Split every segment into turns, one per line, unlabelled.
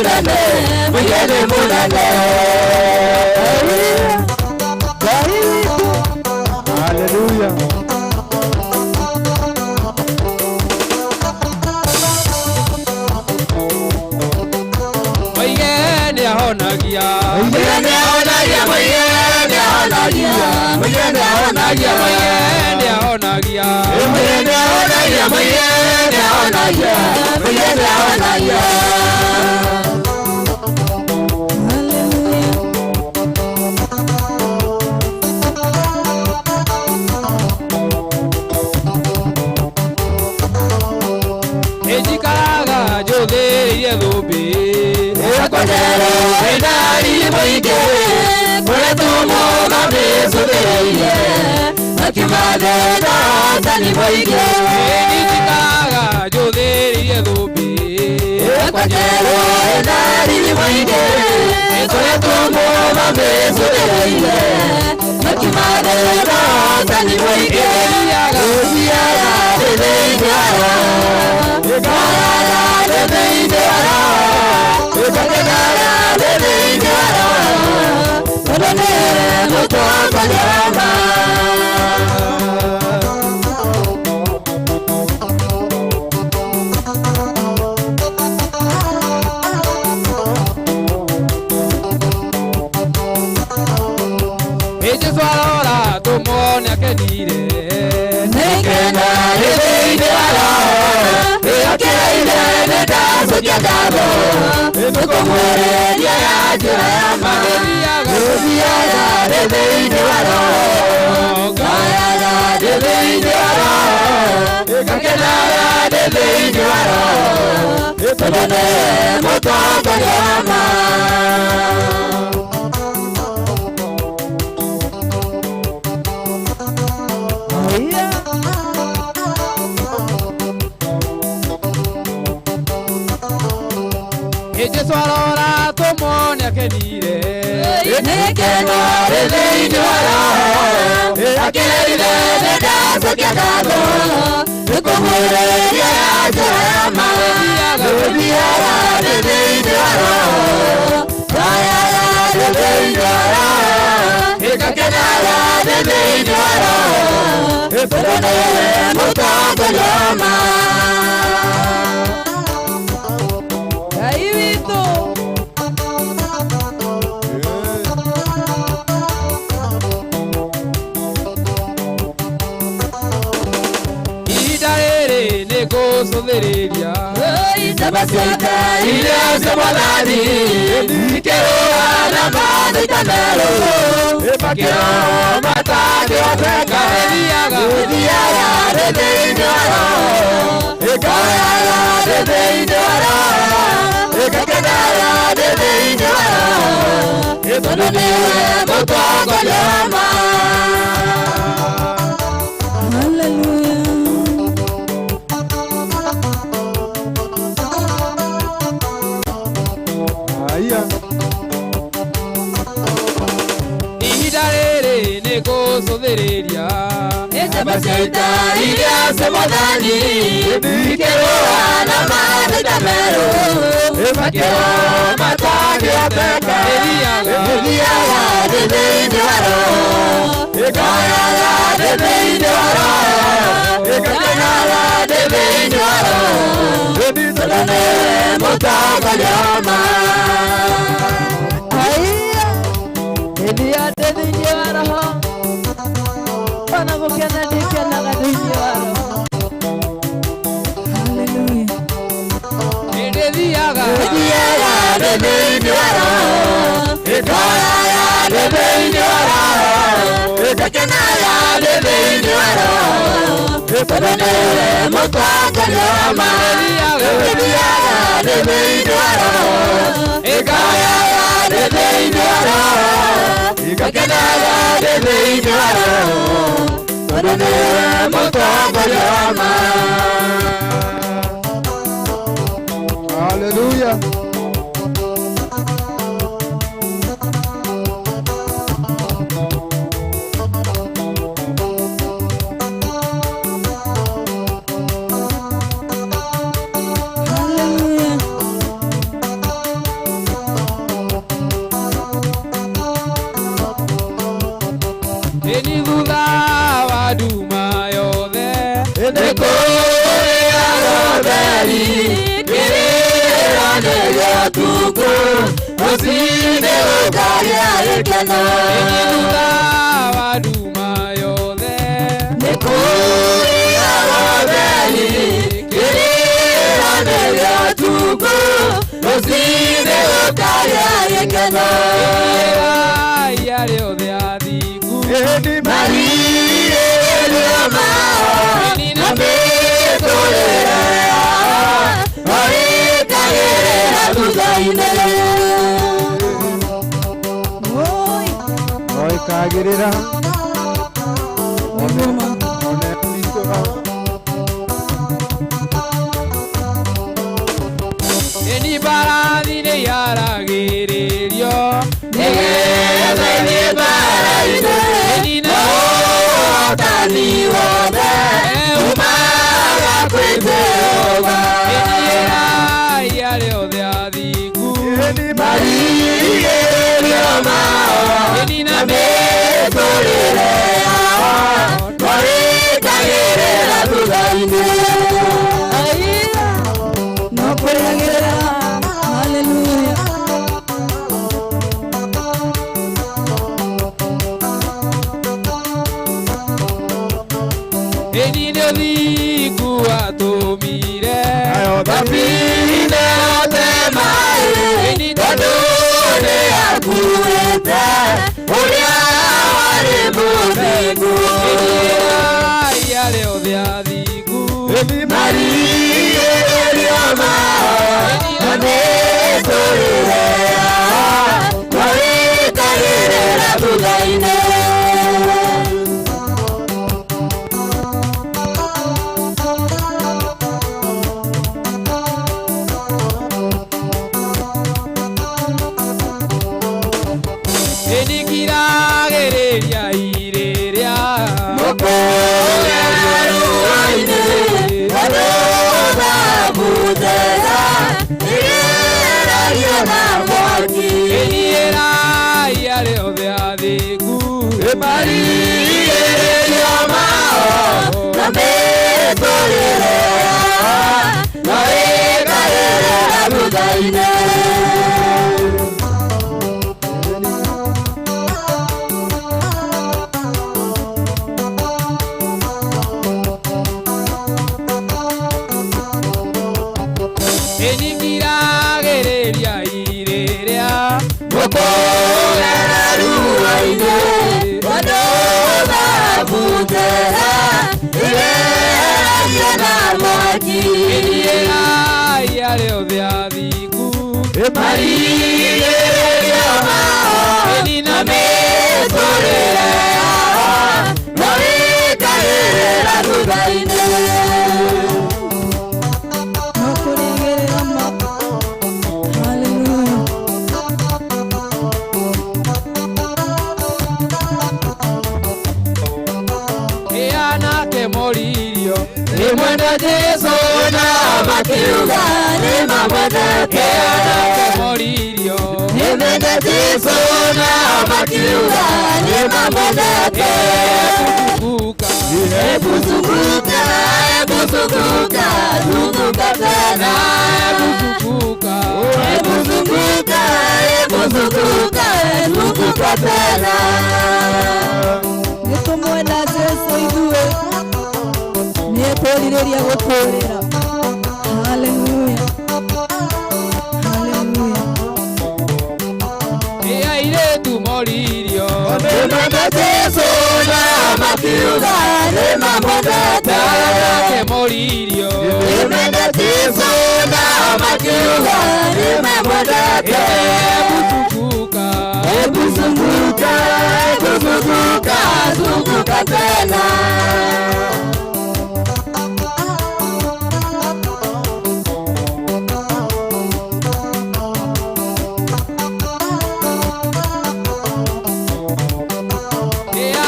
mulane, muyene mulane.
Hallelujah.
Muyene honagia,
Muyene honagia, muyene honagia, muyene honagia,
muyene honagia,
muyene honagia, muyene honagia, muyene honagia.
Ejikaga jode yedobe,
Ekonero enari moige, oletumo mabe sodeye, akimade da tani moige.
ejikaga jode yedobe,
Ekonero enari moige, oletumo mabe sodeye, akimade da tani moige. Oziara de beidara, egara de beidara, egara de beidara, odone moto kanyama.
ejiswalora tumone akenire,
Nekena de beidara, eakeire de daso diagado, ekomore dia jirama. Oziara de beidara, gayara de beidara, ekakena de beidara, odone moto kanyama.
ejiswalora tumone akenire,
Nekena de beidara, eakeire de daso diagado, ekomore dia jirama. Oziara de beidara, gayara de beidara, ekakena de beidara, odone moto kanyama.
idarere negosothereria,
Tabasita ile semalani, ikero na made kanero, epakero matade opeka,
ediaga,
ediara de beidara, ekaya de beidara, ekakena de beidara, ebonone moto kanyama.
idarere negosothereria,
Tabasita ile semalani, ikero na made kanero, epakero matade opeka,
ediaga,
ediara de beidara, ekaya de beidara, ekakena de beidara, ebonone moto kanyama.
ediaga,
Ediara de beidara, ekaya de beidara, ekakena de beidara, ebonone moto kanyama. Ediara de beidara, ekaya de beidara, ekakena de beidara, odone moto kanyama.
Hallelujah.
Rũcinĩ ũkagĩa gĩkeno.
Ĩni thutha wa nduma yothe
Nĩ kuuria gũtheri kĩrĩra-inĩ gĩa Ûtukû. Rũcinĩ ũkagĩa gĩkeno.
Iria rĩothe athingu
Marirĩrio mao na mĩtũrĩre yao marĩkagĩrĩra thutha-inĩ.
Oikagĩrĩra one Kristo hau.
Ĩni mbarathi nĩ yaragĩrĩrio
Nĩgetha ithiĩ mbara-inĩ na ũhotani wothe umaga kwĩ Jehova.
Iria rĩothe athingu
Marirĩrio mao na mĩtũrĩre yao marĩkagĩrĩra thutha-inĩ. No kũrĩagĩrĩra. Hallelujah.
Ĩni nĩ ũthingu watũmire
Thabine yothe maĩ tondũ nĩakuĩte ũrĩa warĩ mũthingu.
Iria rĩothe athingu
Marirĩrio mao na mĩtũrĩre yao marĩkagĩrĩra thutha-inĩ.
Ĩni ngiragĩrĩria irĩrĩa
Mũkũgera rũũa-inĩ tondũ thahabu njega ĩgeragio na mwaki.
iria rĩothe athingu
Marirĩrio mao na mĩtũrĩre yao marĩkagĩrĩra thutha-inĩ.
Ĩni ngiragĩrĩria irĩrĩa
Mũkũgera rũũa-inĩ tondũ thahabu njega ĩgeragio na mwaki.
iria rĩothe athingu
Marirĩrio mao na mĩtũrĩre yao marĩkagĩrĩra thutha-inĩ.
Anake moririo
Nĩmwenda Jesũ na makiuga nĩmamwendete.
Anake moririo
Nĩmwenda Jesũ na makiuga nĩmamwendete.
Kuka
Hebu zunguka, hebu zunguka, zunguka tena.
kuka
Hebu zunguka, hebu zunguka, zunguka tena.
Nĩtũmwenda Jesũ ithuĩ nĩtũrirĩria gũtũũrĩra. Hallelujah. Hallelujah.
airĩtu moririo
Nĩmwenda Jesũ na makiuga nĩmamwendete.
Anake moririo
Nĩmwenda Jesũ na makiuga nĩmamwendete.
kuka
Hebu zunguka, hebu zunguka, zunguka tena.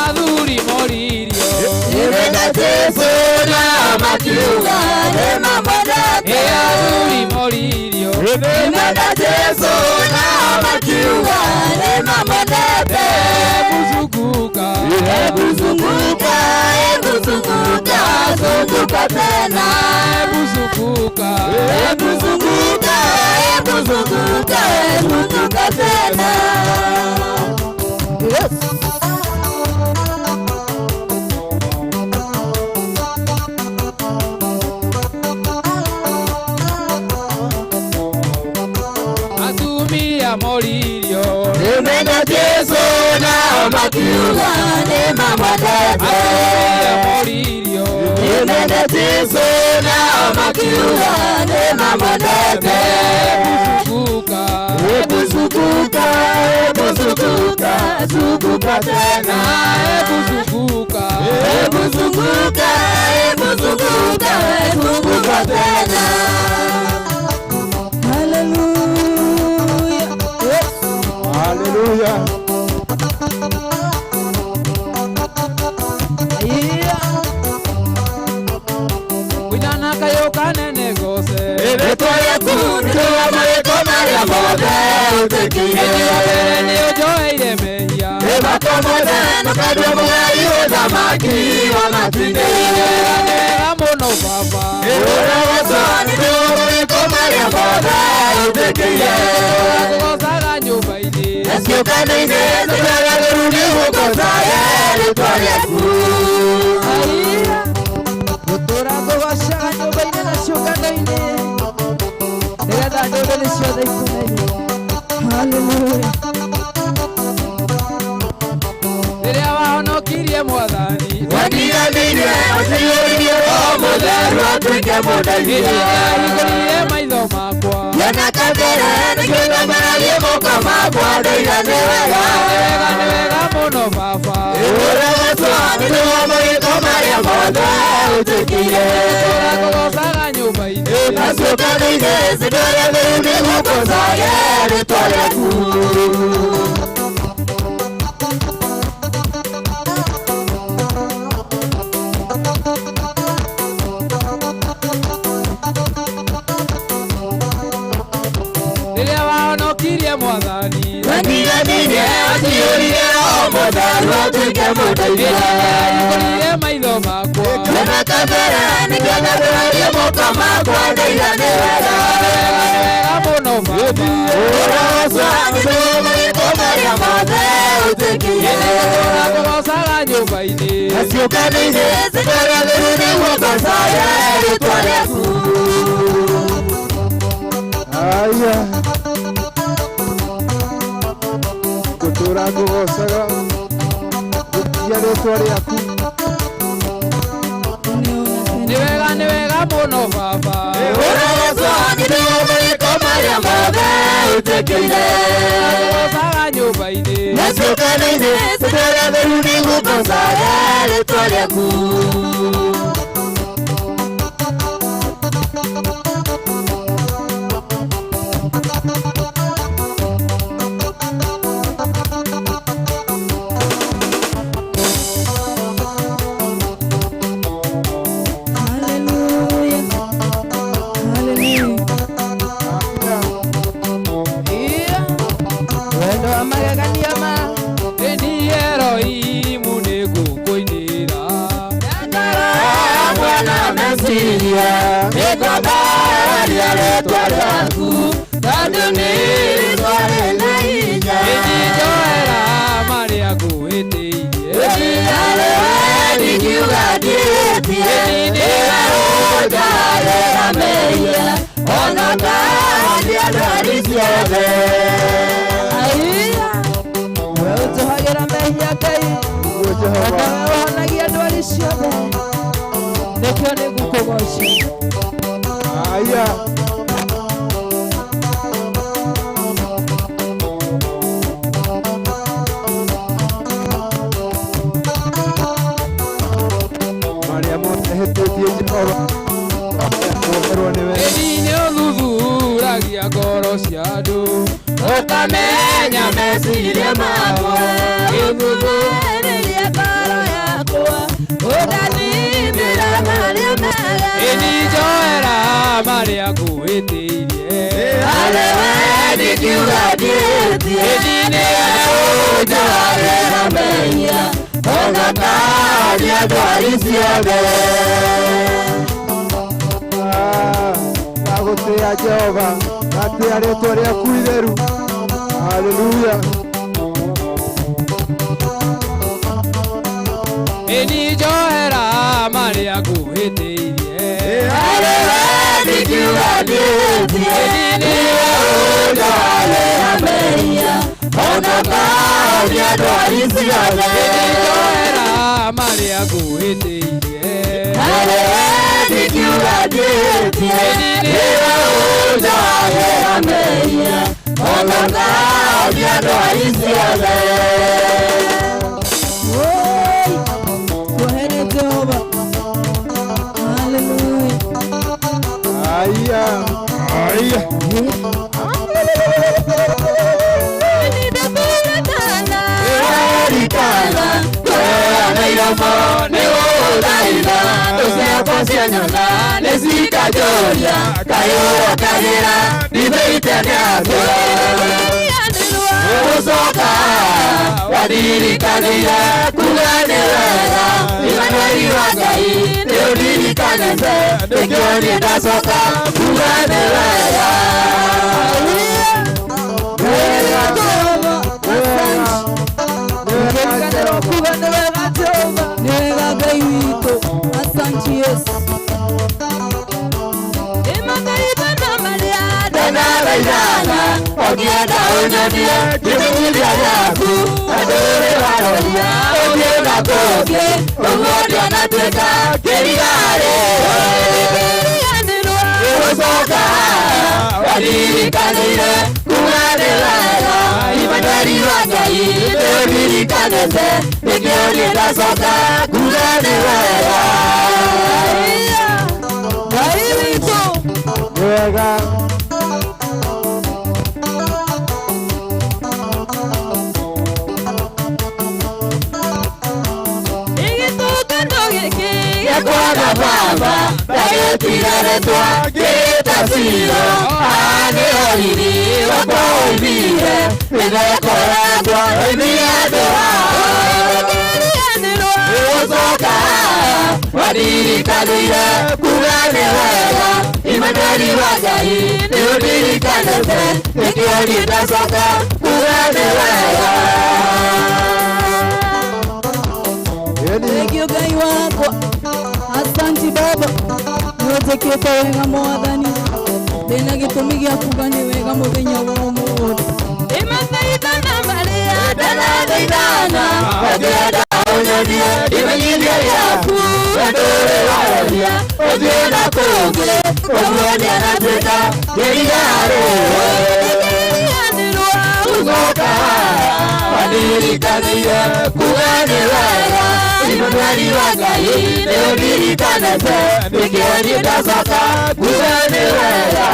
athuri moririo
Nĩmwenda Jesũ na makiuga nĩmamwendete.
athuri moririo
Nĩmwenda Jesũ na makiuga nĩmamwendete.
kuka
Hebu zunguka, hebu zunguka, zunguka tena.
kuka
Hebu zunguka, hebu zunguka, zunguka tena. tena. Yes.
Atumia moririo
Nimenda Yesu na makiuga ni mamwendete.
Atumia moririo
Nimenda Yesu na makiuga ni mamwendete.
Ebuzukuka
Ebuzukuka Zukuka tena.
Ebuzukuka
Ebuzukuka Ebuzukuka Zukuka tena.
Hallelujah. Yes.
Hallelujah.
Kuidana kayo kanene gose
Etoya kunduwa mareko maria mode utekiye.
Ni ojoeire mehia
Eba komode nukadwa mwari uzamaki wamatinde.
Amono baba
Eura wasani duwa mareko maria mode utekiye.
Kugosaga nyumba ini
Esio kanine zubere lurudi ukosaye Etoya
Aiya. Gutura gogoshaga nyumba-inĩ na ciũngano-inĩ nĩgetha ndũrĩrĩ ciothe ikumenye. Hallelujah.
Rĩrĩa wahonokirie mwathani
Wadiganire ũciyũririe o mũtheru atuĩke mũndeithia.
Ahingũrire maitho makwa
Yona kabere nĩkĩo mararie moko makwa ndeithane wega.
Nĩ wega mũno baba
Ĩhũra gacwani nĩguo magĩko marĩa mothe ũtũkire.
Kugosaga nyumba-inĩ
Naciũkanĩire cindũre rĩu nĩgũkũcaye rĩtwa rĩaku.
Rĩrĩa wahonokirie mwathani
Wadiganire ũciyũririe o mũtheru atuĩke mũndeithia.
Ahingũrire maitho makwa
Yona kabere nĩkĩo mararie moko makwa ndeithane wega.
Nĩ wega mũno baba
Ĩhũra gacwani nĩguo magĩko marĩa mothe ũtũkire.
Kugosaga nyumba-inĩ
Naciũkanĩire cindũre rĩu nĩgũkũcaye rĩtwa rĩaku.
Aya. Gutura ngugocaga gukia rĩtwa rĩaku.
Nĩ wega mũno baba
Ĩhũra gacwani nĩguo magĩko marĩa mothe ũtũkire.
Kugosaga nyumba-inĩ
Naciũkanĩire cindũre rĩu nĩgũkũcaye rĩtwa rĩaku.
Hallelujah. Hallelujah. Wendo wa magegania ma
Ni Erohimu nĩngũkũinĩra
Mwana meciria nĩngũtharia rĩtwa rĩaku tondũ nĩ rĩtwa rĩna hinya.
Nĩnjoera marĩa ngwĩtĩirie
Ndikiuga ndiĩtie nĩgagũnjarĩra mehia ona ndaria ndwari ciothe.
aiya we ũtũhagĩra mehia Ngai
Nĩguo
na
Jehova.
we ũhonagia ndwari ciothe nĩkĩo nĩngũkũgocia.
Aya. Marĩa mothe hĩtĩtie Jehova. Kuoherwo nĩwe.
Ĩni nĩũthuthuragia ngoro cia andũ
Ũkamenya meciria makwa gĩthuthuria ngoro yakwa ũkanindĩra marĩa mega.
Ĩni njoera marĩa ngwĩtĩirie
Harĩ we ndikiuga ndiĩtie nĩgagũnjarĩra mehia ona ndaria ndwari ciothe.
Ndagũtĩĩa Jehova, ngatĩĩa rĩtwa rĩaku itheru. Hallelujah.
Eni johera Maria guhitirie.
Hallelujah, kiuaditi. Eni johera Maria. Ona kaonia doarisi ale.
Eni johera Maria guhitirie.
Hallelujah, kiuaditi. Eni johera Maria. Ona kaonia doarisi ale. Ogienda unyodie, kimilia yaku, adore warolia, ogienda koke, ogodia na tweka, kiriare. Usoka, wadirikanire, kumane lara, imadari wakai, tebirikanese, ikionienda soka, kumane lara.
Wega.
Baba, daye tirare tua, kita siro, ane oriri, wako ibire, ene koragwa, enia doa. Usoka, wadiri kanire, kumane wega, imadari wagai, neudiri kanese, nekioni tasoka, kumane wega.
Thank you gai wako. Asanti Baba, niwetekete wega Mwathani, ndina gitumi gia kuga ni wega muthenya wa umuthi. Imathaithana Maria,
ndanathaithana, ogienda unyodie, imenyiria yaku, adore waroria, ogienda koke, oguonia na tweka, kiriare. Ugoka, wadirikanire, kugane wega, imadari wagai, neudirikanese, nikionienda soka, kugane wega.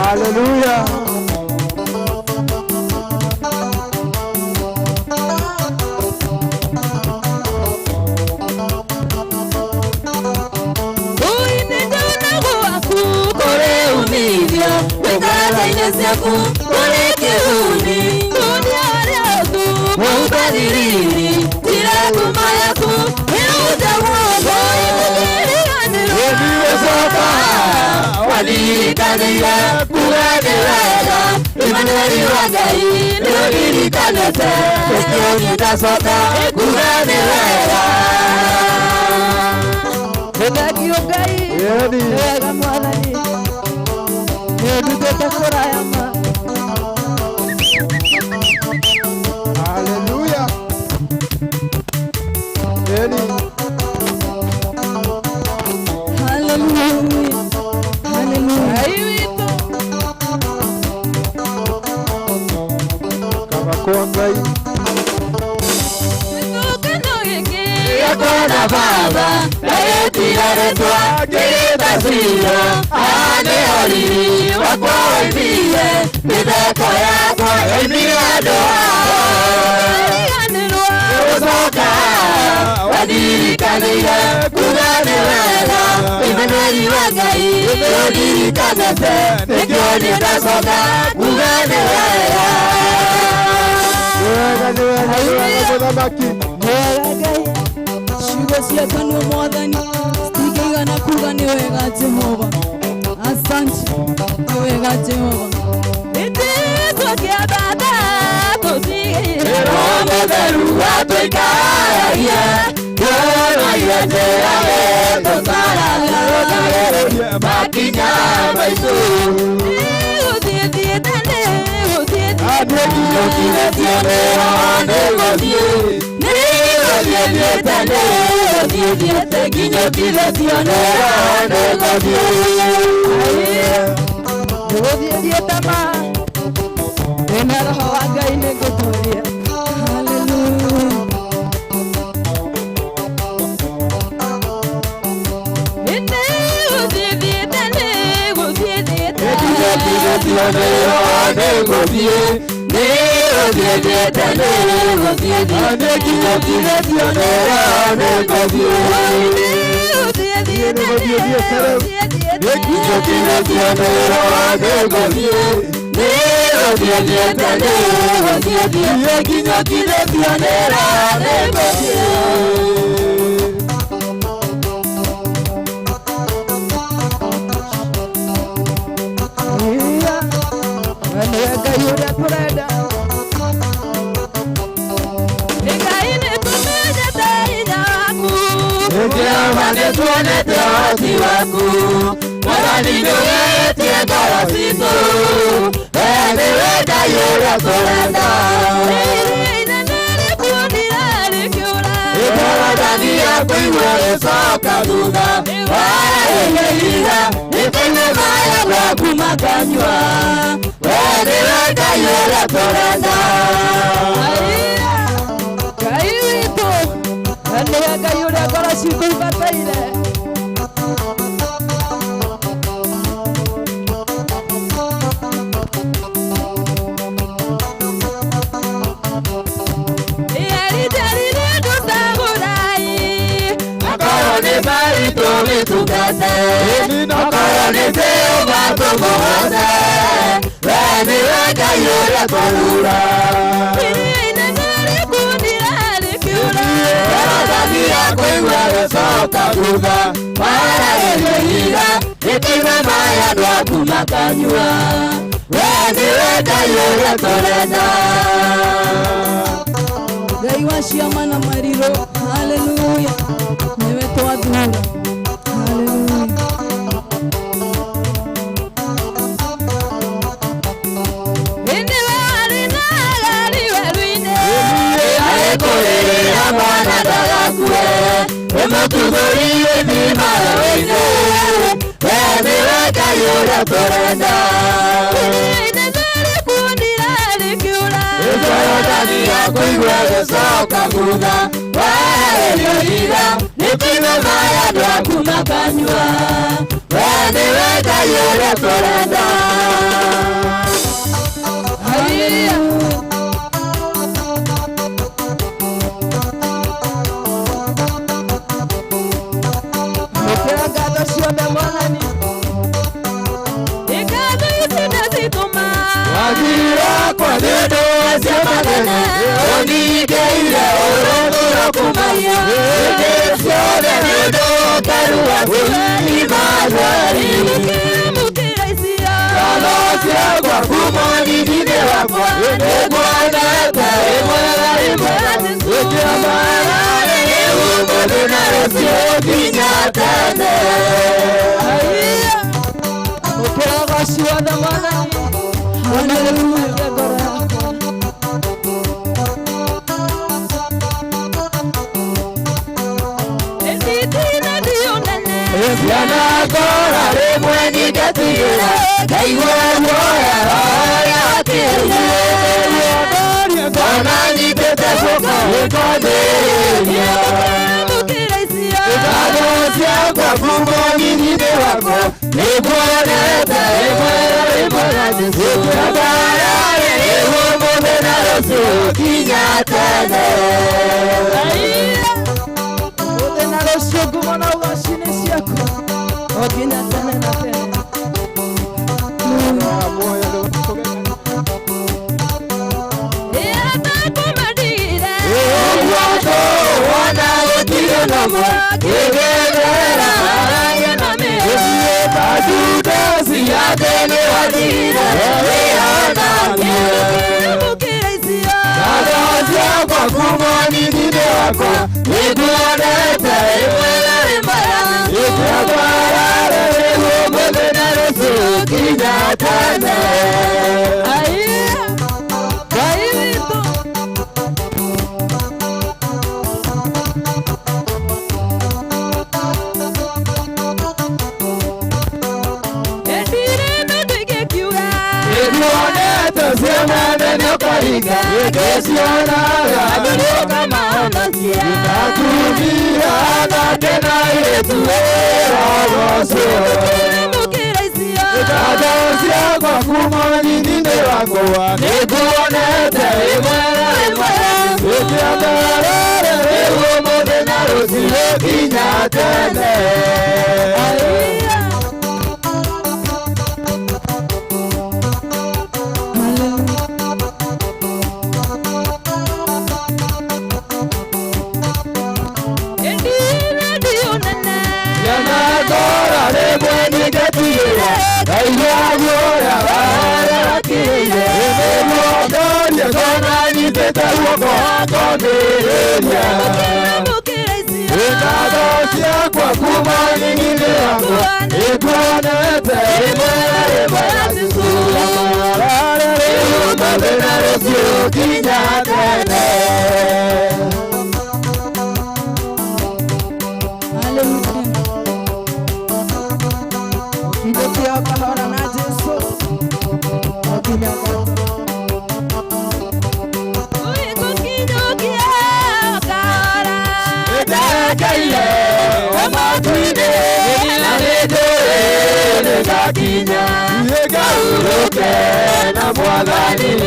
Hallelujah.
Siaku, kule kiuni, kuniariaku, mwautadiriri, tiraku mayaku, iluja mwogo, imukiria soka, wadirikanire, kugane wega, imaneri wagai, neudirikanese, nikionienda soka, kugane wega.
Thank you gai, wega Mwathani.
Hallelujah.
Hallelujah. Hallelujah.
Kama kwa ngai.
Yakona Baba, daye tirare tua, kita siro, ane oriri, wako ibie, mideko yako, emia doa. Usoka, wadirikanire, kugane wega, imaneri wagai, neudirikanese, nikionienda soka, kugane wega.
Wega muthamaki.
Wega gai. Shugo siatanu Mwathani, stikigana kuga ni wega Jehova. Asante, ni wega Jehova. Hallelujah.
kumoni ninde wako nikuonete ikuakwara ugombe na rosu kinyatane Ekesiona gaduka maonosia Itatumia na tena yetu Eroso Itadosia kwa kumoni ninde wako Nikuonete Ekiatarare Egomode na rosi Ekinyatene kwa kumani ninde wako ikuonete kinyatene na mwadhani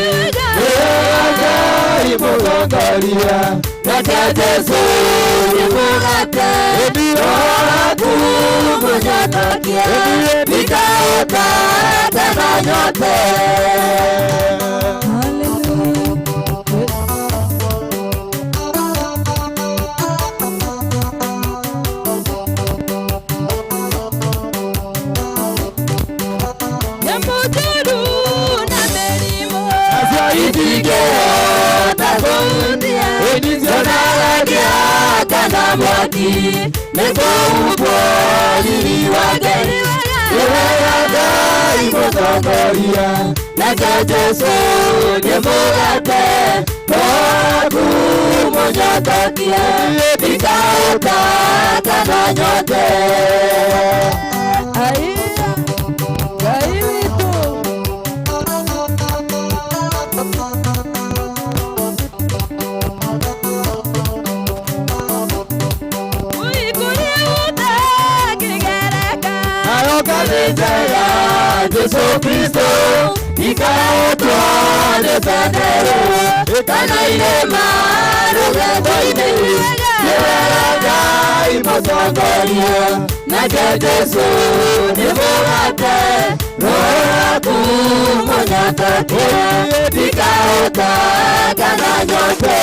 Ngaruiya na Jesu nimugate Ûtukû munyotokie nikaota tena nyote Mwaki Nekoupo Lili wake Yewaga Imotongoria Nake Jesu Nimugate Ûtukû munyotokie nikaota tena nyote Jesu Kristo ikaotwa nefendero kana inema rugendo-ini yewaga imotongoria nake Jesu nimugate Ûtukû munyotokie nikaota tena nyote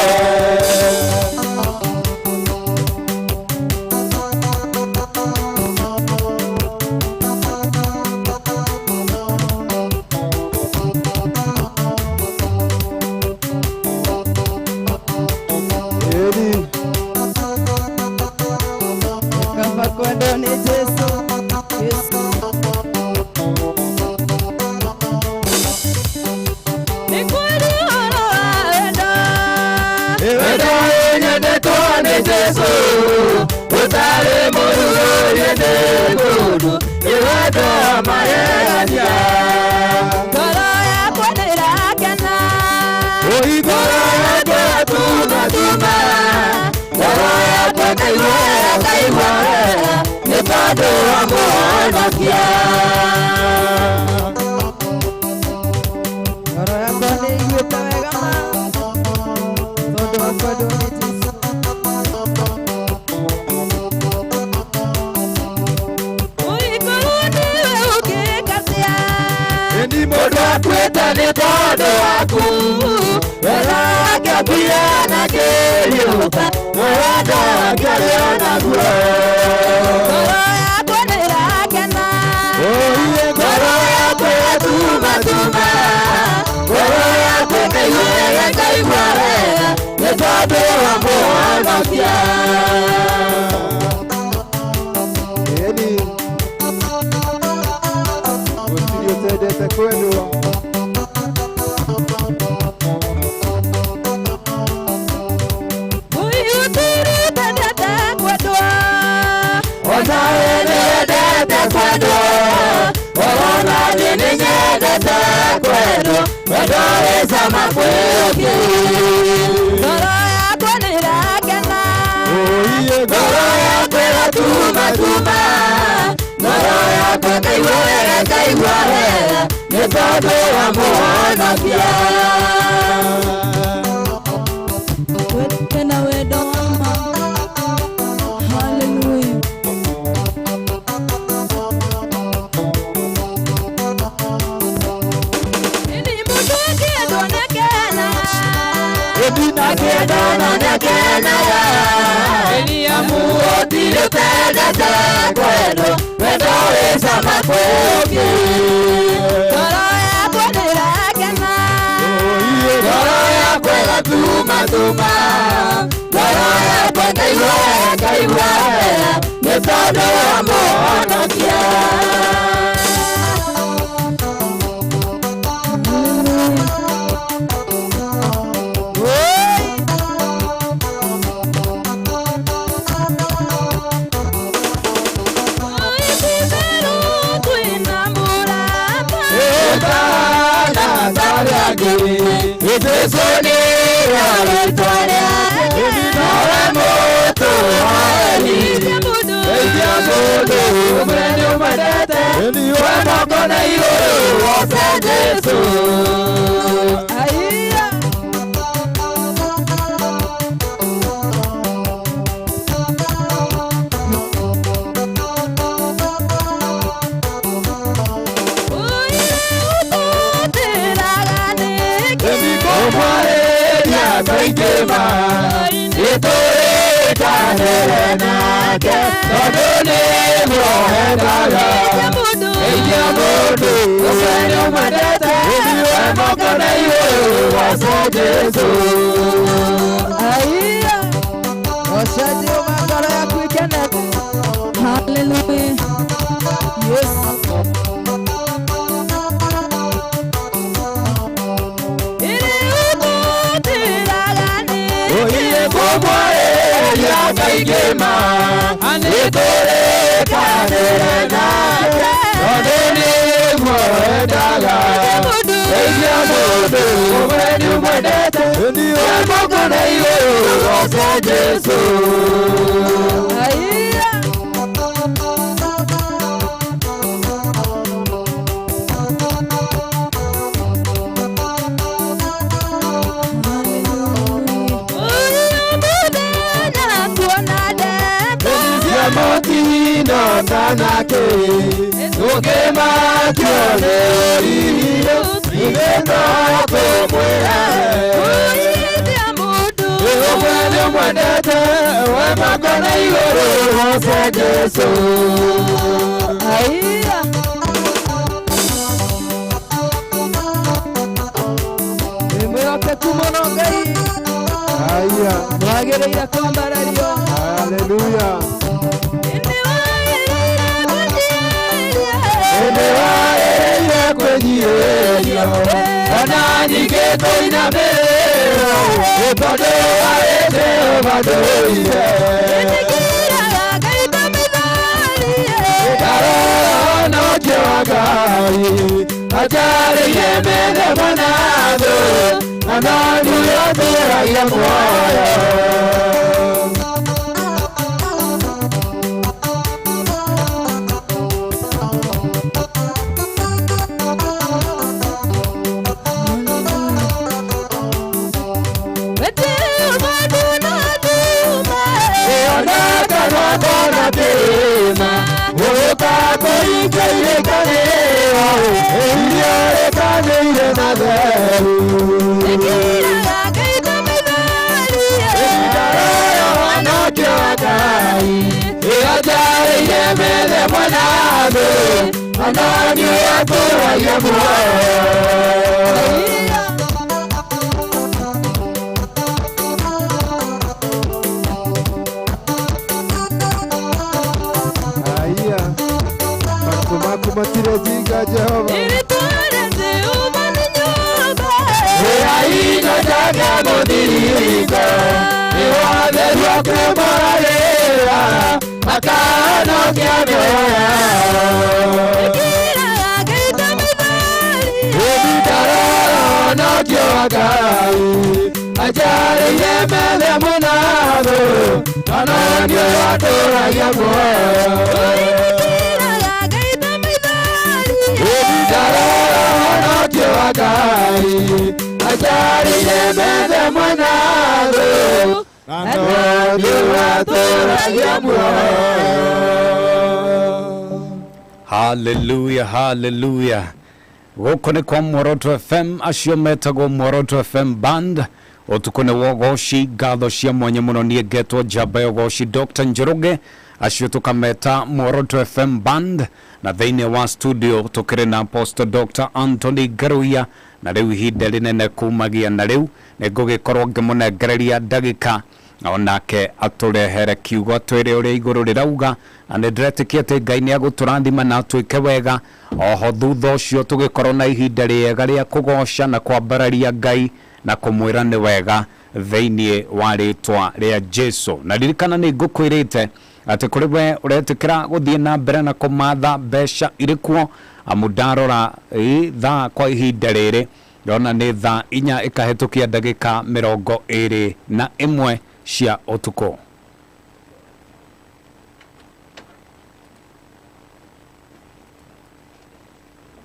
Jesu utare murugori nekudu iwado mayanya Goro yakwa nirakena Goro yakwa tuma Goro yakwa kaiwara nipado wa muonokia Goro yakwa niyuta wegama Todo wakwa doni Kweta ni todo waku Wera pia na keriuka Wera keriona guo Goro yakwa nirakena Goro yakwa tuma Goro yakwa kaiwara Netodo muonokia.
Eni Gũtirĩ ũtendete kwendwo.
Onawe nĩendete kwendwo, ona niĩ nĩnyendete kwendwo, wendo wĩ cama kwĩũkĩ. Ngoro yakwa nĩĩrakena, ngoro yakwa ĩgatuma tuma, ngoro yakwa ĩkaigua wega ĩkaigua wega, nĩ tondũ wa muonokia.
Wena wendo wama. Hallelujah.
Gũtirĩ ũtendete kwendwo, wendo wĩ cama kwĩũkĩ. Ngoro yakwa nĩĩrakena, ngoro yakwa ĩgatuma tuma, ngoro yakwa ĩkaigua wega ĩkaigua wega, nĩ tondũ wa muonokia. Jesũ nĩ rĩtwa rĩake, nowe mũtũ wa Eli. Geithia mũndũ ũmwe nĩũmwendete, we moko na igũrũ woce Jesũ. Kaingĩma nĩtũrĩkanĩre nake, tondũ nĩmuoendaga. Geithia mũndũ ũmwe nĩũmwendete, we moko na igũrũ woce Jesũ.
Woca Jehova ngoro yaku ĩkenete. Hallelujah. Yes.
Kũmwarĩria kaingĩma nĩtũrĩkanĩre nake, tondũ nĩmuoendaga. Geithia mũndũ ũmwe nĩũmwendete, we moko na igũrũ woce Jesũ. Motino tanake, ũngĩmakio nĩ ũrimio, igĩtwo kũmwĩra. Ũmwe nĩũmwendete, we moko na igũrũ woce Jesũ.
Wĩmwĩhokeku mũno Ngai, wagĩrĩire kwambarario.
Hallelujah.
Nĩwaĩrĩire kwĩnyihĩrio, ona ningĩ tũinamĩrĩrwo, nĩ tondũ warĩ Jehova ndũire. Ndarora ũhonokio wa Ngai, ajarĩire mĩthemba na thũ, na no njuge atũũragia muoyo. chake muthirigo iwatherio kumorarira makano kiamioya Ebitararo no kiogai Ajari yemele munado Anonyo atora yamoyo Ebitararo no kiogai Ajari yemele munado Anonyo atora yamoyo.
Hallelujah, hallelujah. Gukone kwa Muoroto FM acio metagwo Muoroto FM Band otukone wogoci gatho cia mwanya muno nie getwo jamba yogoci Dr. Njoroge acio tukameta Muoroto FM Band na theine wa studio tukire na Apostle Dr. Anthony Ngaruiya na riu hinde rinene kumagia na riu nigugikorwo ngimunegereria ndagika onake aturehere kiugo twire uri iguru rirauga ane ndretikiete Ngai ni aguturathima na twike wega oho thutha ucio tugikorwo na ihinda riega ria kugoca na kwambararia Ngai na kumwira ni wega theinie wa ritwa ria Jesu na ririkana ni ngukwirite ati kuri we uretikira guthie na mbere na kumatha besha irikuo amudarora tha kwa ihinda riri yona ni tha inya ikahetukia ndagika 21 cia Ûtukû.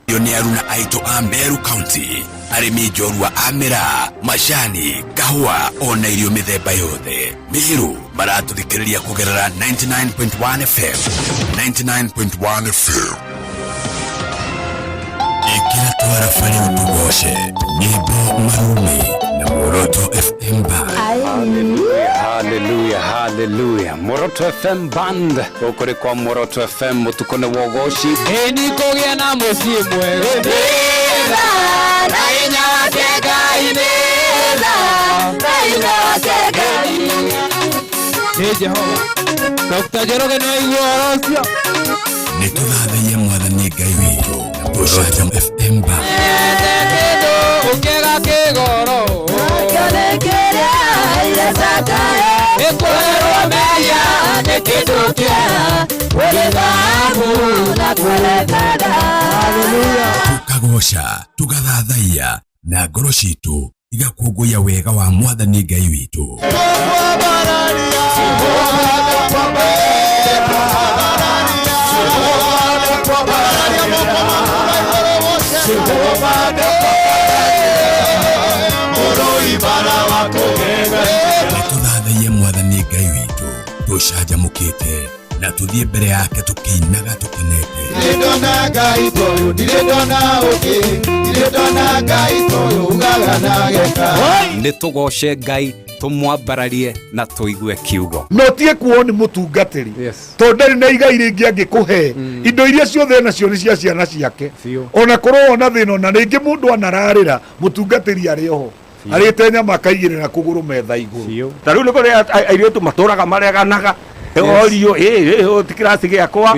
Yoni aruna aito Meru County arimi njorua amera mashani kahua ona irio mithemba yothe Meru maratuthikiriria kugerera 99.1 FM 99.1 FM ikira twara fari Ûgooci nyimbo marumi na Muoroto FM Band.
Hallelujah, hallelujah. Muoroto FM Band ukuri kwa Muoroto FM utukone wogoci
Eni kugia na muciĩ mwega
na inya wake Ngai meza na inya wake Ngai
Ni Jehova Dr. Njoroge no igua rocio
Nituthathaiye mwathani Ngai witu na Muoroto FM Band.
Ukega kigoro
Akanekera yesakaye
Ekwero meya
nekidukia Ulizamu na kuelekada Hallelujah.
Tukagoca tugathathaiya na ngoro citu igakũngũiya wega wa mwathani Ngai witu. Nituthathaiye mwathani Ngai witu tucanjamũkĩte na tuthie mbere yake tukiinaga tukenete.
Ndirendona Ngai toyo ndirendona uki ndirendona Ngai toyo ugaga na geka
nitugoce Ngai tumwambararie na tuigue kiugo
no tie kuo ni mutungatiri to ndari na igai ringi angikuhe indo iria ciothe nacio ni cia ciana ciake ona korwo na thina na ringi mundu anararira mutungatiri ari oho ari tenya makaigirira kuguru metha iguru
tariu ni kuri airitu maturaga mareganaga Orio tikirasi giakwa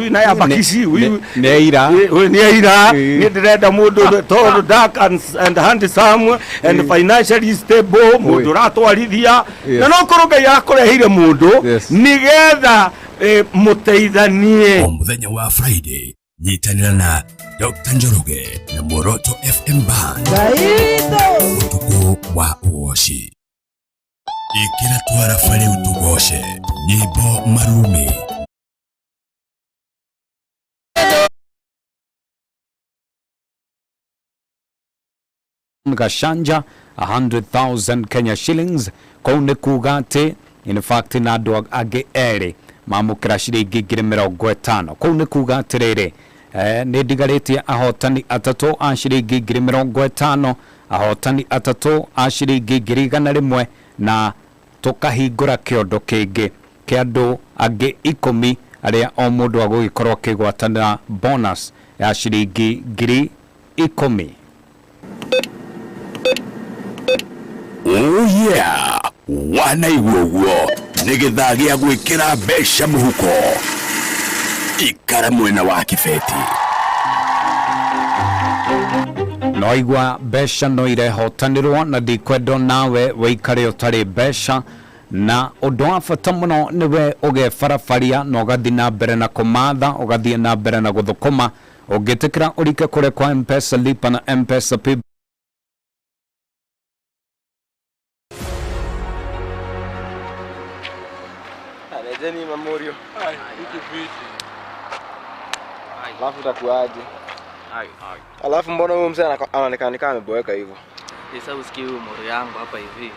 na ya bakisi
neira
ni ndirenda mundu tall dark and handsome and financially stable mundu ratwarithia na no korwo Ngai akureheire mundu nigetha muteithanie.
Muthenya wa Friday nyitanira na Dr. Njoroge na Muoroto FM Band Ûtukû wa Ûgooci ikira twara fari Ûgooci nyimbo marumi
gashanja 100,000 Kenya shillings kone kugate in fact na dog age ere mamukira shiringi 50,000 kone kugate rere ni digarete ahotani atatu a shiringi 50,000 ahotani atatu a shiringi 100,000 na tukahingura kiondo kingi kiandu age 10 aria o mundu agugikorwo kigwatanira bonus ya shiringi 10,000.
Oh yeah, wanaigua guo nĩ gĩthaa gĩa gwĩkĩra mbeca mũhuko. Ikara mwena wa kibeti.
no igwa besha no irehotanirwo na ndikwendo nawe weikare utari besha na undu wa bata muno niwe ugefarafaria no gathi na mbere na kumatha ugathie na mbere na guthukuma ugitikira urike kure kwa M-Pesa lipa na M-Pesa pay.
Jeni Mamorio. Alafu utakuaje? Alafu mbona huyo mzee anaonekana kama ameboeka hivyo?
Sasa usikie huyo moro yangu hapa hivi.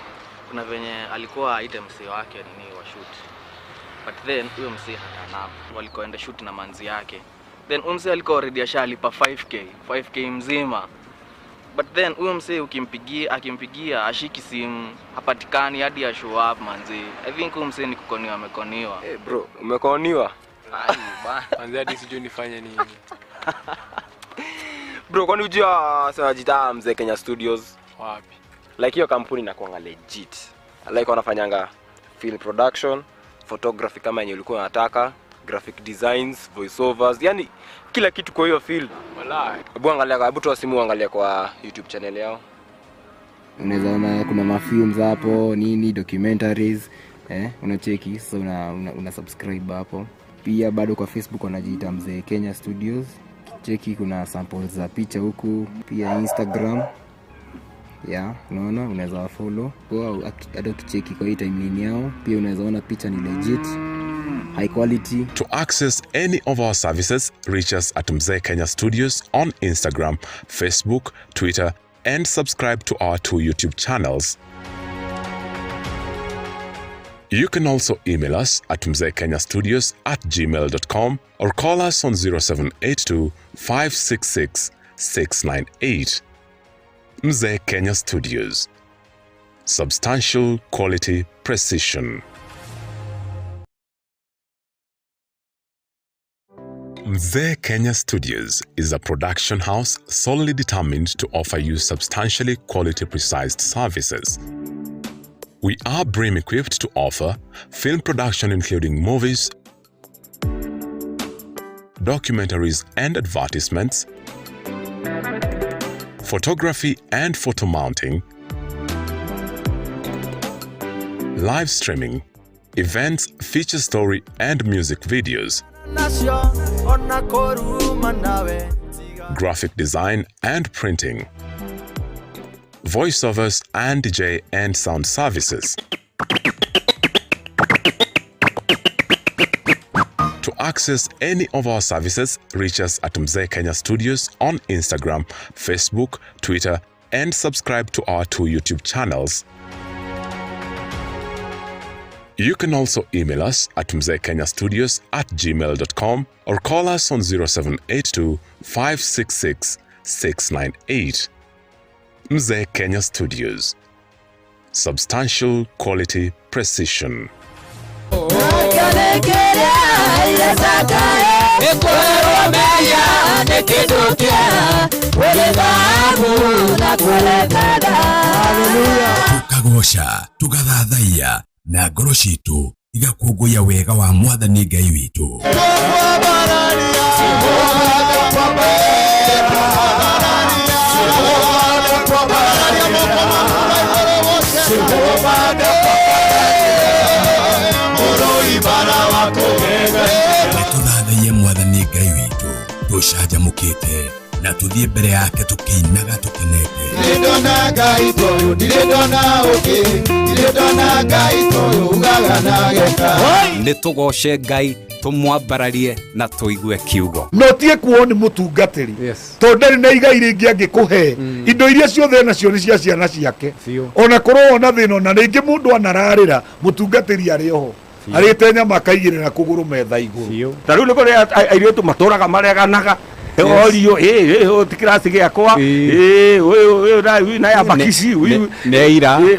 Kuna venye alikuwa aite mzee wake nini wa shoot. But then huyo mzee hatana. Walikoenda shoot na manzi yake. Then huyo mzee alikuwa already ashalipa 5k mzima. But then huyo mzee akimpigia ashiki simu hapatikani hadi ya show up manzi. I think huyo mzee ni kukoniwa amekoniwa.
Eh bro, umekoniwa?
Ai bana.
Manzi hadi sijui nifanye nini.
Bro, kwani unajua sasa jita Mzee Kenya Studios?
Wapi?
Like hiyo kampuni inakuwa legit. Like wanafanyanga film production, photography kama yenye ulikuwa unataka, graphic designs, voiceovers, yani kila kitu kwa hiyo field.
Wallahi.
Hebu toa simu angalia kwa YouTube channel yao.
Unaweza ona kuna mafilms hapo, nini, documentaries, unacheki, so una subscribe hapo. Pia bado kwa Facebook wanajiita Mzee Kenya Studios. Cheki kuna samples za picha huku, pia Instagram. Unaona unaweza follow. Kwa hata ukicheki kwa hii timeline yao, pia unaweza ona picha ni legit. High quality.
To access any of our services, reach us at Mzee Kenya Studios on Instagram, Facebook, Twitter, and subscribe to our 2 YouTube channels. You can also email us at mzeekenyastudios@gmail.com or call us on 0782 566 698. Mzee Kenya Studios. Substantial quality precision. Mzee Kenya Studios is a production house solely determined to offer you substantially quality precise services. We are BREEAM equipped to offer film production including movies, documentaries and advertisements, photography and photo mounting, live streaming, events, feature story and music videos, graphic design and printing, voiceovers and DJ and sound services. To access any of our services, reach us at Mzee Kenya Studios on Instagram, Facebook, Twitter, and subscribe to our 2 YouTube channels. You can also email us at mzeekenyastudios@gmail.com or call us on 0782 566 698. Mzee Kenya Studios. Substantial quality precision. Tukagosha, tugathathaiya na ngoro citu igakũngũiya wega wa Mwathani Ngai witũ. Nĩtũthathaiye Mwathani Ngai witũ, tũcanjamũkĩte na tuthie mbere yake tukinaga tukenete.
Ndirendona Ngai toyo, ndirendona Ûgooci, ndirendona Ngai toyo ugaga na geka.
Nĩtũgoce Ngai tumwambararie na tuigue kiugo.
No tie kuo ni mutungatiri. To ndari na igai ringi angikuhe indo iria ciothe nacio ni cia ciana ciake. Ona korwo ona thina na ringi mundu anararira mutungatiri ari oho. Arite nyama kaigirira kuguru metha iguru.
Taru ni kore airitu maturaga mareganaga. Orio tikirasi giakwa na ya bakisi
neira
ni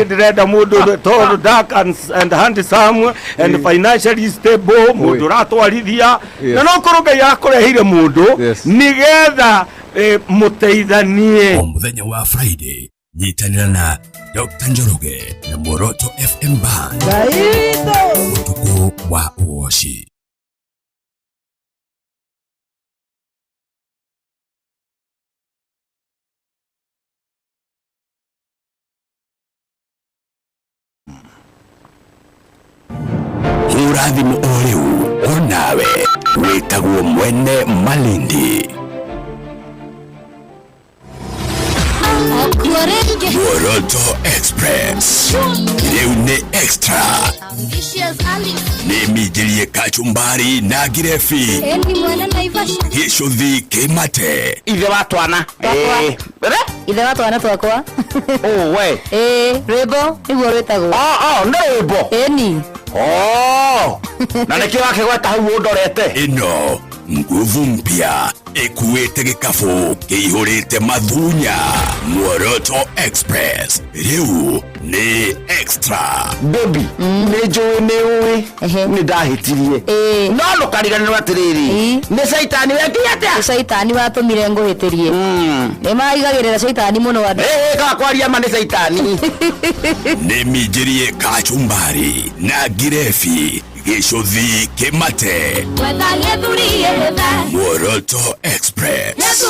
ndirenda mundu tall dark and handsome and financially stable mundu ratwarithia na no kuruga yakurehire mundu nigetha muteithanie.
Muthenya wa Friday nyitanira na Dr. Njoroge na Muoroto FM Band. Ûtukû wa Ûgooci. mũrathimo o rĩu onawe wĩtagwo Mwene Malindi. Muoroto Express rĩu nĩ extra nĩminjĩrie kachumbari na girefi gĩcũthi kĩmate
ithe wa twana
ithe wa twana twakwa
we
rwĩmbo nĩguo rwĩtagwo
nĩ rwĩmbo
ĩni
na nĩkĩo wakĩgweta hau ũndorete
ĩno nguvu mpya ĩkuĩte gĩkabũ kĩihũrĩte mathunya. Muoroto Express rĩu nĩ extra.
Baby nĩ njũĩ nĩ ũĩ nĩ ndahĩtirie no ndũkariganĩrwo atĩrĩrĩ nĩ caitani wengĩate
caitani watũmire ngũhĩtĩrie nĩ maigagĩrĩra caitani mũno andũ
gakwaria ma nĩ caitani
nĩminjĩrie kachumbari na girefi gĩcũthi kĩmate Muoroto Express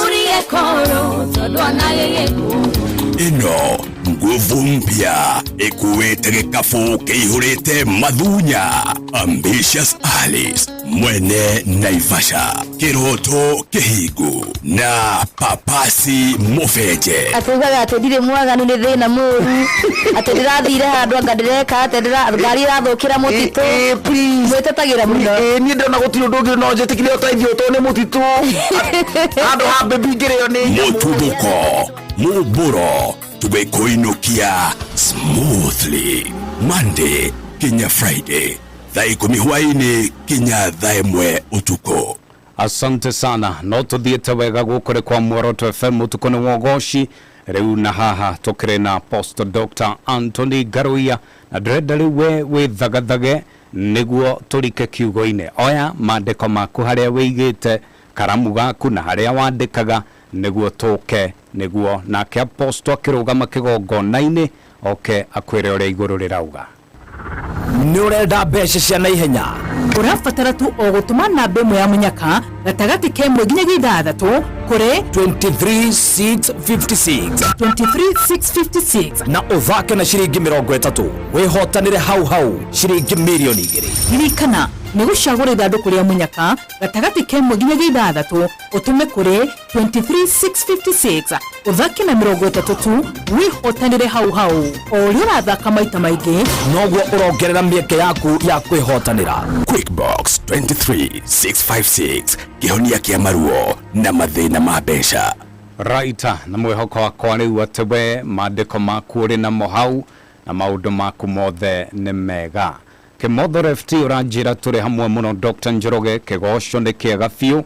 ĩno nguvu mpya ĩkuĩte gĩkabũ kĩihũrĩte mathunya. Ambitious Alice Mwene Naivasha kĩroto kĩhingu na papasi mũbenje
atugaga atĩ ndirĩ mwaganu nĩ thĩna mũru atĩ ndĩrathire handũ anga ndĩreka atĩ ngari ĩrathũkĩra mũtitũ mwĩtetagĩra mũno
niĩ ndĩrona gũtirĩ ũndũ ũngĩ no njĩtĩkire ũteithio tondũ nĩ mũtitũ handũ ha mbembe ingĩrĩo nĩ
mũtuthũko mũmbũro tũgĩkũinũkia smoothly Monday kinya Friday thaa 10 hwaĩ-inĩ kinya thaa 1 ũtukũ.
Asante sana no tuthiĩte wega gũkũ kwa Muoroto FM ũtukũ nĩ Ûgooci rĩu na haha tũkĩrĩ na Apostle Dr. Anthony Ngaruiya na ndĩrenda rĩu wĩthagathage nĩguo tũrike kiugo-inĩ. Oya maandĩko maku harĩa wĩigĩte karamu gaku na harĩa wandĩkaga nĩguo tũke nĩguo nake Apostle akĩrũgama kĩgongona-inĩ oke akwĩre ũrĩa igũrũ rĩrauga.
Nĩ ũrenda mbeca cia naihenya
ũrabatara tu o gũtũma namba ĩmwe ya mũnyaka gatagatĩ ka 1 nginya 6 kũrĩ
23656 na ũthake na ciringi 30 wĩhotanĩre hau ciringi milioni 2.
ririkana nĩ gũcagũra ithandũkũ rĩa mũnyaka gatagatĩ ka 1 nginya 6 ũtũme kũrĩ 23656 ũthake na 30 tu wĩhotanĩre hau o ũrĩa ũrathaka maita maingĩ
noguo ũrongerera mĩeke yaku ya kwĩhotanĩra.
Quickbox 23656 kĩhonia kĩa maruo na mathĩna ma mbeca.
Raita na mwĩhoko wakwa rĩu atĩ we maandĩko maku ũrĩ namo hau na maũndũ maku mothe nĩ mega. Kĩmotho FT ũranjĩra tũrĩ hamwe mũno Dr. Njoroge kĩgoco nĩ kĩega biũ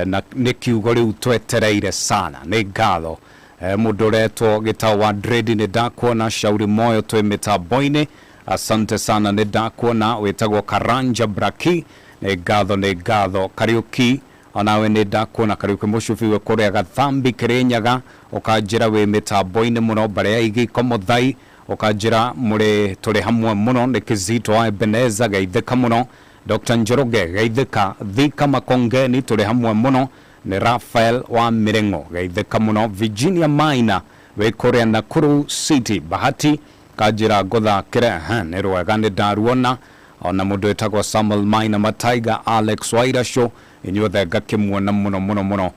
na nĩ kiugo rĩu twetereire sana nĩ ngatho mũndũ ũretwo gĩtao wa Dread nĩ ndakuona Shauri Moyo twĩ mĩtambo-inĩ. Asante sana nĩ ndakuona wĩtagwo Karanja Braki nĩ ngatho Kariuki onawe nĩ ndakuona Kariuki mũcubiwe kũrĩa Gathambi Kĩrĩnyaga ũkanjĩra wĩ mĩtambo-inĩ mũno mbere ya igiko mũthai ũkanjĩra mũrĩ tũrĩ hamwe mũno nĩ Kizito wa Ebeneza geithĩka mũno Dr. Njoroge geithĩka Thika Makongeni tũrĩ hamwe mũno nĩ Rafael wa Mirengo geithĩka mũno Virginia Maina wĩ kũrĩa Nakuru City Bahati kanjĩra ngũthakĩre nĩ rwega nĩ ndaruona ona mũndũ wĩtagwo Samuel Maina Mataiga Alex Wairasho inyuothe ngakĩmuona mũno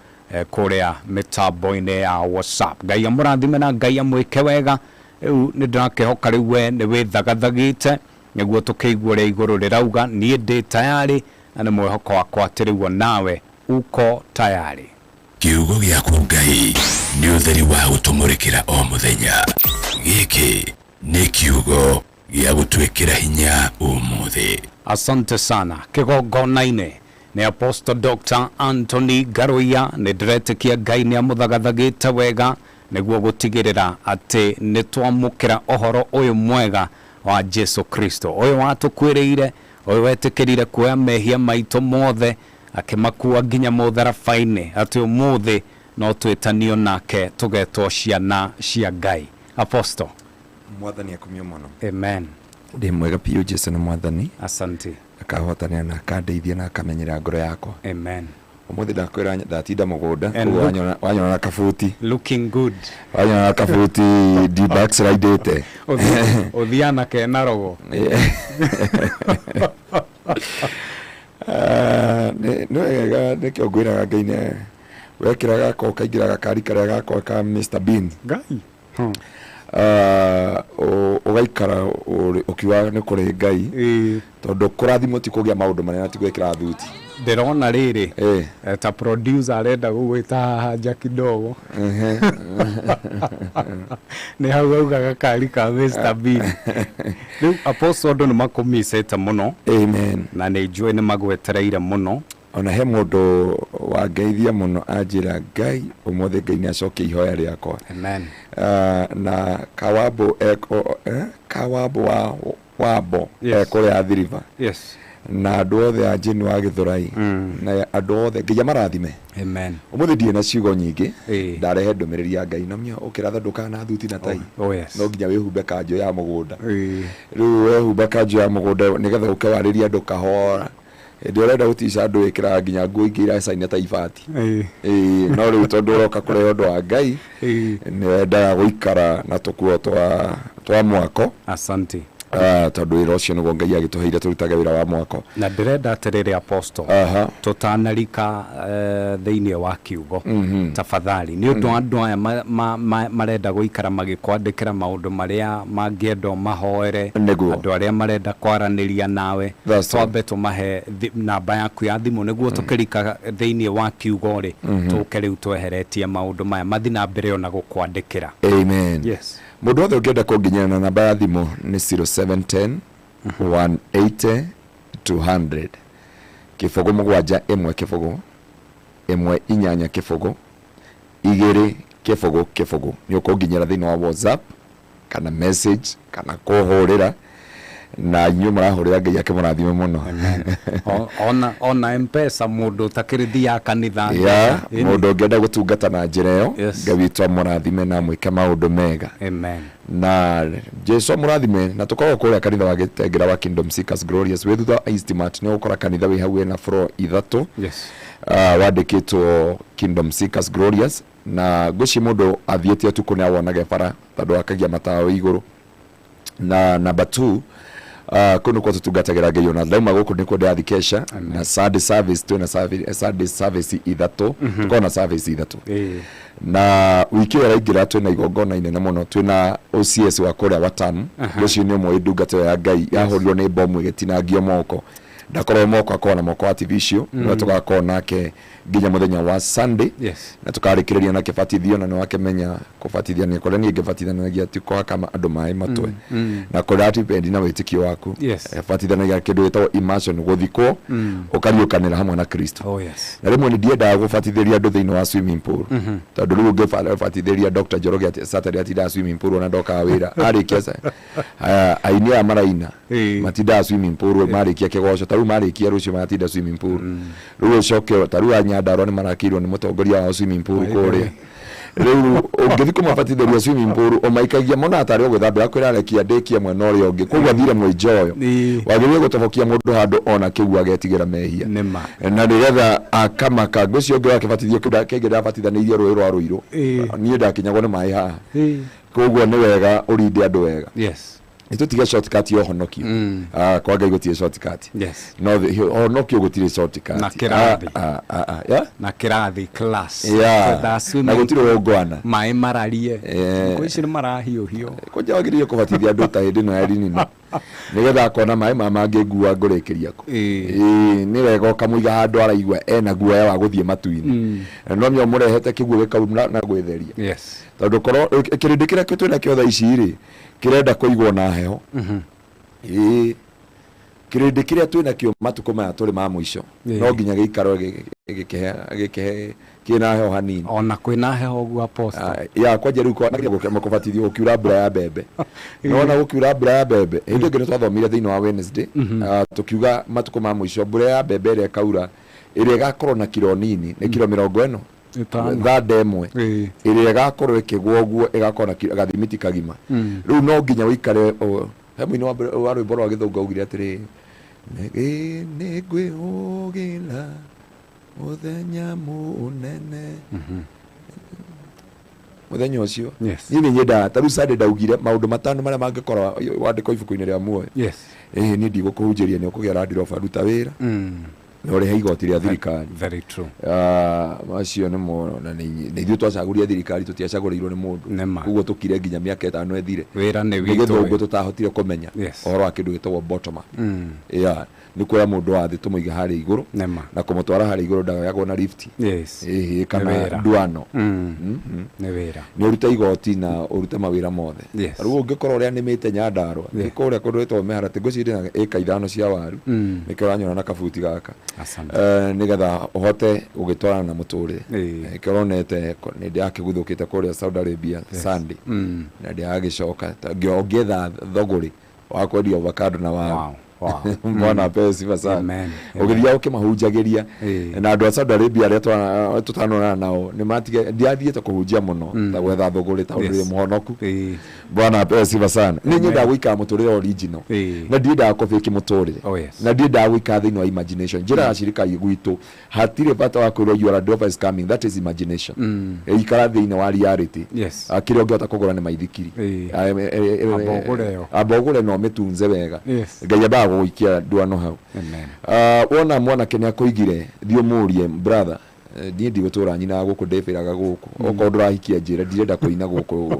kũrĩa mĩtambo-inĩ ya WhatsApp. Ngai amũrathime na Ngai amwĩke wega rĩu nĩ ndĩrakĩhoka rĩu we nĩ wĩthagathagĩte nĩguo tũkĩigua ũrĩa igũrũ rĩrauga. Niĩ ndĩ tayari na nĩ mwĩhoko wakwa atĩ rĩu nawe uko tayari.
Kiugo gĩaku Ngai nĩ ũtheri wa gũtũmũrĩkĩra o mũthenya. Gĩkĩ nĩ kiugo gĩa gũtwĩkĩra hinya ũmũthĩ.
Asante sana. Kĩgongona-inĩ nĩ Apostle Dr. Anthony Ngaruiya nĩ ndĩretĩkia Ngai nĩ amũthagathagĩte wega nĩguo gũtigĩrĩra atĩ nĩ twamũkĩra ũhoro ũyũ mwega wa Jesu Kristo ũyũ watũkwĩrĩire ũyũ wetĩkĩrire kuoya mehia maitũ mothe akĩmakua nginya mũtharabai-inĩ atĩ ũmũthĩ no twĩtanio nake tũgetwo ciana cia Ngai. Apostle
Mwathani akumio mũno.
Amen.
Ndĩ mwega piũ Jesu nĩ mwathani.
Asante.
Akahotanĩra na akandeithia na akamenyera ngoro yakwa.
Amen.
Ũmũthĩ ndakwĩra ndatinda mũgũnda wanyona na kabuti.
Looking good.
Wanyona na kabuti D-backslide-ĩte.
Ũthiana kena rogo.
no ega ne ke ogwira gaine wekiraga ko kaigiraga kari karaga ko ka Mr Bean
Ngai
ugaikara ukiwa ne kore Ngai tondu kurathimo ti kugia maundu manene ti gwikira thuti
ndirona riri ta producer arenda gugwita haja kidogo ni hau augaga kari ka Mr Bean riu apostle ndo makumisete muno
amen
na ni njui ni magwetereire muno
ona he mundu wangeithia muno anjira Ngai umuthe Ngai ni acoke ihoya riakwa
amen
na kawabo kawabo wabo kore athiriva
yes
na andu othe a njini wa Githurai na andu othe nginya marathime
amen
umuthi ndie na ciugo nyingi ndarehe ndumiriri ya Ngai nomio ukiratha ndukana thuti na tai no nginya wihumbe kanjo ya mugunda riu wihumbe kanjo ya mugunda nigetha ukewariria andu kahora ndio renda gutica andu wikira nginya nguo ingira saini ta ibati no riu tondu roka kure undu wa Ngai ni wenda guikara na tukuo twa mwako
asante
tondu wira ucio niguo Ngai agituheire turutage wira wa mwako
na ndirenda atiriri apostle tutanarika thiini wa kiugo tafadhali ni undu andu aya marenda guikara magikwandikira maundu maria mangiendo mahoere andu aria marenda kwaraniria nawe twambe tumahe namba yaku ya thimu niguo tukirika thiini wa kiugo ri tuke riu tweheretie maundu maya mathi na mbere ona gukwandikira
amen
yes
mundu othe ungienda kunginyana na namba ya thimu ni 0710 180 200 kifogo mugwanja imwe kifogo imwe inyanya kifogo igiri kifogo ni ukunginyira thiini wa WhatsApp kana message kana kuhurira na nyuma rahurira Ngai ake murathime muno
ona mpesa mundu takirithi ya kanitha
mundu ungienda gutungata na njira iyo Ngai witwa murathime na mwike maundu mega
amen
na Jesu murathime na tukorwo kuria kanitha wa Gitengera wa Kingdom Seekers Glorious withutha Eastmart ni ukora kanitha wi hau na floor ithatu wandikitwo Kingdom Seekers Glorious na guci mundu athiete Ûtukû ni awonage bara tondu akagia matawa iguru na number 2 kuno kwa tutungatagira Ngai ona ndauma guku niko ndathikesha na Sunday service tu na Sunday service ithatu tukona service ithatu na wiki ira ingira tu na igongona inene muno tu na OCS wa kuria Watamu guci ni mwe ndungata ya Ngai yahorio ni bomu igitinagio moko ndakorwo moko akona moko artificial no tugakona nake nginya muthenya wa Sunday na tukarikiriria na kibatithio na no akemenya kubatithia ni kole ni ngibatithanagia tiko kama andu mai matwe na kole depend na witikio waku batithanagia kindu witwa immersion guthikwo ukariukanira hamwe na Kristo na rimwe ni ndienda gubatithiria andu thiini wa swimming pool tondu riu ngibatithiria Dr. Njoroge ati Saturday ati da swimming pool na ndoka wira arikia aini ya maraina matida swimming pool marikia kigoco taru marikia rucio matida swimming pool riu coke taru Nyandarua ni marakirwo ni mutongoria wa swimming pool kuria riu ungithi mabatithĩria swimming pool umaikagia muno atari gwithambira kwirarekia ndekia mwena uria ungi kugwa thire mwijoyo wagĩrĩire gũtobokia mũndũ handũ ona kĩu agetigĩra mehia na nĩgetha akamaka ngũcio ũngĩ wakibatithio kĩu kĩngĩ ndabatithanĩirie rũĩ rwa rũirũ niĩ ndakinyagwo nĩ maĩ haha koguo nĩ wega ũrinde andũ wega itutige shortcut yo honokio kwa Ngai gutie shortcut no honokio gutire shortcut
na kirathi class
na gutire ugwana
mai mararie ko ici ni marahio
ko jawagiriye kubatithia andu ta hindi no ya dini no nigetha akona mai mange ngua ngurekeria ko ni wega kamuiga handu araigwa ena guoya wa guthie matu-ini no myo murehete kiguo gikaumna na gwetheria tondu korwo kirindikira kio twina kio tha ici ri kirenda kuigwo na heho kirindi kiria twina kio matuko maya turi ma mwisho no nginya giikaro gikehe kina heho hanini
ona kwina heho gwa apostle
kwa jeru kwa nginya kubatithio ukiura mbura ya bebe nona ukiura mbura ya bebe hindi ngire twathomire thiini wa Wednesday tukiuga matuko ma mwisho mbura ya bebe ire kaura ire gakorwo na kilo nini ni kilo 40 thande imwe iria gakorwo ikigwo guo igakona gathimiti kagima riu no nginya wikare hemwe-ini wa rwimbo rwa githungu ugire atiri nĩ ngwĩhũgĩra mũthenya mũnene muthenya ucio ni nyenda taru sade daugire maundu matano maria mangikora wandiko ibuku-ini ria muoyo ni ndigũkũhunjĩria nĩ ũkũgĩa land rover ruta wĩra na ũrĩhe igoti rĩa thirikari.
Very true.
Macio nĩmo na nĩ ithuĩ twacagũria thirikari tũtiacagũrĩirwo nĩ mũndũ, ũguo tũkire nginya mĩaka ĩtano ĩthire
wĩra nĩ witũ
nĩgĩthũngũ tũtahotire kũmenya ũhoro wa kĩndũ gĩtagwo bottom up. Nĩ kuoya mũndũ wa thĩ tũmũige harĩa igũrũ na kũmũtwara harĩa igũrũ ndagayagwo na lift kana ndwano.
Nĩ wĩra
nĩ ũrute igoti na ũrute mawĩra mothe. Rĩu ũngĩkorwo ũrĩa nĩmĩte Nyandarũa kũrĩa kũndũ gwĩtagwo Mĩharatĩ ngwĩciria ĩka 5 cia waru nĩkĩo ũranyona na kabuti gaka nĩgetha ũhote gũgĩtwarana na mũtũrĩre. Nĩkĩo ũronete nĩ ndĩrakĩguthũkĩte kũrĩa Saudi Arabia Sunday na ndĩragĩcoka ngĩetha thogũrĩ wa kwendia avocado na waru. Mbona apewe sifa sana. Ũgĩthiaga ũkĩmahunjagĩria na andũ a Saudi Arabia arĩa tũtanona nao nĩ matige ndiathiĩte kũhunjia mũno ta gwetha thũgũrĩ ta ũrĩa mũhonoku. Mbona apewe sifa sana. Nĩ nyendaga gũikara mũtũrĩre original na ndiendaga kũbĩki mũtũrĩre na ndiendaga gũikara thĩinĩ wa imagination. Njĩra ya cirika gwitũ hatirĩ bata wa kwĩrwo your driver is coming, that is imagination. Ikara thĩinĩ wa reality. Kĩrĩa ũngĩhota kũgũra nĩ maithikiri abogũre no mĩtunze wega Ngai gũikia ndwano hau. Wona mwanake nĩ akũigire thiũ mũrie brother niĩ ndigũtũra nyina gũkũ ndĩbĩraga gũkũ okorwo ndũrahikia njĩra ndirenda kũina gũkũ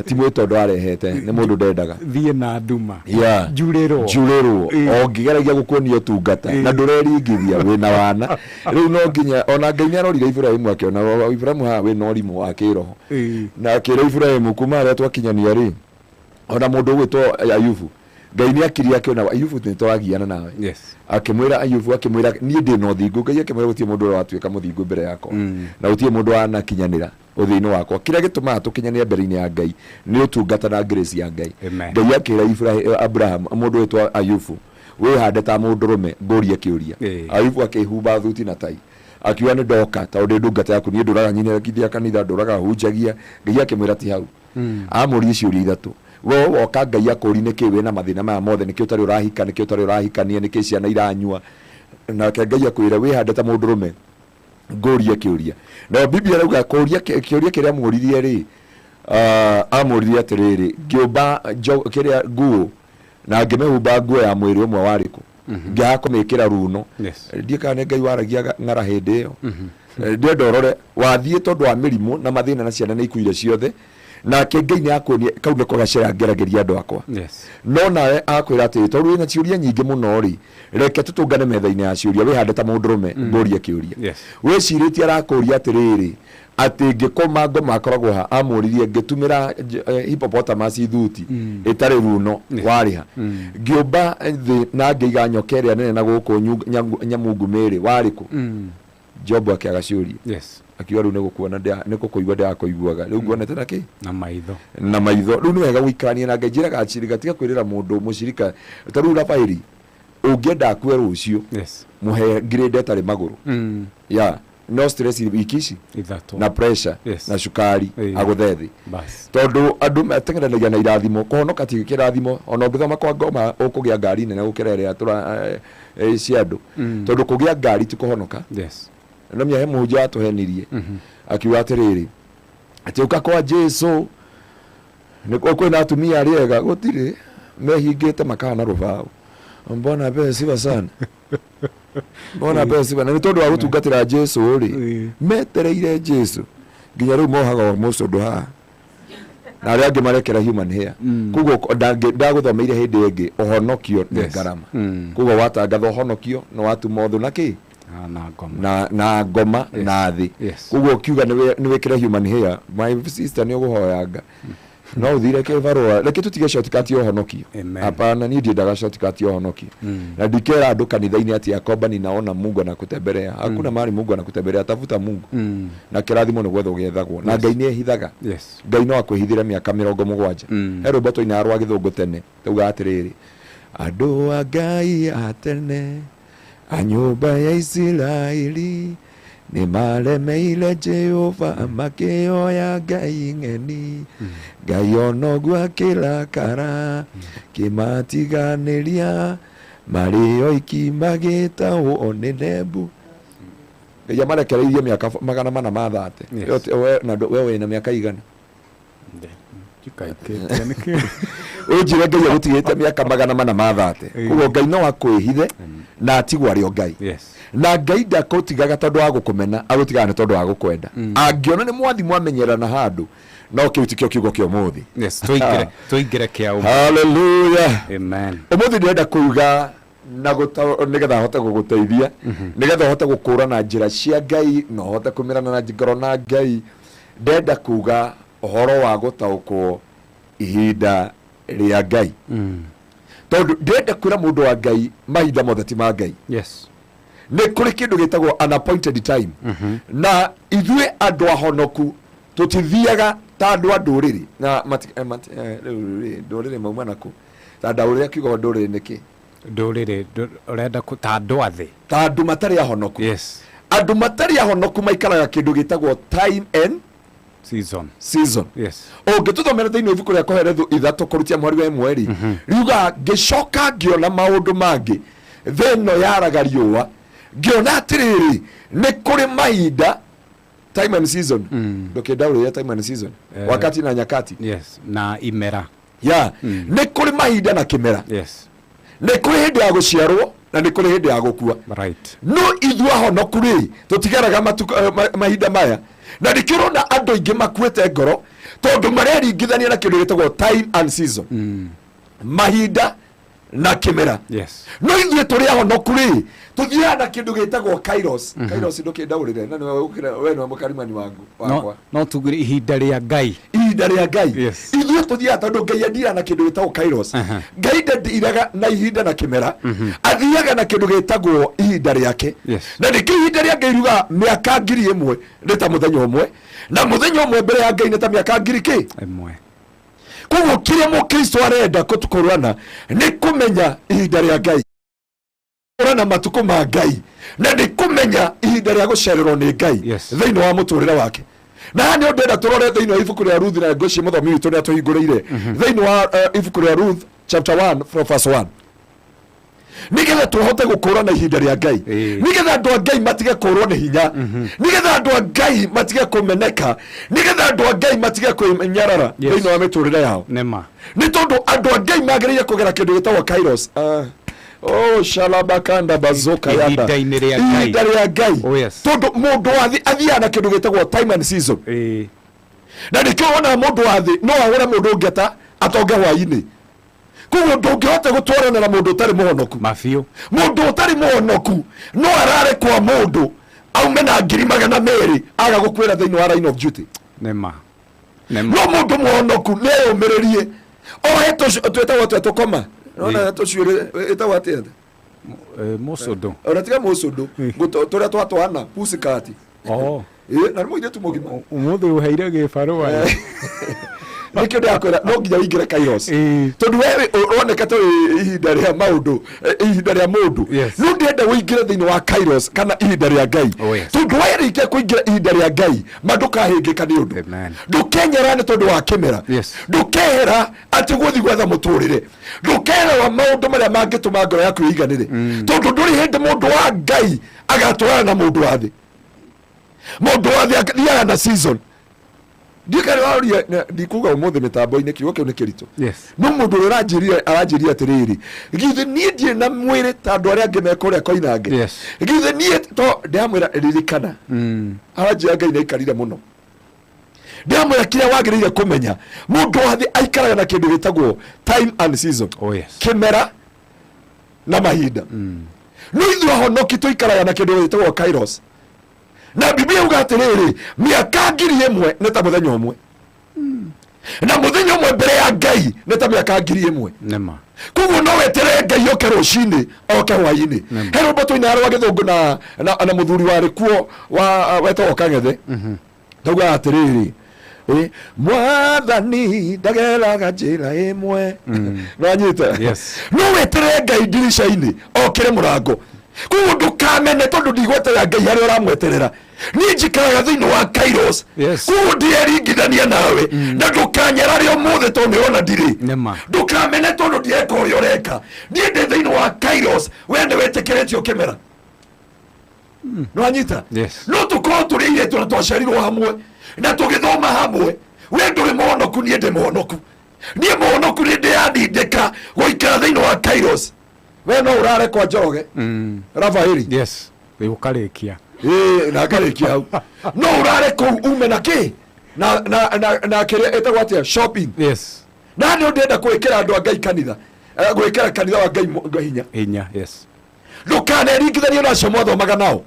ti mwĩto ndwarehete nĩ mũndũ ndendaga
thiĩ na nduma
njurĩrwo ũngĩgeragia gũkuonia ũtungata na ndũreringithia wĩna wana rĩu no nginya ona Ngai nĩarorire Ibrahimu akĩona Ibrahimu haha wĩna ũrimũ wa kĩroho na akĩĩra Ibrahimu kuma arĩa twakinyania rĩ ona mũndũ ũgwĩtwo Ayubu Ngai nĩ akiria akĩona Ayubu nĩ twagiana nawe akĩmwĩra Ayubu akĩmwĩra niĩ ndĩ no thingu Ngai akĩmwĩra gũtirĩ mũndũ ũratuĩka mũthingu mbere yakwa na gũtirĩ mũndũ wanakinyanĩra ũthĩinĩ wakwa kĩrĩa gĩtũmaga tũkinyanĩre mbere-inĩ ya Ngai nĩ ũtungata na grace ya Ngai. Ngai akĩra Abraham mũndũ wĩtwo Ayubu wĩhande ta mũndũrũme ngũrie kĩũria. Ayubu akĩhumba thuti na tai akiuga nĩ ndoka ta ũndĩ ndungata yaku niĩ ndũraga nyinĩrĩkithia kanitha ndũraga hunjagia. Ngai akĩmwĩra ti hau amũria ciũria ithatũ woka Ngai akũri nĩkĩ wĩna mathĩna maya mothe nĩkĩ ũtarĩ ũrahika nĩkĩ ũtarĩ ũrahikania nĩkĩ ciana iranyua nake Ngai akwĩra wĩhande ta mũndũrũme ngũrie kĩũria. Na Biblia rauga kĩũria kĩrĩa amũririe rĩ amũririe atĩrĩrĩ ngĩũmba kĩrĩa nguo na ngĩmĩhumba nguo ya mwĩrĩ ũmwe warĩkũ ngĩaga kũmĩkĩra runo ndiĩ kana nĩ Ngai waragia ng'ara hĩndĩ ĩyo ndĩenda ũrore wathiĩ tondũ wa mĩrimũ na mathĩna na ciana nĩ ikuire ciothe nake Ngai nĩ akuonia kau nĩ kũgacĩra ngerageria andũ akwa no nawe akwĩra atĩ tondũ wĩna ciũria nyingĩ mũno rĩ reke tũtũngane metha-inĩ ya ciũria wĩhande ta mũndũrũme ngũrie kĩũria. Wĩcirĩtie arakũria atĩrĩrĩ atĩ ngĩkoma ngoma akoragwo ha amũririe ngĩtumĩra hippopotamus thuti ĩtarĩ runo warĩha ngĩũmba thĩ na ngĩiga nyoka ĩrĩa nene na gũkũ nyamungu mĩrĩ warĩkũ Jobu akĩaga ciũria akiuga rĩu nĩ gũkuona nĩ gũkũigua ndakũiguaga rĩu nguonete na kĩ na maitho rĩu nĩ wega gũikarania na Ngai njĩraga acirika tiga kwĩrĩra mũndũ mũcirika ta rĩu Rafaeli ũngĩenda akue rũciũ mũhe grade ĩtarĩ magũrũ no stress ikici na pressure na cukari agũthe thĩ tondũ andũ matengeranagia na irathimo kũhonoka ti kĩrathimo ona ũngĩthoma kwa ngoma ũkũgĩa ngari nene gũkĩra ĩrĩa cia andũ tondũ kũgĩa ngari ti kũhonoka. No mĩahe mũhunjia atũhenirie akiuga atĩrĩrĩ atĩ ũka kwa Jesu nĩkuo kwĩna atumia arĩega gũtirĩ mehingĩte makana rũbaũ. Mbona apewe sifa sana mbona apewe sifa na nĩ tondũ wa gũtungatĩra Jesu rĩ metereire Jesu nginya rĩu mohaga mũcũndũ haha na arĩa angĩ marekera human hair koguo ndagũthomeire hĩndĩ ĩngĩ ũhonokio nĩ ngarama koguo watangatha ũhonokio no watuma ũthũ na kĩ na ngoma na thĩ koguo kiuga nĩ wĩkĩre human hair my sister nĩ ũgũhoyanga no uthire kĩbarũa reke tũtige shortcut ya ũhonokio hapana niĩ ndiendaga shortcut ya ũhonokio na ndikera andũ kanitha-inĩ ati yakoba ninaona Mungu anakutembelea hakuna mahali Mungu anakutembelea tafuta Mungu na kĩrathimo nĩ gwetha ũgethagwo na Ngai nĩ ehithaga Ngai no akwĩhithĩre mĩaka 70 he rwĩmbo tũina rwa gĩthũngũ tene tauga atĩrĩrĩ andũ a Ngai a tene a nyũmba ya Isiraeli nĩ maremeire Jehova makĩoya Ngai ng'eni Ngai onoguo akĩrakara kĩmatiganĩria marĩ oiki magĩtahwo nĩ Nebu ya mara kereirie miaka magana mana ma 30 wewe na miaka igana ujire ngai agutigite miaka magana mana ma 30 ugo ngai no akwihithe na atigwa ri ngai na ngai ndakutigaga tondu wa gukumena agutigaga ni tondu wa gukwenda angiona ni mwathi mwamenyerana handu no kiutikio kiugo kio muthi
tuingire kia
hallelujah
amen
umuthi ndenda kuuga na nigetha hote guguteithia nigetha hote gukura na njira cia ngai no hote kumirana na ngoro na ngai ndenda kuuga uhoro wa gutaukwo ihinda ria ngai tondu ndenda kwira mundu wa ngai mahinda mothe ti ma ngai ni kuri kindu gitagwo unappointed time na ithue andu ahonoku tutithiaga ta andu a nduriri na nduriri mauma naku ta nduriri akiuga nduriri niki
nduriri urenda ku ta andu athi
ta andu matari ahonoku andu matari ahonoku maikaraga kindu gitagwo time and season ungituthomera thiini ibuku ria koherethu 3 kurutia mweri wa mweri riuga ngicoka ngiona maundu mangi theno yaraga riua ngiona atiriri ni kuri mahinda time and season ndukidaure time and season wakati na nyakati
na imera
ni kuri mahinda na kimera ni kuri hindi ya guciarwo na ni kuri hindi ya gukua no ithua hono kuri tutigaraga mahinda maya na ndikirona andu ingi makuete ngoro tondu mareringithania na kindu gitagwo time and season mahinda na kimera no ithue turi ahonoku ri tuthia na kindu gitagwo kairos kairos ndukindaurire na we no mukarimani wangu wakwa
no tugire ihinda ria ngai
ithue tuthia tondu ngai andira na kindu gitagwo kairos ngai ndiraga na ihinda na kimera athiaga na kindu gitagwo ihinda riake na ndiki ihinda ria ngai ruga miaka 1000 ni ta muthenya umwe na muthenya umwe mbere ya ngai ni ta miaka 1000
imwe
kugo kire mu Kristo arenda ko tukorana ni kumenya ihinda ria ngai orana matuko ma ngai na ni kumenya ihinda ria gucererwo ni ngai thiini wa muturire wake na ni ndenda turore thiini wa ibuku ria Ruth na Ûgooci muthomi witu ni atuhingurire thiini wa ibuku ria Ruth chapter 1 from verse 1 nigetha tuhote gukurana ihinda ria ngai nigetha andu a ngai matige kurwo ni hinya nigetha andu a ngai matige kumeneka nigetha andu a ngai matige kumenyarara thiini wa miturire yao ni tondu andu a ngai magirire kugera kindu gitagwo kairos shalabakanda bazoka yanda ihinda ria ngai tondu mundu athia na kindu gitagwo time and season na nikiona mundu athi no agure mundu ngeta atonge hwaini kugo ndungihota gutwarana na mundu utari muhonoku
mafio
mundu utari muhonoku no arare kwa mundu aume na 200 aga gukwira thiini wa line of duty
no
mundu muhonoku ne umiririe oheto twetagwo twetukoma nona tuciure etagwo atia
musodo
oratiga musodo turia twatwana pusikati na mwire tu mugima
umuthe uheire gibarua
nikio ndakwira no nginya wingire kairos tondu wewe uroneka to ihinda ria maundu ihinda ria mundu no ndenda wingire thiini wa kairos kana ihinda ria ngai tondu wewe ike kuingira ihinda ria ngai mandukahingika ni undu ndukenyera ni tondu wa kimera ndukehera ati guthi gwetha muturire ndukehera wa maundu maria mangituma ngoro yaku iganire tondu nduri hindi mundu wa ngai agatwarana na mundu wathi athiaga na season ndikari waria ndikuga umuthi mitambo-ini kiugo kiu ni kirito no mundu aranjiria atiriri githe nie ndie na mwire ta andu aria angi mekuria koinange githe nie to ndamwira ririkana aranjia ngai na ikarire muno ndamwira kiria wagirire kumenya mundu wathi aikaraga na kindu gitagwo time and season kimera na mahinda no ithu ahonoki tuikaraga na kindu gitagwo kairos na Biblia uga atiriri miaka 1000 ni ta muthenya umwe na muthenya umwe mbere ya ngai ni ta miaka 1000
nema
kugo no wetere ngai oke rucini oke hwaini hero boto inaro wa githungu na muthuri wari kuo wa weto okangethe tuga atiriri mwathani ndageraga njira imwe nanyita no wetere ngai dirisha-ini okire murango kugo ndukamene tondu ndigweterera ngai haria uramweterera ni njikaraga thiini wa kairos kugo ndieringithania nawe na ndukanyerare umuthe tondu niona ndiri ndukamene tondu ndieka uria ureka nie ndi thiini wa kairos we ni witikiritio kimera
no anyita
Yes.
no tukorwo turi iretu na twaciarirwo hamwe na tugithoma hamwe we nduri muhonoku nie ndi muhonoku nie muhonoku ni ndiyandindika guikara thiini wa Kairos we no urare kwa Njoroge Rafaeli
yes ukarikia
na ngarikia hau no urare kuu ume na ki na kiria etagwo atia shopping
yes
na ni ndenda gwikira andu a Ngai kanitha gwikira kanitha wa Ngai
hinya yes
ndukaneringithanio nacio mwathomaga nao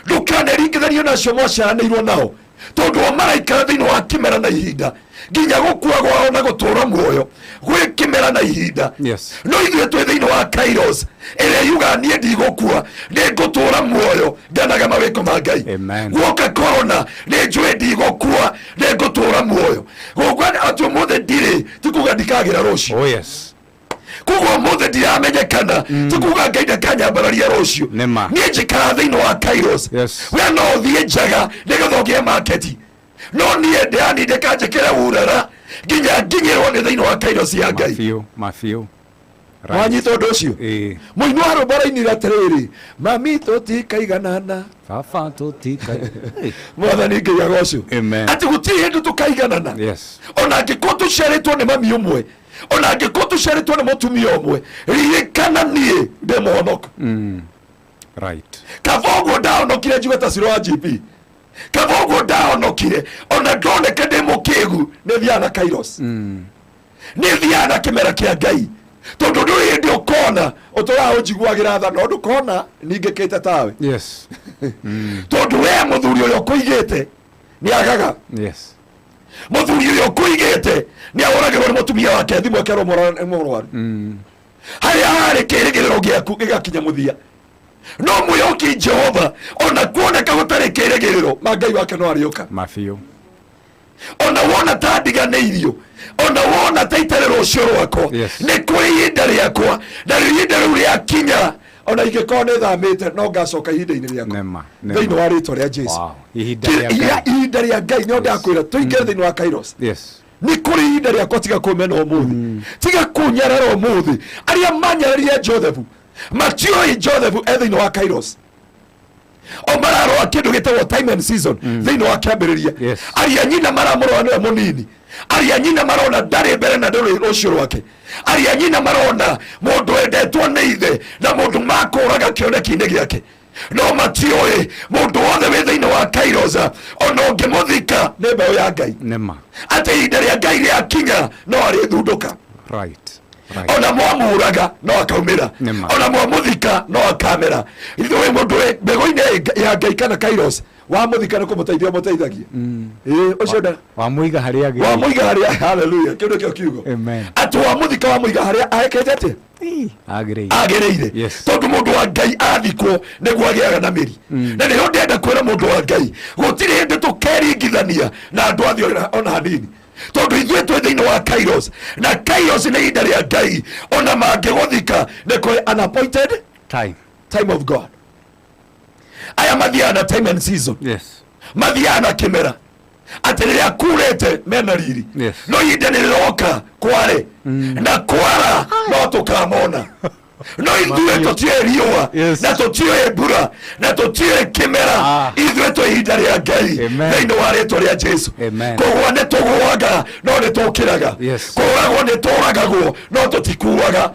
ndukaneringithanio nacio mwaciaranĩirwo nao tondu o maraikara thiini wa kimera na ihinda nginya gukua gwao na gutura muoyo gwi kimera na ihinda
yes
no ithuĩ twĩ thiini wa Kairos ĩrĩa yuga niĩ ndigũkua nĩ ngũtũra muoyo nganaga mawĩko ma Ngai guoka korona nĩ njũĩ ndigũkua nĩ ngũtũra muoyo gũkũ atĩ ũmũthĩ ndirĩ ti kuga ndikagĩra rũciũ
oh yes
kuguo mothe ndiramenyekana ti kuga Ngai ndakanyambararia rũciũ niĩ njikara thiini wa Kairos we no ũthiĩ njaga nĩgetha ũgĩe market no niĩ ndĩanindĩka njĩkĩre urara nginya nginyĩrwo nĩ thiini wa Kairos ya Ngai
mabiũ
wanyita ũndũ ũcio mũini wa rwĩmbo arainire atĩrĩrĩ mami tũtikaiganana
baba tũtikaiganana
mwathani Ngai agocwo atĩ gũtirĩ hĩndĩ tũkaiganana ona angĩkorwo tũciarĩtwo nĩ mami ũmwe ona angĩkorwo tũciarĩtwo nĩ mũtumia ũmwe ririkana niĩ ndĩ mũhonoku
right
kaba ũguo ndahonokire njuge ta Ciro wa GP kaba ũguo ndahonokire ona ndoneka ndĩ mũkĩgu nĩ thiaga na Kairos nĩ thiaga na kĩmera kĩa Ngai tondu ndũrĩ hĩndĩ ũkona ũtũraga ũnjiguagĩra tha no ndũkona ningĩkĩte tawe
yes
tondu we mũthuri ũrĩa ũkũigĩte nĩ agaga
yes
mũthuri ũrĩa ũkũigĩte nĩ ahũragĩrwo nĩ mũtumia wake thimũ akerwo mũrwaru harĩa harĩ kĩĩrĩgĩrĩro gĩaku gĩgakinya mũthia no mwĩhoki Jehova ona kuoneka gũtarĩ kĩĩrĩgĩrĩro ma Ngai wake no arĩũka
mabiũ
ona wona ta ndiganĩirio ona wona ta itarĩ rũciũ rwakwa nĩ kũrĩ ihinda rĩakwa na ihinda rĩu rĩakinya ona ingĩkorwo nĩ thamĩte no ngacoka ihinda-inĩ rĩakwa thĩinĩ wa rĩtwa rĩa Jesu ihinda rĩa Ngai nĩo ndakwĩra tũingĩre thĩinĩ wa Kairos nĩ kũrĩ ihinda rĩakwa tiga kũmena ũmũthĩ tiga kũnyarara ũmũthĩ arĩa manyararire Josephu matioĩ Josephu e thĩinĩ wa Kairos o mararora kĩndũ gĩtagwo time and season thĩinĩ wa kĩambĩrĩria arĩa nyina maramũrora nĩwe mũnini arĩa nyina marona ndarĩ mbere na ndũrĩ rũciũ rwake arĩa nyina marona mũndũ endetwo nĩ ithe na mũndũ makũraga kĩoneki-inĩ gĩake no matioĩ mũndũ wothe wĩ thĩinĩ wa Kairos ona ũngĩmũthika nĩ mbeũ ya Ngai atĩ ihinda rĩa Ngai rĩakinya no arĩthundũka ona mwamũraga no akaumĩra ona mwamũthika no akamera ithuĩ wĩ mũndũ mbegũ-inĩ ya Ngai kana Kairos wamũthika nĩ kũmũteithia mũteithagia ũcio
wamũiga harĩa
wamũiga harĩa haleluya kĩndũ kĩo kiugo atĩ wamũthika wamũiga harĩa ahekete atĩa agĩrĩire tondũ mũndũ wa Ngai athikwo nĩguo agĩaga na mĩri na nĩho ndenda kwĩra mũndũ wa Ngai gũtirĩ hĩndĩ tũkeringithania na andũ athĩ ona hanini tondu ithuĩ twĩ thĩinĩ wa Kairos na Kairos nĩ ihinda rĩa Ngai ona mangĩgũthika nĩ kũrĩ unappointed time of God aya mathiaga na time and season mathiaga na kĩmera atĩ rĩrĩa kurĩte mena riri no ihinda nĩ rĩroka kware na kwara no tũkamona no ithuĩ tũtiũĩ riũa na tũtiũĩ mbura na tũtiũĩ kĩmera ithuĩ twĩ ihinda rĩa Ngai thĩinĩ wa rĩtwa rĩa Jesu kũgũa nĩ tũgũaga no nĩ tũkĩraga kũragwo nĩ tũragagwo no tũtikuaga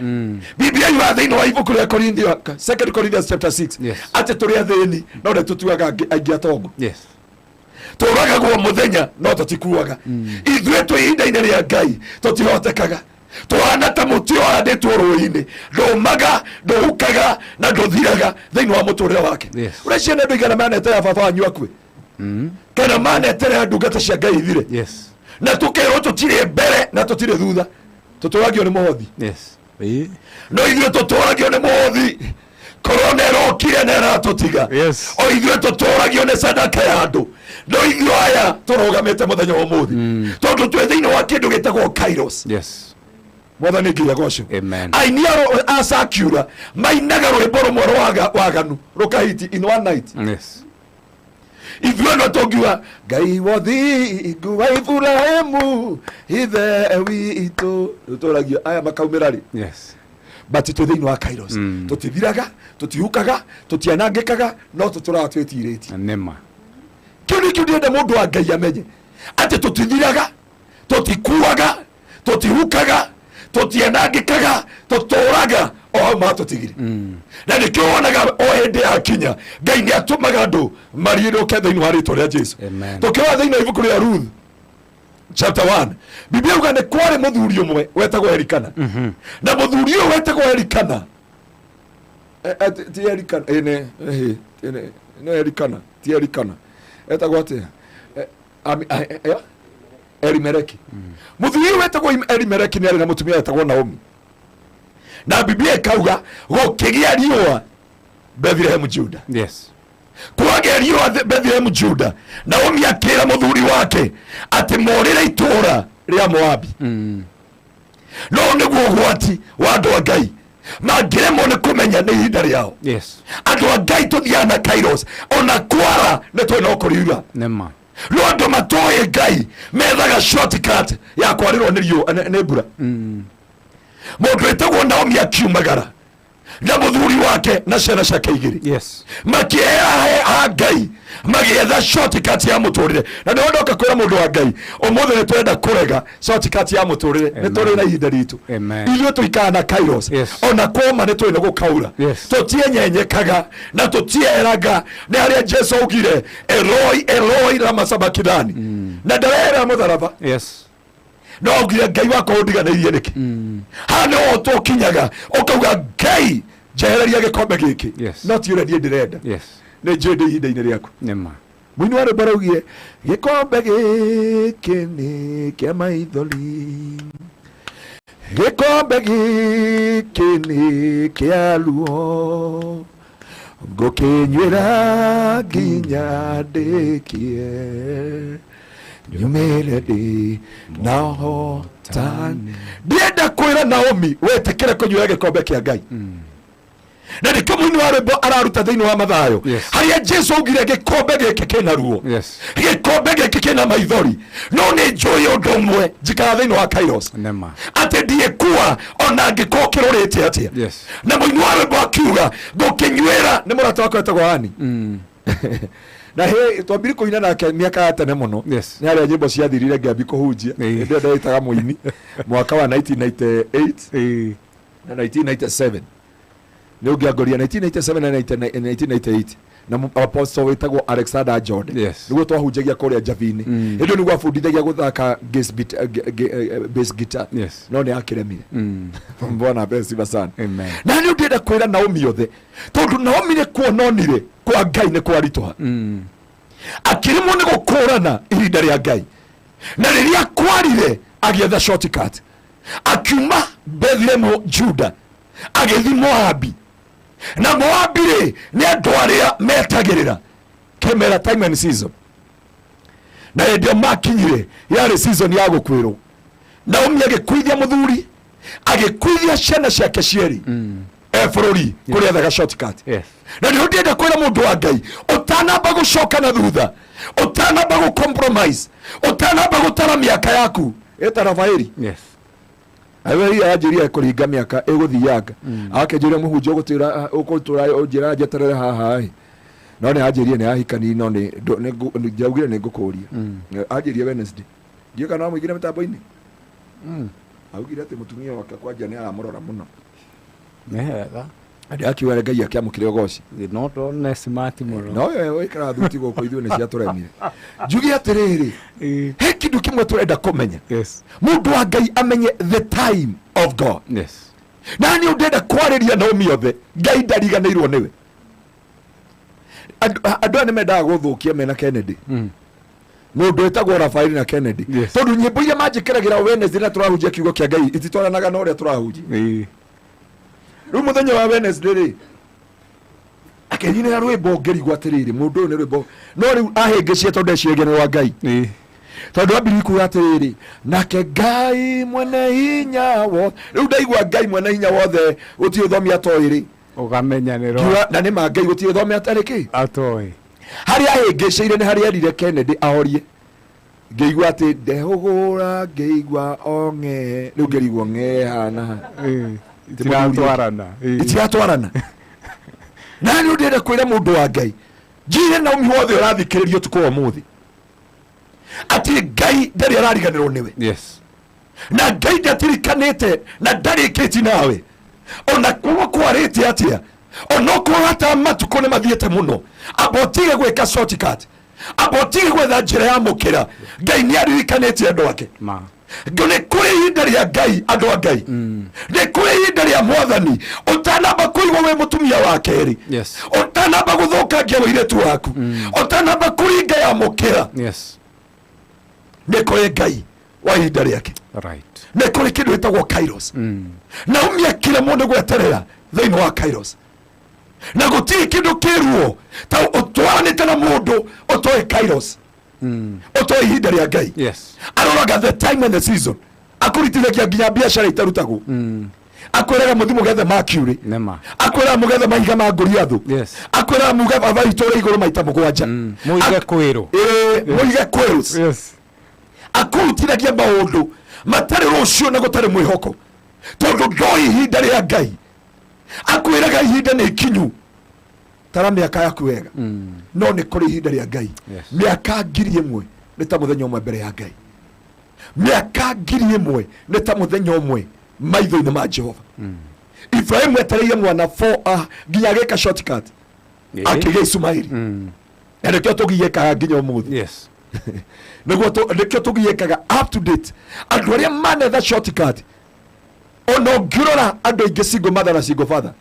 Biblia yuga thĩinĩ wa ibuku rĩa Korintho 2 Corinthians chapter 6 atĩ tũrĩ athĩni no nĩ tũtuaga aingĩ atongo tũragagwo mũthenya no tũtikuaga ithuĩ twĩ ihinda-inĩ rĩa Ngai tũtihotekaga tuhana ta mũtĩ ũhandĩtwo rũĩ-inĩ ndũmaga ndũhukaga na ndũthiraga thĩinĩ wa mũtũrĩre wake ũreciana andũ igana maneterera baba wanyu akue kana maneterera ndungata cia Ngai ithire na tũkerwo tũtirĩ mbere na tũtirĩ thutha tũtũragio nĩ mũhothi no ithuĩ tũtũragio nĩ mũhothi korona ĩrokire na ĩratũtiga o ithuĩ tũtũragio nĩ sadaka ya andũ no ithuĩ aya tũrũgamĩte mũthenya wa ũmũthĩ tondũ twĩ thĩinĩ wa kĩndũ gĩtagwo Kairos mwathani Ngai agocwo aini a Sakura mainaga rwĩmbo rũmwe rwa waganu rũkahiti in one night ithuĩ no tũngiuga Ngai wa ũthingu wa Iburahĩmu ithe witũ tũtũragio aya makaumĩra rĩ but to thĩinĩ wa Kairos tutithiraga tutihukaga tutianangĩkaga no tutũraga twĩtirĩtie
nema
kĩu nĩkĩo ndĩrenda mũndũ wa Ngai amenye atĩ tutithiraga tutikuaga tutihukaga tutianangĩkaga tutũraga o ma tutigire na nĩkĩo wonaga o hĩndĩ yakinya Ngai nĩatũmaga andũ mariũrũke thĩinĩ wa rĩĩtwa rĩa Jesũ tũkĩoya thĩinĩ wa ibuku rĩa Ruth chapter 1 Biblia yuga nĩ kwarĩ mũthuri ũmwe wetagwo Elikana na mũthuri ũyũ wetagwo Elikana ti Elikana no Elikana ti Elikana etagwo atĩa Elimeleki mũthuri ũyũ wetagwo Elimeleki nĩ arĩ na mũtumia wetagwo Naomi na Biblia ikauga gũkĩgĩa riũa Bethlehem Juda
yes
kwagĩa riũa Bethlehem Juda Naomi akĩra mũthuri wake atĩ morĩra itũũra rĩa Moabi no nĩguo ũgwati wa andũ a Ngai mangĩremwo nĩ kũmenya nĩ ihinda rĩao
yes
andũ a Ngai tũthiaga na Kairos ona kwara nĩ twĩna ũkũriura
nema
no andũ matoĩ Ngai methaga shortcut ya kwarĩrwo nĩ riũa nĩ mbura mũndũ wĩtagwo Naomi akiumagara na mũthuri wake na ciana ciake igĩrĩ
yes
makĩeha Ngai magĩetha shortcut ya mũtũrĩre na nĩ ndoka kwĩra mũndũ wa Ngai ũmũthĩ nĩ twenda kũrega shortcut ya mũtũrĩre nĩ tũrĩ na ihinda ritũ ithuĩ tũikara na Kairos ona koma nĩ twĩna gũkaura tũtienyenyekaga na tũtieraga nĩ harĩa Jesũ augire Eloi Eloi lama sabakithani na ndarera mũtharaba no augire Ngai wakwa ũndiganĩirie nĩkĩ hano tũkinyaga ũkauga Ngai njehereria gĩkombe gĩkĩ no ti ũrĩa niĩ ndĩrenda nĩ njĩndĩ ihinda-inĩ rĩaku
nema
mũini wa rwĩmbo araugire gĩkombe gĩkĩ nĩ kĩa maithori gĩkombe gĩkĩ nĩ kĩa ruo ngũkĩnyuĩra nginya ndĩkie nyumĩre ndĩ na hotani ndienda kwĩra Naomi wetĩkĩre kũnyuĩra gĩkombe kĩa Ngai na nĩkĩo mũini wa rwĩmbo araruta thĩinĩ wa Mathayo harĩa Jesũ augire gĩkombe gĩkĩ kĩna ruo gĩkombe gĩkĩ kĩna maithori no nĩ njũĩ ũndũ ũmwe njikara thĩinĩ wa Kairos atĩ ndiĩkua ona angĩkorwo kĩrũrĩte atĩa na mũini wa rwĩmbo akiuga ngũkĩnyuĩra nĩ mũrata wakwa wetagwo Ani na he twambire kũina nake mĩaka ya tene mũno nĩ harĩa nyĩmbo ciathirire ngĩambi kũhunjia hĩndĩ ĩyo ndetaga mũini mwaka wa 1998 na 1997 nĩ ũngĩangoria 1997 na 1998 na apostle wĩtagwo Alexander Jordan nĩguo twahunjagia kũrĩa Javinĩ hĩndĩ nĩguo abundithagia gũthaka bass guitar no nĩ akĩremire Bwana besiba sana na nĩ ndĩrenda kwĩra Naomi othe tondũ Naomi nĩ kuononire kwa Ngai nĩ kwaritũha akĩrĩmwo nĩ gũkũrana ihinda rĩa Ngai na rĩrĩa kwarire agĩetha shortcut akiuma Bethlehem Juda agĩthiĩ Moabi na Moabi rĩ nĩ andũ arĩa metagĩrĩra kĩmera time and season na hĩndĩ makinyire yarĩ season ya gũkwĩrwo Naomi agĩkuithia mũthuri agĩkuithia ciana ciake cierĩ bũrũri kũrĩa ethaga shortcut na nĩ ndĩrenda kwĩra mũndũ wa Ngai ũtanamba gũcoka na thutha ũtanamba gũcompromise ũtanamba gũtara mĩaka yaku ĩtara baĩri awe ya anjiria kũringa mĩaka ĩgũthianga akĩnjĩria mũhunjia ũgũtũra njĩra njeterere haha no nĩ anjiria nĩ ahikani no nĩ njaugire nĩ ngũkũria anjiria Wednesday ndiĩ kana mũigire mĩtambo-inĩ augire atĩ mũtumia wake kwanja nĩ aramũrora mũno Andi akiuga Ngai akĩamũkĩre Ûgooci
no smart mũno
no wĩkara thuti gũkũ ithuĩ nĩ ciatũremire njuge atĩrĩrĩ he kĩndũ kĩmwe tũrenda kũmenya mũndũ wa Ngai amenye the time of God na nĩ ũndenda kwarĩria Naomi othe Ngai ndariganĩirwo nĩwe andũ nĩ mendaga gũthũkia mena Kennedy mũndũ wĩtagwo Rafaeli na Kennedy tondũ nyĩmbo iria manjĩkĩragĩra Wednesday na tũrahunjia kiugo kĩa Ngai ititwaranaga na ũrĩa tũrahunjia rĩu mũthenya wa Wednesday rĩ akĩnyina rwĩmbo ngĩrigwo atĩrĩrĩ mũndũ ũyũ nĩ rwĩmbo no rĩu ahĩngĩcie tondũ eciria nĩ wa Ngai tondũ ambiri kuga atĩrĩrĩ nake Ngai mwene hinya wothe rĩu ndaigua Ngai mwene hinya wothe gũtirĩ ũthomi atoĩ
ũgamenyanĩrwo
na nĩ ma Ngai gũtirĩ ũthomi atarĩ kĩ
atoĩ
harĩa ahĩngĩcĩire nĩ harĩa erire Kennedy ahorie ngĩigua atĩ ndehũgũra ngĩigua ong'e rĩu ngĩrigwo ng'e hana itiratwarana na ni ndenda kwira mundu wa Ngai njire na umi wothe urathikiririo tuko muthi ati Ngai ndari arariganirwo niwe na Ngai ndatirikanite na ndarikiti nawe ona kuwa kwarite atia ono kwa hata matuko ne mathiete muno abotige gweka shortcut abotige gwetha njira ya mukira Ngai ni aririkanite andu ake ngone kuri ihinda ria Ngai andu a Ngai ne kuri ihinda ria Mwathani utanamba kuigwa we mutumia wa keri utanamba guthukangia wiretu waku utanamba kuringa ya mukira ne kuri Ngai wa ihinda riake ne kuri kindu gitagwo Kairos na umia kila mundu gweterera thiini wa Kairos na gutiri kindu kiruo ta utwanite na mundu utoe Kairos utoe ihinda ria Ngai aroraga the time and the season akuritithagia nginya biashara itarutagwo akwiraga muthimu gethe Mercury akwiraga mugethe mahiga ma Nguriathu akwiraga mugethe vaitore iguru maita mugwanja muige kwiru muige kwiru akurutithagia maundu matari rucio na gutari mwihoko tondu ndo ihinda ria Ngai akwiraga ihinda ni kinyu tara miaka yaku wega no ni kuri ihinda ria Ngai miaka 1000 ni ta muthenya umwe mbere ya Ngai miaka 1000 ni ta muthenya umwe maitho-ini ma Jehova Ibrahim etereire mwana 4 nginya geka shortcut akige Ismaili na nikio tugiyekaga nginya umuthi nikio tugiyekaga up to date andu aria manetha shortcut ono ngirora andu aingi single mother na single father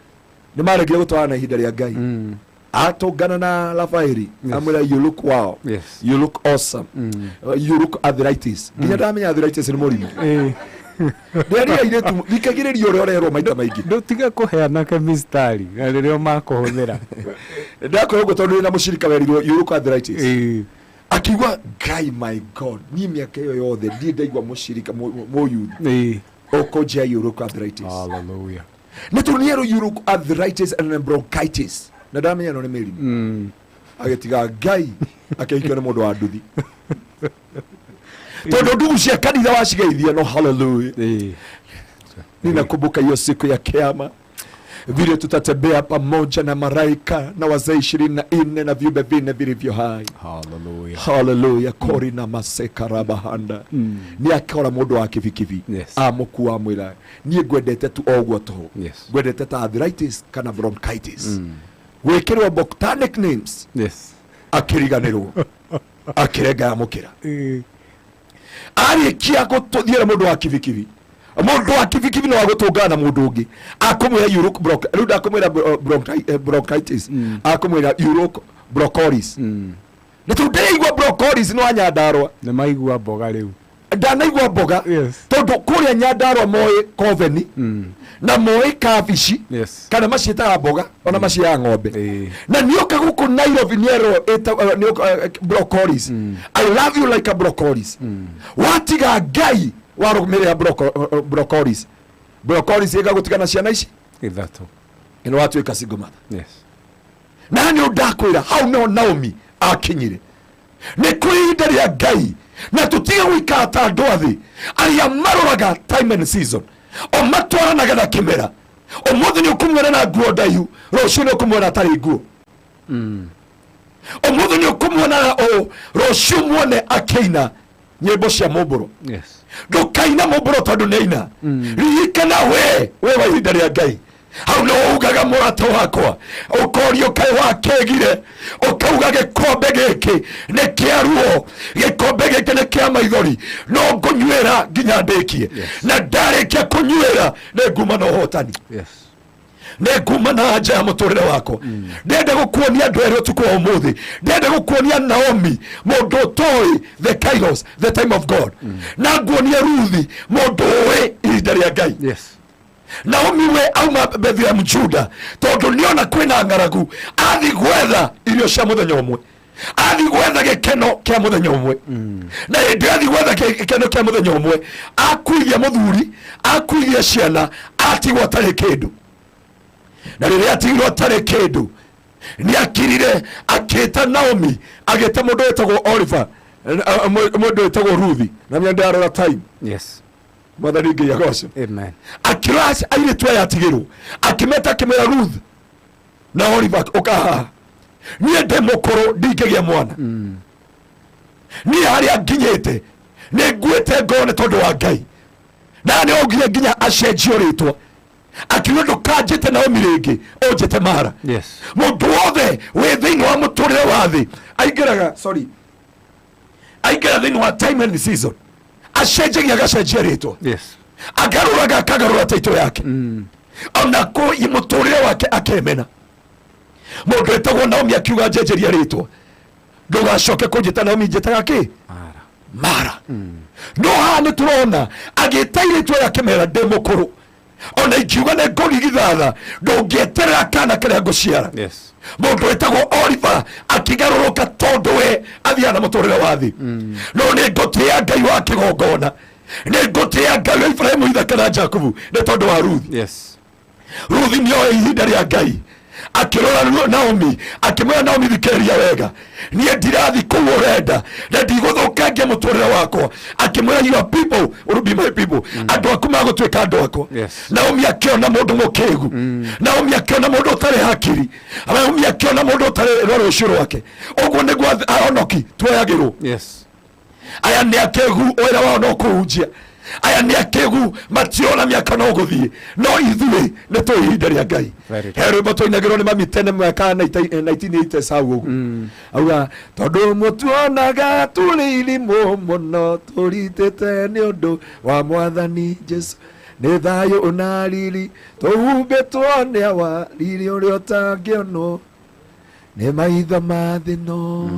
ni maregire gutwara na ihinda ria Ngai atongana na Rafaeli amwira you look wow you look awesome you look arthritis nginya ndamenya arthritis ni murimu Ndari ire tu thikagiririo ore orero maita maingi ndutiga kuheana chemistry na ririo makuhuthira ndako yogo tondu na mushirika werirwo you look arthritis akigwa Ngai my God ni miaka yo yothe ndi ndaigwa mushirika mo youth okoje you look arthritis hallelujah netuniero you look arthritis and bronchitis na damenya no ni merimu agetiga Ngai akaikio ni mundu wa nduthi tondu ndugu cia kanitha wacigeithia no hallelujah ninakumbuka hiyo siku ya Kiyama vile tutatembea pamoja na malaika na wazee 24 na viumbe vinne vilivyo hai hallelujah kori na maseka rabahanda ni akora mundu wa kivikivi amuku amwira ni gwendete tu ogwo to gwendete ta arthritis kana bronchitis gwikirwo botanic names akiriganirwo akirenga amukira ari kia gututhiera mundu wa kivikivi mundu wa kivikivi no agutungana mundu ungi akumwira uruk ruda akumwira bronchitis akumwira uruk brocolis na tudeigwa brocolis no anyandarwa na maigwa mboga riu ndanaigwa mboga tondu kuria nyandarwa moe koveni na moe kabici kana macietaga mboga ona macia ng'ombe na nioka guku Nairobi niero brocolis I love you like a brocolis watiga Ngai warumirira brocolis ega gutigana ciana ici ithatu ino watu ikasingo mother na ni udakwira hau no Naomi akinyire ni kuri ihinda ria Ngai na tutige gwikara ta andu athi aria maroraga time and season o matwaranaga na kimera umuthi ni ukumwera na nguo ndaihu rucio ni ukumwera atari nguo umuthi ni ukumwona o rucio muone akiina nyimbo cia mumburo ndukaina mumburo tondu neina ririkana we wa ihinda ria Ngai hau no ugaga murato wakwa ukorio kai wakegire ukauga gikombe giki ni kiaruo gikombe giki ni kia maithori no ngunywera nginya ndikie na ndarikia kunywera ni nguma na hotani ne nguma na nja ya muturire wako ndenda gukuonia andu eri utuku wa umuthi ndenda gukuonia Naomi mundu toi the Kairos the time of God na nguonia Ruthi mundu we ihinda ria Ngai Naomi we auma Bethlehem Juda tondu niona kwina ngaragu athi gwetha irio cia muthenya umwe athi gwetha gikeno kia muthenya umwe na hindi athi gwetha gikeno kia muthenya umwe akuigia muthuri akuigia ciana atigwo atari kindu na riria atigirwo atari kindu ni akirire akita Naomi agita mundu etagwo Oliver mundu etagwo Ruthi na mimi ndarora time mwathani ngai agoco
amen
akirash aire tu yatigirwo akimeta kimera Ruth na Oliver okaha nie demokoro ndigegia mwana ni hari aginyete ne gwete ngone tondu wa ngai na ne ogire ginya acenjio ritwa akiuga ndukajite Naomi ringi ojete Mara
yes
mundu wothe wi thiini wa muturire wa thi aingiraga thiini wa time and season acenjagia agacenjia ritwa
yes
agaruraga akagarura taito yake ona ko imuturire wake akemena mundu etagwo Naomi akiuga njenjeria ritwa ndugacoke kunjita Naomi njitaga ki Mara no hane turona agitairitwa yake mera demokoro ona ikiuga ne ngori githatha ndungieterera kana karia nguciara
yes
mundu etagwo Oliver akigaruruka tondu we athiana muturire wa thi no ni ngutia ngai wa kigongona ni ngutia ngai wa Ibrahimu Ithaka na Jakubu ni tondu wa Ruth
yes
Ruth nioe ihinda ria ngai akirora Naomi akimwira Naomi thikeria wega nie ndirathi kuu urenda na ndiguthukangia muturire wakwa akimwira your people will be my people andu aku magutwika andu akwa Naomi akiona mundu mukigu Naomi akiona mundu utari hakiri Naomi akiona mundu utari roro ucuru wake uguo niguo ahonoki tuoyagirwo
yes
aya ni akegu wira wao no kuhunjia aya ni akegu mationa miaka no guthie no ithuĩ nĩ tũĩ ihinda rĩa Ngai herwe matũinagĩrwo nĩ mami tene mwaka 1980 sau ũguo auga tondũ mũtuonaga tũrĩ irimũ mũno tũritĩte nĩ ũndũ wa Mwathani Jesu nĩ thayũ na riri tũhumbĩtwo nĩ awa riri ũrĩa ũtangĩonwo nĩ maitho ma thĩ no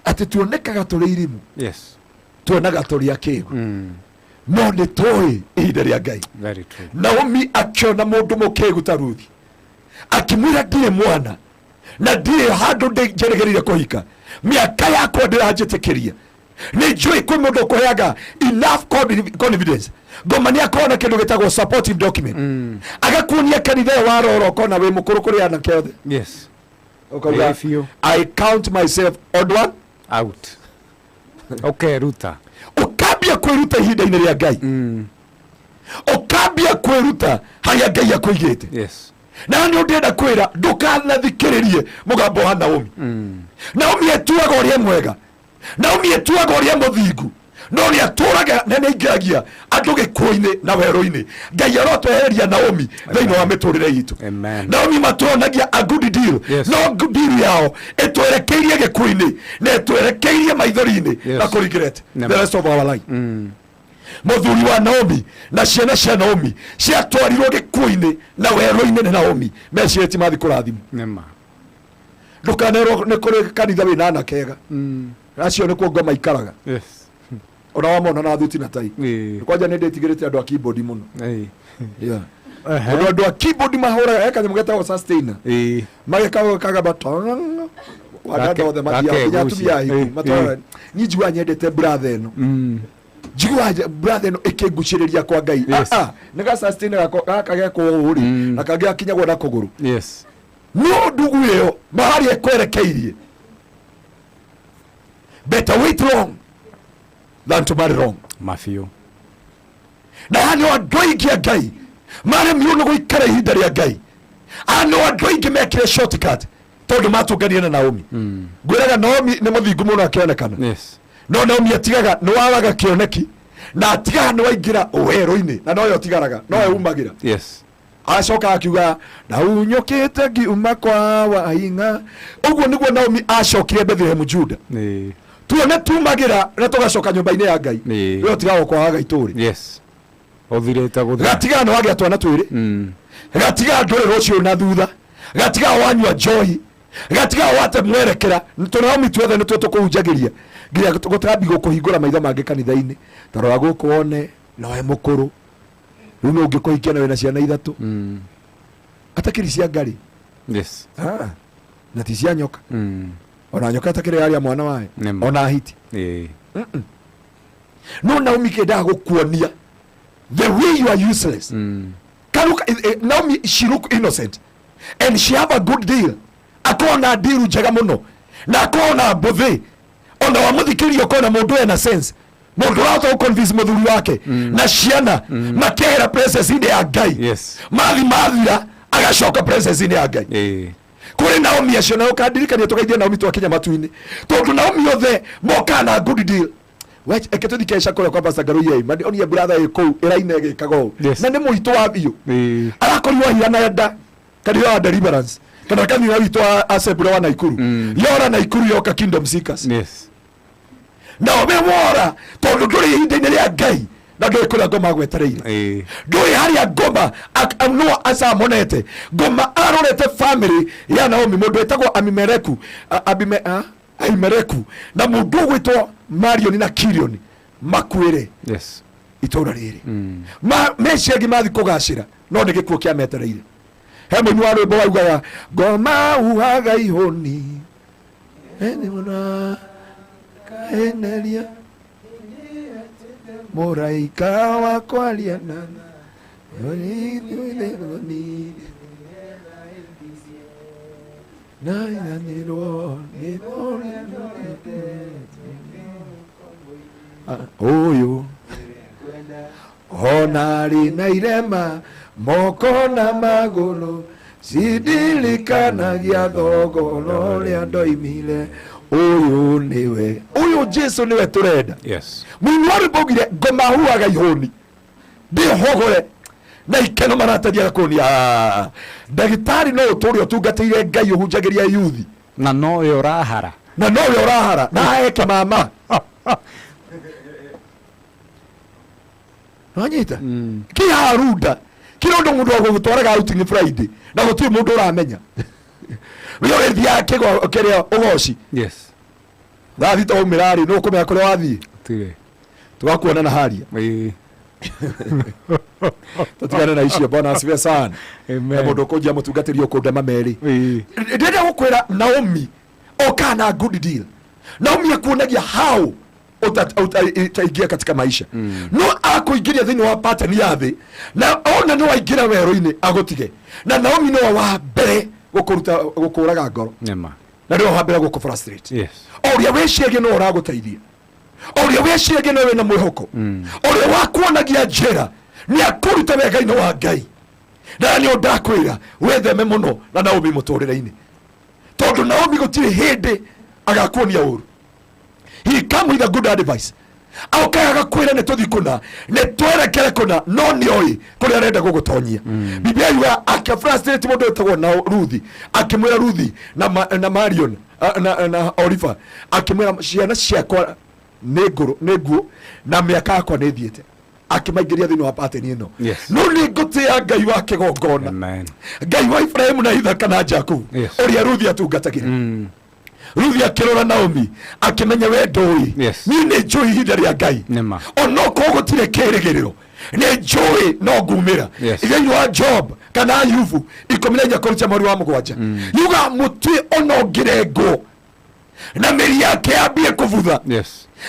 atĩ tuonekaga tũrĩ irimũ
yes
tuonaga tũrĩ akĩgu no nĩ tũĩ ihinda rĩa Ngai
very true
Naomi akiona mũndũ mũkĩgu ta Ruth akimwĩra ndirĩ mwana na ndirĩ handũ njĩrĩgĩrĩire kũhika mĩaka yakwa ndĩranjĩtĩkĩria nĩ njũĩ kwĩ mũndũ ũkũheaga enough confidence ngoma nĩ akorwo kĩndũ gĩtagwo supportive document agakuonia kanitha warora ũkona wĩ mũkũrũ kũrĩ anake othe
yes
ukauga I count myself odd one
out okay Ruta
ukambia kwiruta ihinda-inĩ rĩa Ngai ukambia kwiruta harĩa Ngai akũigĩte
yes
na nĩ ndĩrenda kwĩra ndũkanathikĩrĩrie mũgambo wa Naomi Naomi etuaga ũrĩa mwega Naomi etuaga ũrĩa mũthingu no nĩ atũraga na nĩ aingĩragia andũ gĩkuũ-inĩ na werũ-inĩ Ngai arotwehereria Naomi thĩinĩ wa mĩtũrĩre itũ Naomi matuonagia a good deal no good deal yao ĩtwerekeirie gĩkuũ-inĩ na ĩtwerekeirie maithori-inĩ na kũringĩrete the rest of our life mũthuri wa Naomi na ciana cia Naomi ciatwarirwo gĩkuũ-inĩ na werũ-inĩ nĩ Naomi meciria ti mathi kũrathimwo ndũkanerwo nĩ kũrĩ kanitha wĩna anake ega acio nĩkuo ngoma ikaraga ona wamona na thuti na tai kwanja nĩ ndĩtigĩrĩte andũ a keyboard mũno andũ a keyboard mahũraga kanyamũ getagwo sustainer magekaga kagamba wadada othe mathiaga atumia hiku matwara ni njigua nyendete brother ĩno njigua brother ĩno ĩkĩngucĩrĩria kwa Ngai nĩ ga sustainer gaka gekwo ũũ na kangĩ akinyagwo na kũgũrũ no ndugu ĩyo mahari ekwerekeirie better wait long than to marry wrong
Matthew
na hano andũ aingĩ a Ngai maremio nĩ gũikara ihinda rĩa Ngai ano andũ aingĩ mekire shortcut tondũ matũngania na Naomi ngwĩraga Naomi nĩ mũthingu mũno akĩonekana no Naomi atigaga nĩ wagaga kĩoneki na atigaga nĩ waingĩra werũ-inĩ na noyo tigaraga noyo umagĩra acoka akiuga na unyũkĩte ngiuma kwa waing'a ũguo nĩguo Naomi acokire Bethlehem Juda tuone tumagĩra na tũgacoka nyũmba-inĩ ya Ngai rĩo tigagwo kwaga itũũrĩ gatigaga nĩ wagĩa twana twĩrĩ gatigaga ndũrĩ rũciũ na thutha gatigaga wanyua njohi gatigaga wate mwerekera tũnaomi tuothe nĩ tuo tũkũhunjagĩria nginya gũtambi gũkũhingũra maitho mangĩ kanitha-inĩ tarora gũkũ wone nowe mũkũrũ rĩu no ũngĩkũhikia na wĩna ciana ithatũ atakĩri cia ngari na ti cia nyoka ona nyoka atakĩrĩ yaria mwana wayo ona hiti no Naomi kĩendaga gũkuonia the way you are useless Naomi she look innocent and she have a good deal akona deal njega mũno na akona mbũthĩ ona wamũthikĩria ũkona mũndũ ena sense mundu rata convince muthuri wake na ciana makera princess inde ya Ngai mathira agacoka princess inde ya Ngai kuri Naomi acio na ukandirikania tukaithia Naomi twakinya matu-ini tondu Naomi othe moka na good deal wacha eketuthi kesha kore kwa Pastor Ngaruiya mandi onia brother eko eraine gikago na ni muhito wa bio arakorirwo hirana nda kadi wa deliverance kana kani na witwa asebura wa Naikuru yora Naikuru yoka Kingdom Seekers na obewora tondu nduri hinde-ini ria Ngai na ndui kuria ngoma gwetereire ndui haria ngoma no asamonete ngoma arorete family ya Naomi mundu etagwo Abimereku na mundu gwitwo Marion na Kirion makwire itora riri meciagi mathi kugacira no ni gikuo kia metereire he munyu wa rwimbo waugaga ngoma uhaga ihoni ene mona kaeneria Moraika wa kwalia nana oyo honari na irema moko na magulu sidilikanagia thogoro ria ndoimire uyu niwe uyu Jesu niwe turenda mwari bogire ngoma huaga ihoni ndihogore na ikeno maratadia kunia ndagitari no uturi utungatire Ngai uhunjagiria yuthi
na no yorahara na
eke mama Wanyita kiharuda kirondo mundu wa gutwaraga outing Friday na gutui mundu uramenya wiyo ethi yake keria Ûgooci Dathi to mirari no kumenya kure wathi tire tugakuona na haria tutigane na icio bona asibe sana mundu kujia mutungatiri ukundema meri ndenda gukwira Naomi okana good deal Naomi akuonagia how utaingia katika maisha no akuingiria thini wa pattern ya thi na ona no waingira wero-ini agutige na Naomi no wa mbere gukuraga ngoro na ndio wa mbere gukufrustrate oria weciagie no uraguteithia oria weciagie no wena mwihoko oria wakuonagia njira ni akuruta wega-ini wa Ngai na ni ndakwira wetheme muno na Naomi muturire-ini tondu Naomi gutire hindi agakuonia uru he come with a good advice aukaga kwira ne tuthi kuna ne twerekere kuna no ni oi kuri arenda gugutonyia biblia yuga akafrustrate mundu etagwo na Ruthi akimwira Ruthi na Marion na Oliver akimwira ciana ciakwa neguo na miaka yakwa ne thiete akimaingiria thini wa pattern ino no ni ngutia Ngai wa kigongona Ngai wa Ibrahim na Isaka na Jacob oria Ruthi atungatagira Ruthi akirora Naomi akimenya we ndoi ni ne njui hinda ria Ngai ono ko gutire kirigiriro ne njui no ngumira ithe wa Job kana Ayubu ikomenya kurutia mwari wa mugwanja yuga muti ono ngirego na meri yake abie kuvutha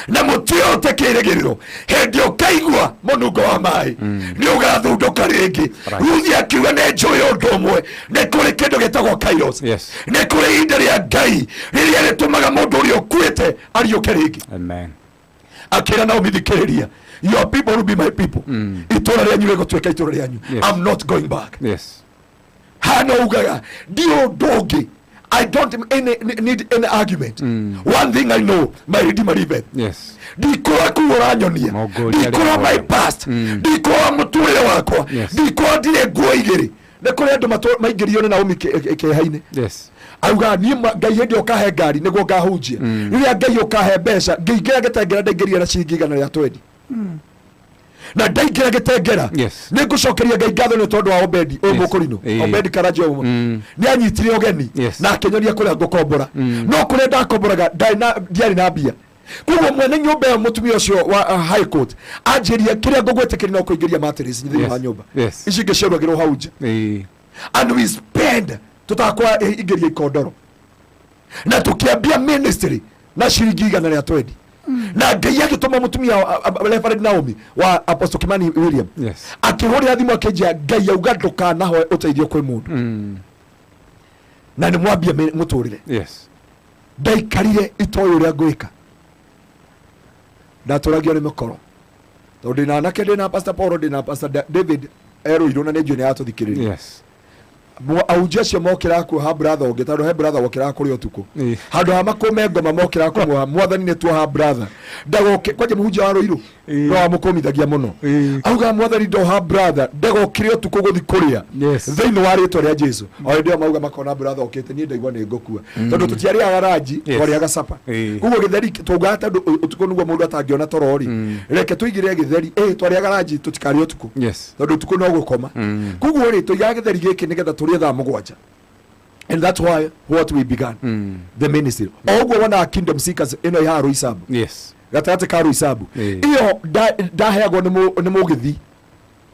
na muti yote kirigiriro hindi ukaigua munungo wa mai ni ugathunduka ringi Ruthi akiuga ne njui undu umwe ne kuri kindu gitagwo Kairos ne kuri hinda ria Ngai riria ritumaga mundu uria ukuite ariuke ringi akira Naomi thikiriria your people will be my people itura rianyu rigutwika itura rianyu I'm not going back hano ugaga dio dogi I don't need any argument one thing I know my redeemer liveth dikora kuoranyonia dikora my past dikora muturire wakwa dikora dire nguo igiri ne kuri andu maingirio na Naomi kehaine auga ni Ngai hindi okahe ngari niguo ngahunjia riria Ngai okahe mbeca ngiingira gitengera ndaingiria na ciringi 120 na ndaingira gitengera ni ngucokeria Ngai ngatho ni tondu wa Obedi mukurino Obedi Karajo ni anyitire ogeni na akenyoria kuria ngukombora no kuria ndakomboraga ndiari na mbia kugo mwene nyumba ya mutumia ucio wa high court anjiria kiria ngugwetekeri no kuingiria mattress thini wa nyumba ici ngicirwagirwo hauja and we spend tutakwa ingiria ikondoro na tukiambia ministry na ciringi 120 na Ngai agituma mutumia Reverend Naomi wa Apostle Kimani William akihurira thimu akenjia Ngai auga ndukanaho uteithio kwi mundu na ni mwambia muturire ndaikarire itoyo uria ngwika ndaturagio ni mukoro tondu na nake ndina Pastor Paul ndina Pastor David erũirwo na nĩ njũ nĩ yatũthikĩrĩria.
Yes.
Aunjia cio mokĩra kuoha brother ũngĩ tondũ he brother wokĩra kũrĩ Ûtukû handũ ha makũme ngoma mokĩra kũmũha mwathani nĩ tuoha brother ndagoke kwanje mũhunjia wa Rũirũ no amũkũmithagia mũno auga mwathani ndoha brother ndagokire Ûtukû gũthi kũrĩa thĩinĩ wa rĩtwa rĩa Jesũ o hĩndĩ ĩyo mauga makona brother okĩte niĩ ndaigua nĩ ngũkua tondũ tũtiarĩaga ranji twarĩaga capa koguo gĩtheri tũngaga tondũ Ûtukũ nĩguo mũndũ atangĩona toro rĩ reke tũigĩre gĩtheri twarĩaga ranji tũtikarĩ Ûtukũ tondũ Ûtukũ no gũkoma koguo rĩ tũigaga gĩtheri gĩkĩ nĩgetha tũrĩe thaa mũgwanja. And that's why what we began the ministry. Ogwo wana Kingdom Seekers ino ya Roisabu.
Yes.
Gatagatĩ ka Roisabu. Iyo ndaheagwo nĩ mũgithi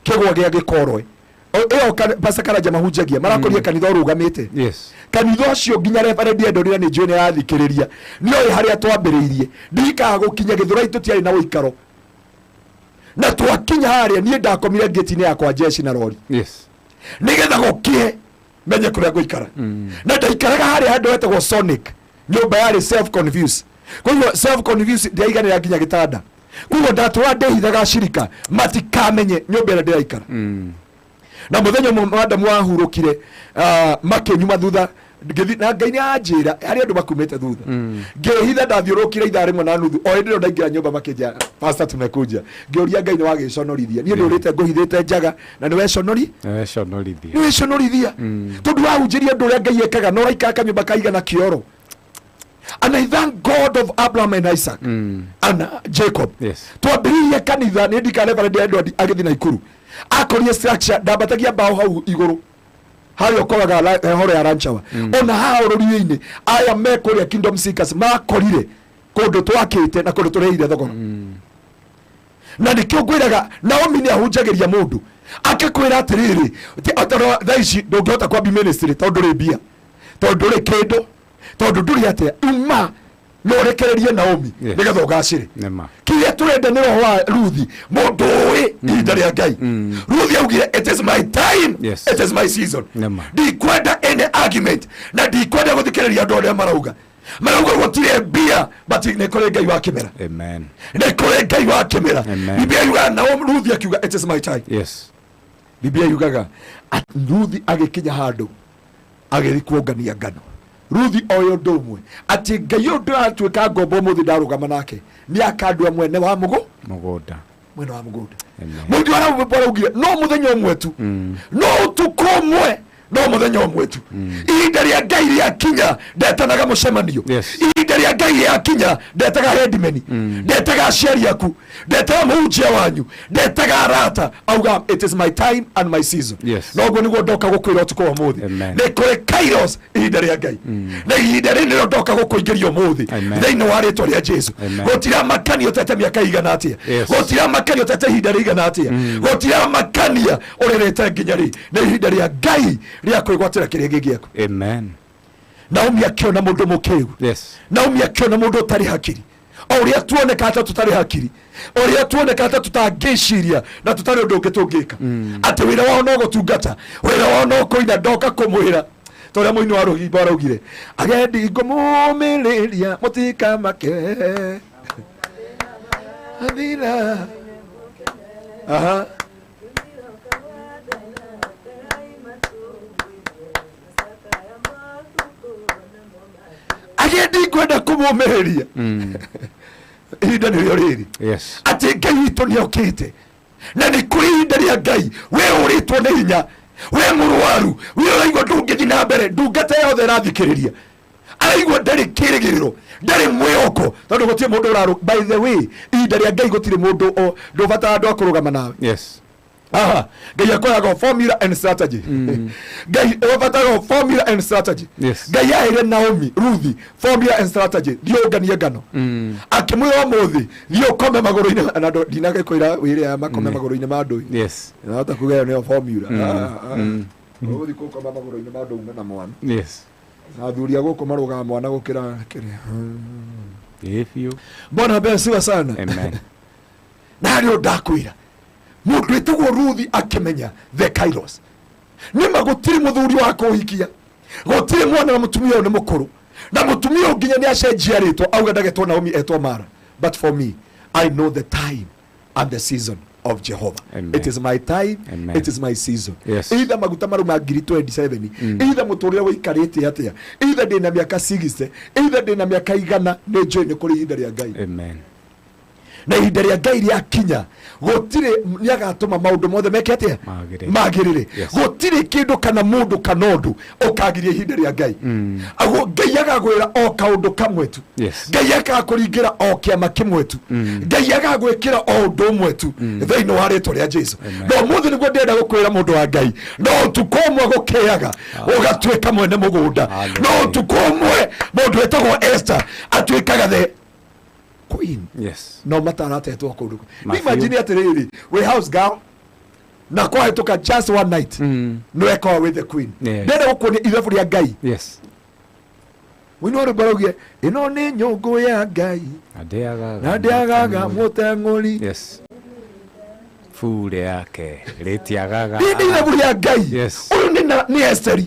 kĩgwa gĩa gĩkorwe. Iyo Pastor Karaja mahunjagia marakoria kanitha ũrũgamĩte.
Yes.
Kanitha ũcio nginya reverend Endorira nĩ njũĩ nĩ yathikĩrĩria. Nĩoĩ harĩa twambĩrĩirie. Ndikaga gũkinya Gĩthũrai tũtiarĩ na ũikaro. Na twakinya harĩa niĩ ndakomire gate-inĩ yakwa jeshi na rori.
Yes.
Nigetha gũkie menye kuria guikara na ndaikaraga hari handu hetagwo Sonic nyumba yari self confused koguo self confused ndiaiganira nginya gitanda koguo ndatwa ndehithaga shirika matikamenye nyumba ĩrĩa ndĩraikara na muthenya madamu wahurũkire makenyuma thutha na Ngai nĩanjĩra harĩ andũ makumĩte thutha ngĩhitha ndathiũrũkire ithaa rĩmwe na nuthu o hĩndĩ ĩyo ndaingĩra nyũmba makĩnjĩra pastor tumekuja ngĩũria Ngai nĩ wagĩconorithia niĩ ndũrĩte ngũhithĩte njaga na nĩ weconorithia tondũ wahunjĩria ũndũ ũrĩa Ngai ekaga no ũraikara kanyũmba kaigana kĩoro. And I thank God of Abraham and Isaac and Jacob. Twambĩrĩirie kanitha nĩ ndika Reverend Edward agĩthiĩ Naikuru akorie structure ndambatagia mbaũ hau igũrũ hayo koraga horo ya ranchawa ona hao rũriĩ-inĩ aya mekũrĩa Kingdom Seekers makorire kũndũ twakĩte na kũndũ tũreire thogora na nĩkĩo ngwĩraga Naomi nĩ ahunjagĩria mũndũ akĩkwĩra atĩrĩrĩ thaa ici ndũngĩhota kwambia ministry tondũ ndũrĩ mbia tondũ ndũrĩ kĩndũ tondũ ndũrĩ atĩa uma no rekererie Naomi nigetha ũgacĩre kĩrĩa tũrenda nĩ roho wa Ruthi mũndũ ũĩ ihinda rĩa Ngai Ruthi augire it is my time it is my season ndikwenda any argument na ndikwenda gũthikĩrĩria andũ arĩa marauga gũtirĩ mbia but nĩ kũrĩ Ngai wa kĩmera nĩ kũrĩ Ngai wa kĩmera Biblia yugaga Naomi Ruthi akiuga it is my time Biblia yugaga Ruthi agĩkinya handũ agĩthiĩ kuongania ngano Ruthi oyo ndũmwe ati Ngai ũndũ atuĩka ngombo mũthĩ ndarũgama nake nĩ akandua mwene wa mũgũnda mũndũ araugire no mũthenya ũmwe tu no Ûtukũ ũmwe no mũthenya ũmwe tu ihinda rĩa Ngai rĩakinya ndetanaga mũcemanio ihinda rĩa Ngai rĩakinya ndetaga headman ndetaga aciari aku ndetaga mũhunjia wanyu ndetaga arata auga it is my time and my season no guo nĩguo ndoka gũkwĩra Ûtukũ wa mũthĩ nĩ kũrĩ Kairos ihinda rĩa Ngai na ihinda rĩrĩ nĩrĩo ndoka gũkũingĩria ũmũthĩ thĩinĩ wa rĩtwa rĩa Jesũ gũtira makania ũtete mĩaka igana atĩa gũtira makania ũtete ihinda rĩigana atĩa gũtira makania ũrerete nginya rĩ nĩ ihinda rĩa Ngai rĩa kwĩgwatĩra kĩrĩa gĩgĩaku Naomi akĩona mũndũ mũkĩu Naomi akĩona mũndũ ũtarĩ hakiri o ũrĩa tuoneka ta tũtarĩ hakiri o ũrĩa tuoneka ta tũtangĩciria na tũtarĩ ũndũ ũngĩ tũngĩka atĩ wĩra wao no gũtungata wĩra wao no kũina ndoka kũmwĩra ta ũrĩa mũini wa rũgimbo araugire agendi ngũmũmĩrĩria mũtikamake athira agendi kwenda kũmũmĩrĩria ihinda nĩrĩo rĩrĩ atĩ Ngai witũ nĩokĩte na nĩ kũrĩ ihinda rĩa Ngai we ũrĩtwo nĩ hinya we mũrwaru we ũraigua ndũngĩthiĩ na mbere ndungata yothe ĩrathikĩrĩria araigua ndarĩ kĩrĩgĩrĩro ndarĩ mwĩhoko tondũ gũtirĩ mũndũ ũrarũ by the way ihinda rĩa Ngai gũtirĩ mũndũ ndũbatara andũ a kũrũgama nawe Ngai akoyaga formula and strategy Ngai akoyaga formula and strategy Ngai aire Naomi Ruthi formula and strategy ndiũnganie ngano akĩmwĩra mũthĩ thiĩ ũkome magũrũ-inĩ na ndinagĩkwĩra wĩre ya makome magũrũ-inĩ ma ndũi nahota kuga ĩyo nĩyo formula ũgũthiĩ gũkoma magũrũ-inĩ ma ndũi na mwana na athuri a gũkũ marũgaga mwana gũkĩra kĩrĩa Bwana asifiwe sana na rĩo ndakwĩra mũndũ wĩtagwo Ruthi akĩmenya the Kairos nĩma gũtirĩ mũthuri wa kũhikia gũtirĩ mwana wa mũtumia ũyũ nĩ mũkũrũ na mũtumia ũyũ nginya nĩ acenjia rĩtwa auga ndagetwo Naomi etwo Mara but for me I know the time and the season of Jehovah.
Amen.
It is my time.
Amen.
It is my season.
Yes.
Either maguta maruma ngiri 27 either muturire wikarite atia either ndina miaka 60 either ndina miaka igana ne joy ne kuri ihinda ria Ngai.
Amen.
Na ihinda ria Ngai ria kinya gutire niagatuma maundu mothe meke atia magirire gutire kindu kana mundu kanondu ukagiria ihinda ria Ngai. Ago Ngai agagwira o kaundu kamwe tu. Ngai agakuringira o kiama kimwe tu. Ngai agagwikira o undu umwe tu thiini wa ritwa ria Jesu. No muthe niguo ndenda gukwira mundu wa Ngai no tukomwe gukiaga ugatwika mwene mugunda no tukomwe mundu wetagwo Esther atwikaga the queen.
Yes.
No mataratetwo kundu. Imagine atiriri we house girl na kwa hituka just one night no eko with the queen. Ndenda gukuonia ithabu ria Ngai.
Yes.
Wino rubaragie ino ni nyungu ya Ngai ndiagaga muteng'uri.
Yes. Fure yake ritiagaga
ni ithabu ria Ngai.
Yes.
Uyu ni Esther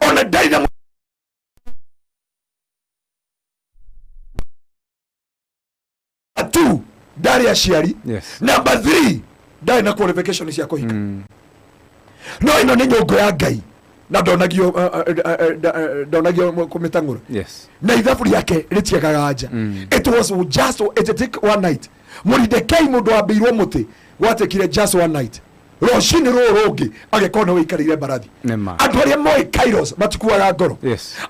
ona ndari na two ndari ya ciari. Number 3 ndari na qualification cia kuhika. No ino ni nyungu ya Ngai na ndonagio kumitangura.
Yes.
Na ithabu riake ritiagaga anja. It was just it take one night. Mordecai mundu ambirwo muti gwatekire just one night. Roshini rungi agekona wikarire barathi. Andu aria moi Kairos matikuaga ngoro.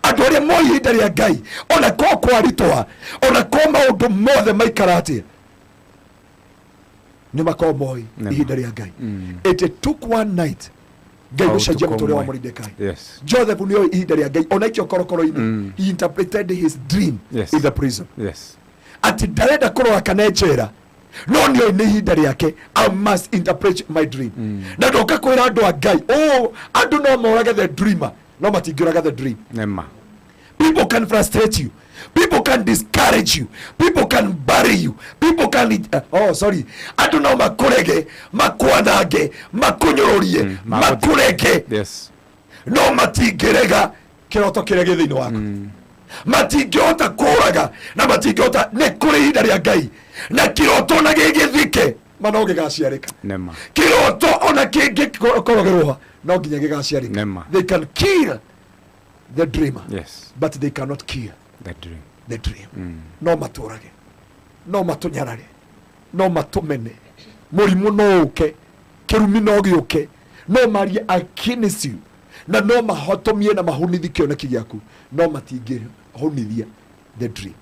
Andu aria moi ihinda ria Ngai ona ko kwaritwa ona ko maundu mothe maikarate ni mako moi ihinda ria Ngai. It took one night. Ngai gucenjia muture wa Mordecai.
Yes.
Joseph nio ihinda ria Ngai ona ikio korokoro-ini he interpreted his dream in the prison.
Yes.
Ati ndarenda kurora kana njera no nio ni ihinda riake I must interpret my dream. Na ndoka kwira andu a Ngai andu no morage the dreamer no matingiraga the dream. People can frustrate you. People can discourage you. People can bury you. People can andu no makurege makwanage makunyororie makurege.
Yes.
No matingirega kiroto kirege thiini waku. Matingihota kuraga na matingihota ni kuri ihinda ria Ngai na kiroto na gigithike mano gigaciarika. Kiroto ona kingikorogerwa no nginya gigaciarika. They can kill the dreamer.
Yes.
But they cannot kill
the dream.
The dream. No maturage no matunyarare no matumene murimu no uke kirumi no giuke no marie against you na no mahotomie na mahunithi kioneki giaku no matingire honithia the dream.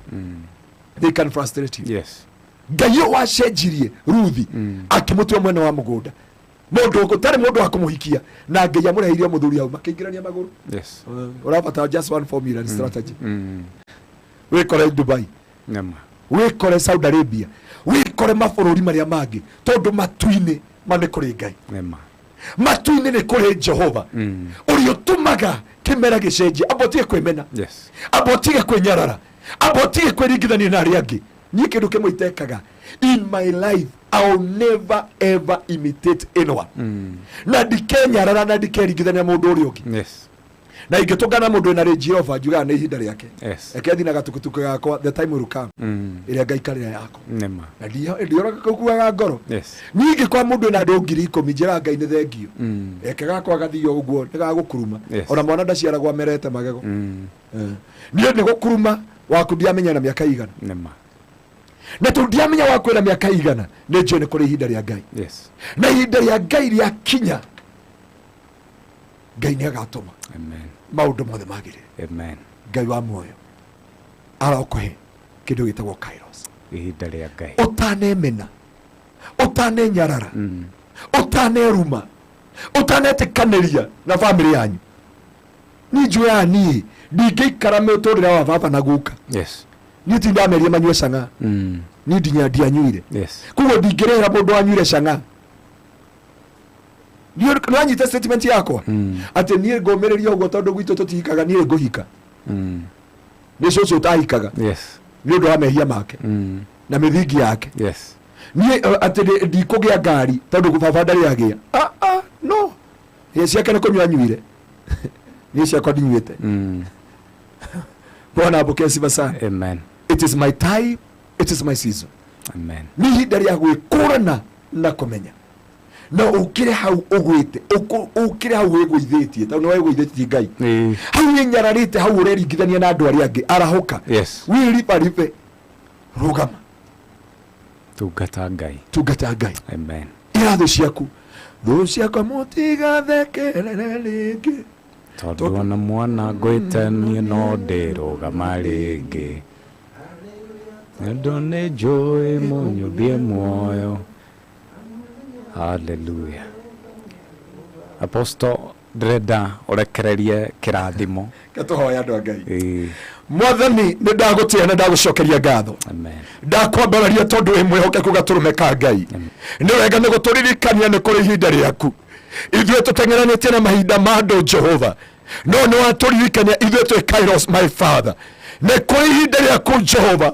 They can frustrate you.
Yes.
Ngai wacenjirie Ruthi akimutua mwene wa mugunda mundu gutari mundu akumuhikia na Ngai amurehire muthuri au makingirania maguru.
Yes.
Urabata just one formula and strategy. Wikore Dubai wikore Saudi Arabia wikore mabururi maria mangi tondu matuini mane kuri Ngai. Matuini ni kuri Jehova uri utumaga kimera gicenji abotige kwimena.
Yes.
Abotige kwenyarara abotige kweringithania na aria angi ni kindu kimwe itekaga in my life I will never ever imitate anyone. Na ndikenyarara na ndikeringithania mundu uri ungi.
Yes.
Na ingitungana mundu ina range rover njuga na ihinda riake.
Yes.
Ekethi na gatukutuku gakwa the time will come. Iria Ngai karira yako. Na ndio kukuaga ngoro.
Yes.
Nyingi kwa mundu ina ndongiri 10 njira Ngai ni thengio. Eke gakwa gathio uguo ndigagukuruma. Ona mwana ndaciaragwa merete magego. Ndio ni gukuruma waku ndiamenya na miaka igana. Na tundiamenya waku na miaka igana ni njio ni kuri ihinda ria Ngai.
Yes.
Na ihinda ria Ngai ria kinya Ngai ni agatuma.
Amen.
Maundu mothe magire.
Amen.
Ngai wa muoyo arakuhe kindu gitagwo Kairos.
Ihinda ria Ngai.
Utanemena utanenyarara utaneruma utanetikaniria na family yanyu ni njua ni ndingeikara muturira wa baba na guka.
Yes.
Ni tindameria manywe canga ni ndinya ndianyuire.
Yes.
Kugo ndingirera mundu anyuire canga ni anyite statement yakwa ati ni ngomereria ugo tondu gwitu tutihikaga ni nguhika. Ni coco utahikaga.
Yes.
Ni undu wa mehia make na mithingi yake.
Yes.
Ni ati ndikugia ngari tondu gubaba ndari agia no yesi yake niko nyuire ni ciakwa ndinyuite. Bwana abokesi basa.
Amen.
It is my time, it is my season.
Amen.
Ni ihinda rĩa gwĩkũrana na kũmenya. Na ukire hau ugwite ukire hau wegũithĩtie ta no wegũithĩtie Ngai. Hau nyararĩte hau ũreringithania na andũ arĩa angĩ arahuka.
Yes.
Wĩribaribe rũgama.
Tungata Ngai.
Tungata Ngai.
Amen.
Iratho ciaku thũ ciakwa mũtigathekerere rĩngĩ.
Tondũ ona mwana ngwĩtania no ndĩrũgama rĩngĩ. Nĩndũ nĩ njũĩ mũnyũthie muoyo. Hallelujah. Apostle Dreda urekererie kirathimo.
Gatuhoya andũ a Ngai. Mwathani nĩ ndagũtĩa na ndagũcokeria ngatho.
Amen.
Ndakwambararia tondũ wĩ mwĩhokeku gatũrũmeka Ngai. Nĩ wega nĩ gũtũririkania nĩ kũrĩ ihinda rĩaku. Ithuĩ tũteng'eranĩtie na mahinda ma andũ Jehova. No nĩ watũririkania ithuĩ twĩ Kairos my Father. Nĩ kũrĩ ihinda rĩaku Jehova.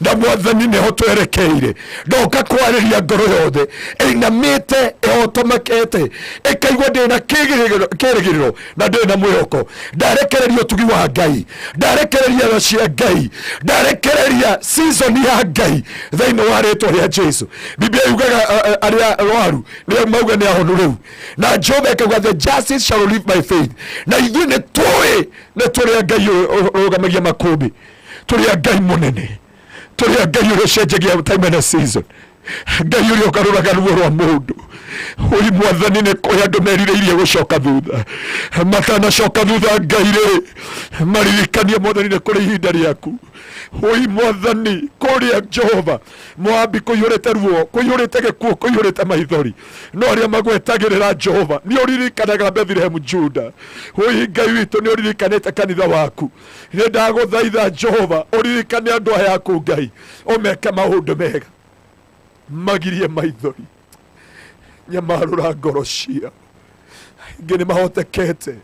Na Mwathani nĩho twerekeire. Ndoka kwarĩria ngoro yothe ĩinamĩte ĩhotomekete ĩkaigua ndĩna kĩĩrĩgĩrĩro na ndĩna mwĩhoko. Ndarekereria ũtugi wa Ngai, ndarekereria tha cia Ngai, ndarekereria season ya Ngai thĩinĩ wa rĩĩtwa rĩa Jesu. Biblia yugaga arĩa arwaru nĩ mauga nĩ ahonu rĩu, na Jehova akauga the justice shall live by faith. Na ithuĩ nĩ tũrĩa Ngai ũrũgamagia makũmbĩ, tũrĩa Ngai mũnene, tũrĩa Ngai ũrĩa ũcenjagia time na season, Ngai ũrĩa ũgarũraga ruo rwa mũndũ. Ũi Mwathani nĩ kũrĩ andũ merirĩirie gũcoka thutha, matanacoka thutha. Ngai rĩ maririkanie Mwathani nĩ kũrĩ ihinda rĩaku. Ũi Mwathani kũrĩa Jehova Moabi kũiyũrĩte ruo, kũiyũrĩte gĩkuũ, kũiyũrĩte maithori, no arĩa magwetagĩrĩra Jehova nĩ ũririkanaga Bethlehem Juda. Ũi Ngai witũ nĩ ũririkanĩte kanitha waku. Nĩ ndagũthaitha Jehova ũririkane andũ aya aku Ngai, ũmeke maũndũ mega, magirie maithori, nyamarũra ngoro ciao. Aingĩ nĩ mahotekete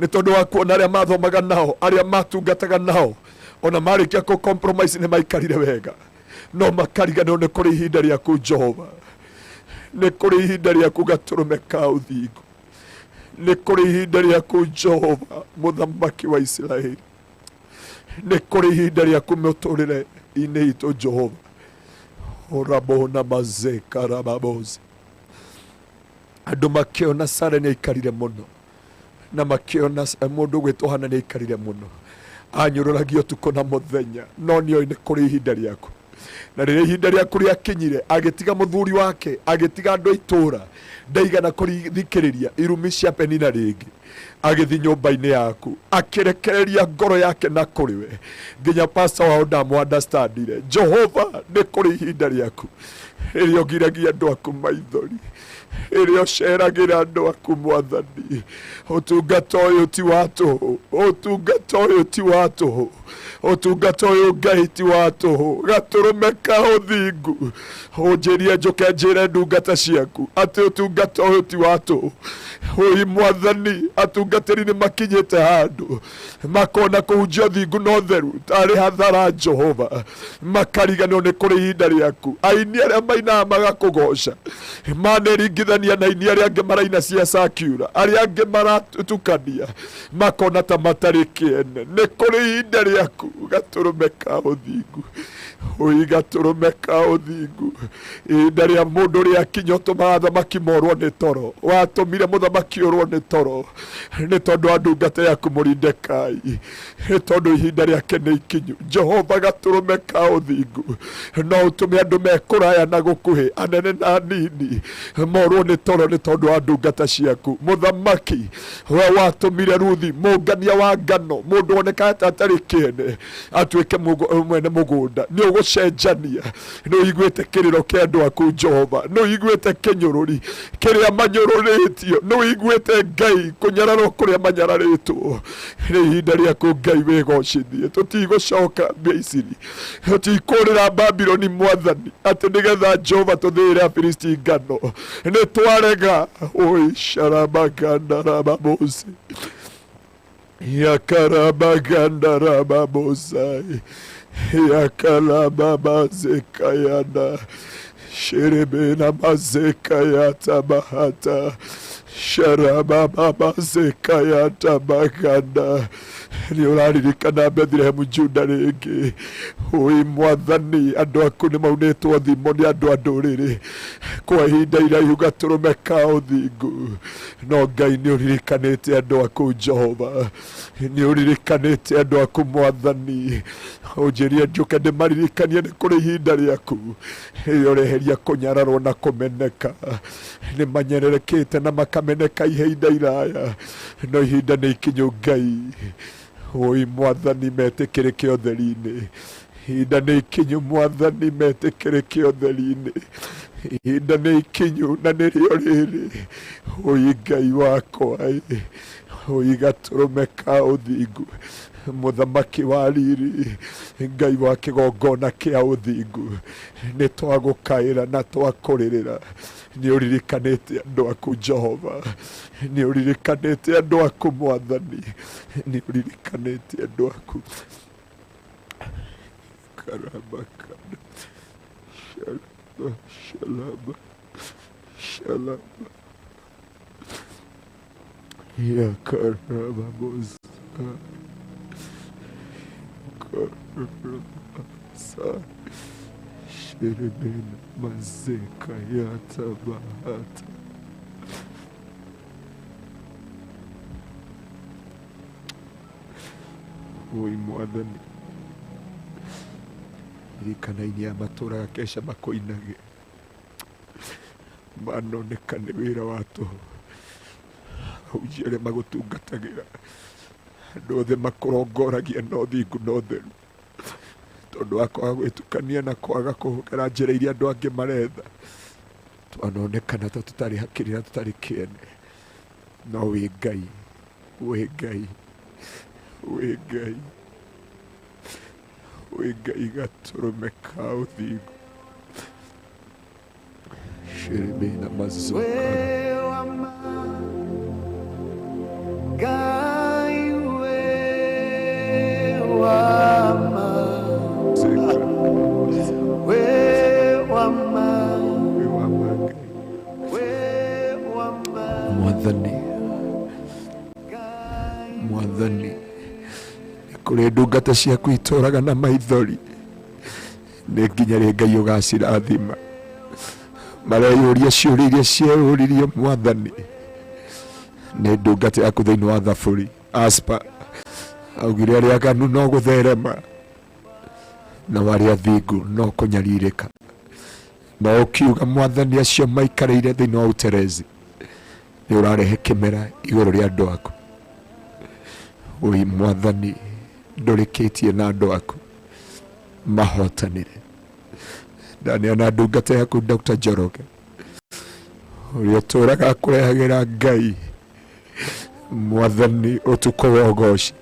nĩ tondũ wa kuona arĩa mathomaga nao, arĩa matungataga nao, ona marĩkia kũ compromise nĩ maikarire wega, no makariganĩrwo nĩ kũrĩ ihinda rĩaku Jehova. Nĩ kũrĩ ihinda rĩaku gatũrũme ka ũthingu, nĩ kũrĩ ihinda rĩaku Jehova mũthamaki wa Isiraeli. Nĩ kũrĩ ihinda rĩaku mũtũrĩre-inĩ itũ Jehova. Orabona Mzee karababozi. Andũ makĩona Sara nĩ aikarire mũno, na makĩona mũndũ gwĩtwo Hana nĩ aikarire mũno, anyũrũragio ũtukũ na mũthenya, no nĩoĩ nĩ kũrĩ ihinda rĩaku. Na rĩrĩa ihinda rĩaku rĩakinyire, agĩtiga mũthuri wake, agĩtiga andũ a itũũra, ndaigana kũrithikĩrĩria irumi cia Penina rĩngĩ, agĩthiĩ nyũmba-inĩ yaku, akĩrekereria ngoro yake na kũrĩ we. Nginya pastor wao ndamũ-understandire. Jehova nĩ kũrĩ ihinda rĩaku rĩrĩa ũgiragia andũ aku maithori, rĩrĩa ũceragĩra andũ aku Mwathani. Ũtungata ũyũ ti wa tũhũ, ũtungata ũyũ ti wa tũhũ, ũtungata ũyũ Ngai ti wa tũhũ. Gatũrũme ka ũthingu ũnjĩrie njũke njĩre ndungata ciaku atĩ ũtungata ũyũ ti wa tũhũ. Ũi Mwathani atungatĩri nĩ makinyĩte handũ makona kũhunjia ũthingu na ũtheru tarĩ hathara Jehova, makariganĩrwo nĩ kũrĩ ihinda rĩaku. Aini arĩa mainaga magakũgoca maneringithania na aini arĩa angĩ maraina cia Sakura, arĩa angĩ maratukania makona ta matarĩ kĩene. Nĩ kũrĩ ihinda rĩaku gatũrũme ka ũthingu. Ũi gatũrũme ka ũthingu, ihinda rĩa mũndũ rĩakinya ũtũmaga athamaki morwo nĩ toro. Watũmire mũthamaki ũrwo nĩ toro nĩ tondũ wa ndungata yaku Moridekai, nĩ tondũ ihinda rĩake nĩ ikinyu. Jehova gatũrũme ka ũthingu, no ũtũme andũ mekũraya na gũkuhĩ, anene na nini, morwo nĩ toro nĩ tondũ wa ndungata ciaku. Mũthamaki we watũmire Ruthi mũngania wa ngano, mũndũ wonekaga atarĩ kĩene, atuĩke mwene mũgũnda. Nĩ ũgũcenjania, nĩ ũiguĩte kĩrĩro kĩa andũ aku Jehova, nĩ ũiguĩte kĩnyũrũri kĩrĩa manyũrũrĩtio, nĩ ũiguĩte Ngai kũnyararwo kũrĩa manyararĩtwo. Nĩ ihinda rĩaku Ngai wĩgocithie. Tũtigũcoka Misiri, tũtikũrĩra Babyloni Mwathani atĩ nĩgetha Jehova tũthĩĩre Afilisti ngano. Nĩ twarega. Oi sharabagandarababosi yakarabagandarababosi yakalababazekayana sherebena mazekayata bahata sharababazekayata baganda Nĩ ũraririkana Bethlehem Juda rĩngĩ. Oi Mwathani, andũ aku nĩ maunĩtwo thimo nĩ andũ a ndũrĩrĩ kwa ihinda iraihu gatũrũme ka ũthingu. No Ngai nĩ ũririkanĩte andũ aku Jehova, nĩ ũririkanĩte andũ aku Mwathani. Ũnjĩrie njũke ndĩmaririkanie nĩ kũrĩ ihinda rĩaku rĩoreheria kũnyararwo na kũmeneka. Nĩ manyererekete na makameneka ihinda iraya, no ihinda nĩ ikinyu Ngai. Oi Mwathani, metĩkĩrĩke ũtheri-inĩ. Ihinda nĩ ikinyu Mwathani, metĩkĩrĩke ũtheri-inĩ. Ihinda nĩ ikinyu na nĩrĩo rĩrĩ. Oi Ngai wakwa, oi gatũrũme ka ũthingu, mũthamaki wa riri, Ngai wa kĩgongona kĩa ũthingu, nĩ twagũkaĩra na twakũrĩrĩra. Nĩ ũririkanĩte andũ aku Jehova, nĩ ũririkanĩte andũ aku Mwathani, nĩ ũririkanĩte andũ aku. Karabakana shalaba shalaba ya karaba boza karaba shirbena mazeka yata bahata. Oi Mwathani, ririkana-inĩ ya matũũra gakesha makũinage, manoneka nĩ wĩra wa tũhũ. Ahunjia arĩa magũtungatagĩra, andũ othe makũrongoragia na ũthingu na ũtheru, tondũ wa kwaga gwĩtukania na kwaga kũhũthĩra njĩra iria andũ angĩ maretha, twanonekana ta tũtarĩ hakiri na tũtarĩ kĩene. No wĩ Ngai, wĩ Ngai, wĩ Ngai, wĩ Ngai gatũrũme ka ũthingu. Shirimena mazuka Ngai we wama Mwathani, Mwathani, kũrĩ ndungata ciaku itũũraga na maithori, nĩ nginya rĩ Ngai ũgacirathima. Mareyũria ciũria iria cieyũririe Mwathani. Nĩ ndungata yaku thĩinĩ wa thaburi Aspa augire arĩa aganu no gũtherema, na arĩa athingu no kũnyarirĩka. No ũkiuga Mwathani acio maikarĩire thĩinĩ wa ũterezi, nĩ ũrarehe kĩmera igũrũ rĩa andũ aku. Oi Mwathani, ndũrĩkĩtie na andũ aku mahotanĩre. Ndaneana ndungata yaku Dr. Njoroge, ũrĩa ũtũũraga akũrehagĩra Ngai Mwathani ũtukũ wa Ûgooci.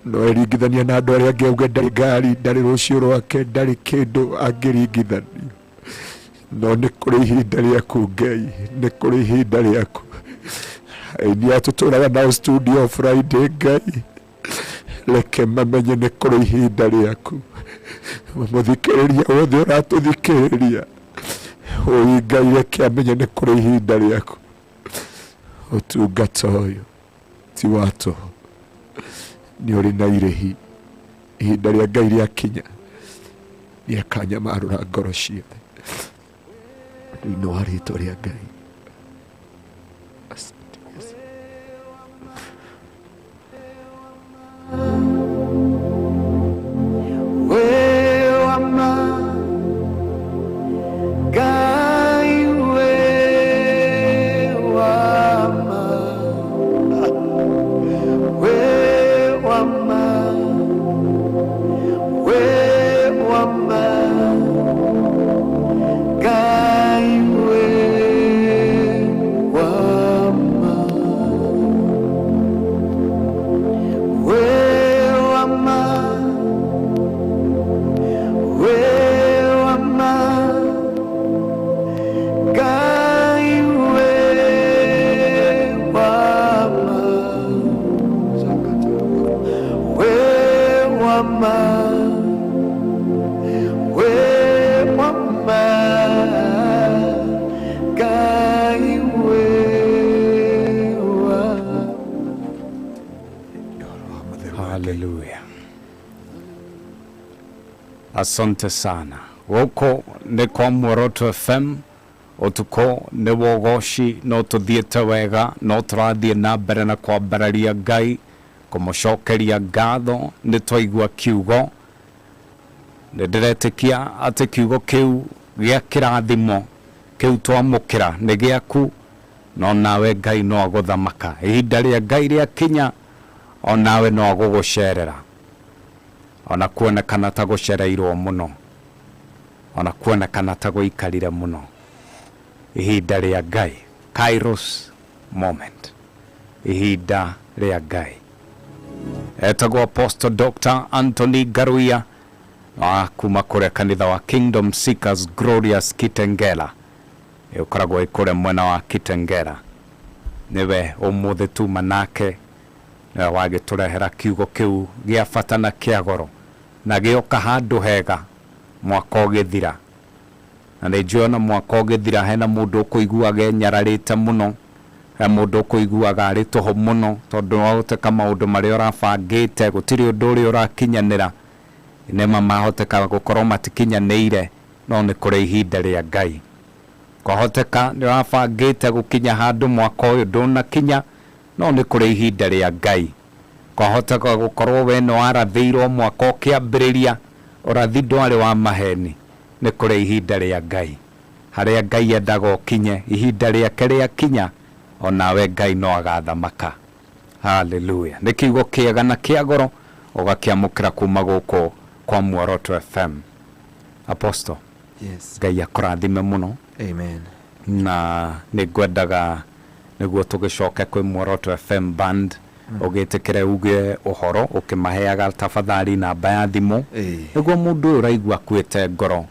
No eringithania na andũ arĩa angĩ, auge ndarĩ ngari, ndarĩ rũciũ rwake, ndarĩ kĩndũ angĩringithanio. No nĩ kũrĩ ihinda rĩaku Ngai, nĩ kũrĩ ihinda rĩaku. Aini atũtũũraga nao studio Friday Ngai, reke mamenye nĩ kũrĩ ihinda rĩaku. Mũthikĩrĩria wothe ũratũthikĩrĩria, oi Ngai reke amenye nĩ kũrĩ ihinda rĩaku. Ũtungata ũyũ ti wa tũhũ, nĩ ũrĩ na irĩhi. Ihinda rĩa Ngai rĩakinya, nĩakanyamarũra ngoro ciothe thĩinĩ wa rĩĩtwa rĩa Ngai.
Asante sana. Woko ni kwa Muoroto FM. Ûtukû ni Ûgooci no tuthiete wega no turathie na mbere na kwambararia Ngai kumucokeria ngatho ni twaigua kiugo ni ndiretikia ati kiugo kiu gia kirathimo kiu twamukira ni giaku no nawe Ngai no aguthamaka ihinda ria Ngai ria kinya o nawe no agugucerera ona kuonekana ta gucereirwo muno ona kuonekana ta guikarire muno ihinda ria Ngai Kairos moment ihinda ria Ngai etagwo Apostle Dr. Anthony Ngaruiya kuma kure kanitha wa Kingdom Seekers Glorious Kitengela ukoragwo ikure mwena wa Kitengela niwe umuthi tu manake wagiturehera kiugo kiu gia bata na kia goro na gioka handu hega mwaka ugithira na nĩnjũona mwaka ũgĩthira hena mũndũ ũkũiguaga nyararĩte mũno mũndũ ũkũiguaga arĩ tũhũ mũno tondũ wahoteka maũndũ marĩa ũrabangĩte gũtirĩ ũndũ ũrĩa ũrakinyanĩra nĩma mahoteka gũkorwo matikinyanĩire no nĩ kũrĩ ihinda rĩa Ngai kwahoteka nĩ ũrabangĩte gũkinya handũ mwaka ũyũ ndũnakinya no nĩ kũrĩ ihinda rĩa Ngai kwahoteka gũkorwo we nĩ warathĩirwo mwaka ũkĩambĩrĩria ũrathi ndwarĩ wa maheni nĩ kũrĩ ihinda rĩa Ngai harĩa Ngai endaga ũkinye ihinda rĩake rĩakinya onawe Ngai no agathamaka haleluya nĩ kiugo kĩega na kĩa goro ũgakĩamũkĩra kuma gũkũ kwa Muoroto FM Apostle
yes
Ngai akũrathime mũno
amen
na nĩngwendaga nĩguo tũgĩcoke kwĩ Muoroto FM band ũgĩtĩkĩre uge ũhoro ũkĩmaheaga tafadhali namba ya thimũ nĩguo mũndũ ũyũ ũraigua akuĩte ngoro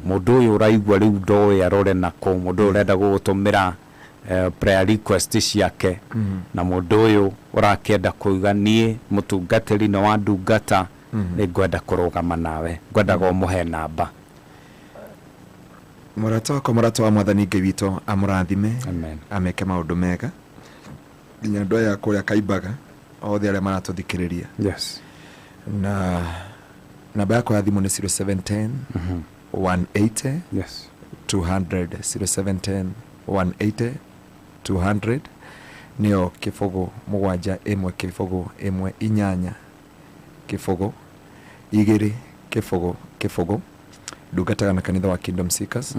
mũndũ ũyũ ũraigua rĩu ndoĩ arore nako mũndũ ũrenda gũgũtũmĩra prayer request ciake na mũndũ ũyũ ũrakĩenda kuiga niĩ mũtungatĩri na wa ndungata nĩngwenda kũrũgama nawe ngwendaga ũmũhe namba
mũrato wa mwathani Ngai witũ amũrathime ameke maũndũ mega nginya andũ aya kũrĩa Kaimbaga othe arĩa maratũthikĩrĩria
yes
na namba yakwa ya thimũ nĩ 0710 180
yes
200 0710 180 200 nĩyo kĩbũgũ mũgwanja ĩmwe kĩbũgũ ĩmwe inyanya kĩbũgũ igĩrĩ kĩbũgũ ndungataga na kanitha wa Kingdom Seekers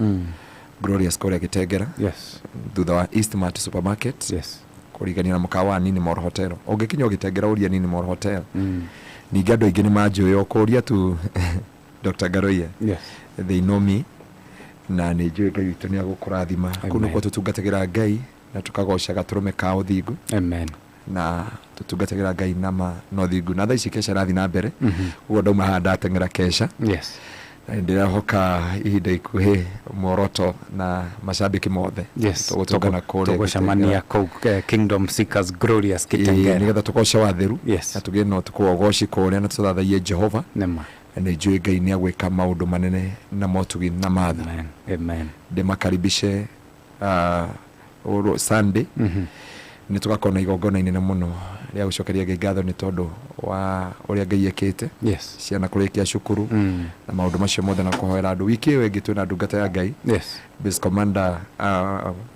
Glorious kũrĩa Gĩtengera
yes
thutha wa Eastmart Supermarket
yes
kũrigania na mũkawa wa Nini Mall Hotel ũngĩkinya Gĩtengera ũria Nini Mall Hotel ningĩ andũ aingĩ nĩ manjũĩ ũkũria tu Dr. Ngaruiya
yes
they know me na nĩ njũĩ Ngai witũ nĩ agũkũrathima kũu nĩkuo tũtungatagĩra Ngai na tũkagocaga tũrũme ka ũthingu
amen
na tũtungatagĩra Ngai na ũthingu na thaa ici kesha rathi na mbere ũguo ndauma haha ndateng'era kesha
yes
na ndĩrahoka ihinda ikuhĩ Muoroto na macambĩki mothe
yes
tũgũtũngana kũrĩa
tũgũcemania kũu Kingdom Seekers Glorious Kitengera
nĩgetha tũgoce watheru
yes
na tũgĩe no tũkũ Ûgooci kũrĩa na tũthathaie Jehova
nĩma
nĩ njũĩ Ngai nĩ agwĩka maũndũ manene na motugi na matha
amen
ndĩmakaribishe Sunday nĩ tũgakorwo na igongona inene mũno rĩa gũcokeria Ngai ngatho nĩ tondũ wa ũrĩa Ngai ekĩte
yes
ciana kũrĩkia cukuru na maũndũ macio mothe na kũhoera andũ wiki ĩyo ĩngĩ twĩna ndungata ya Ngai
yes
base commander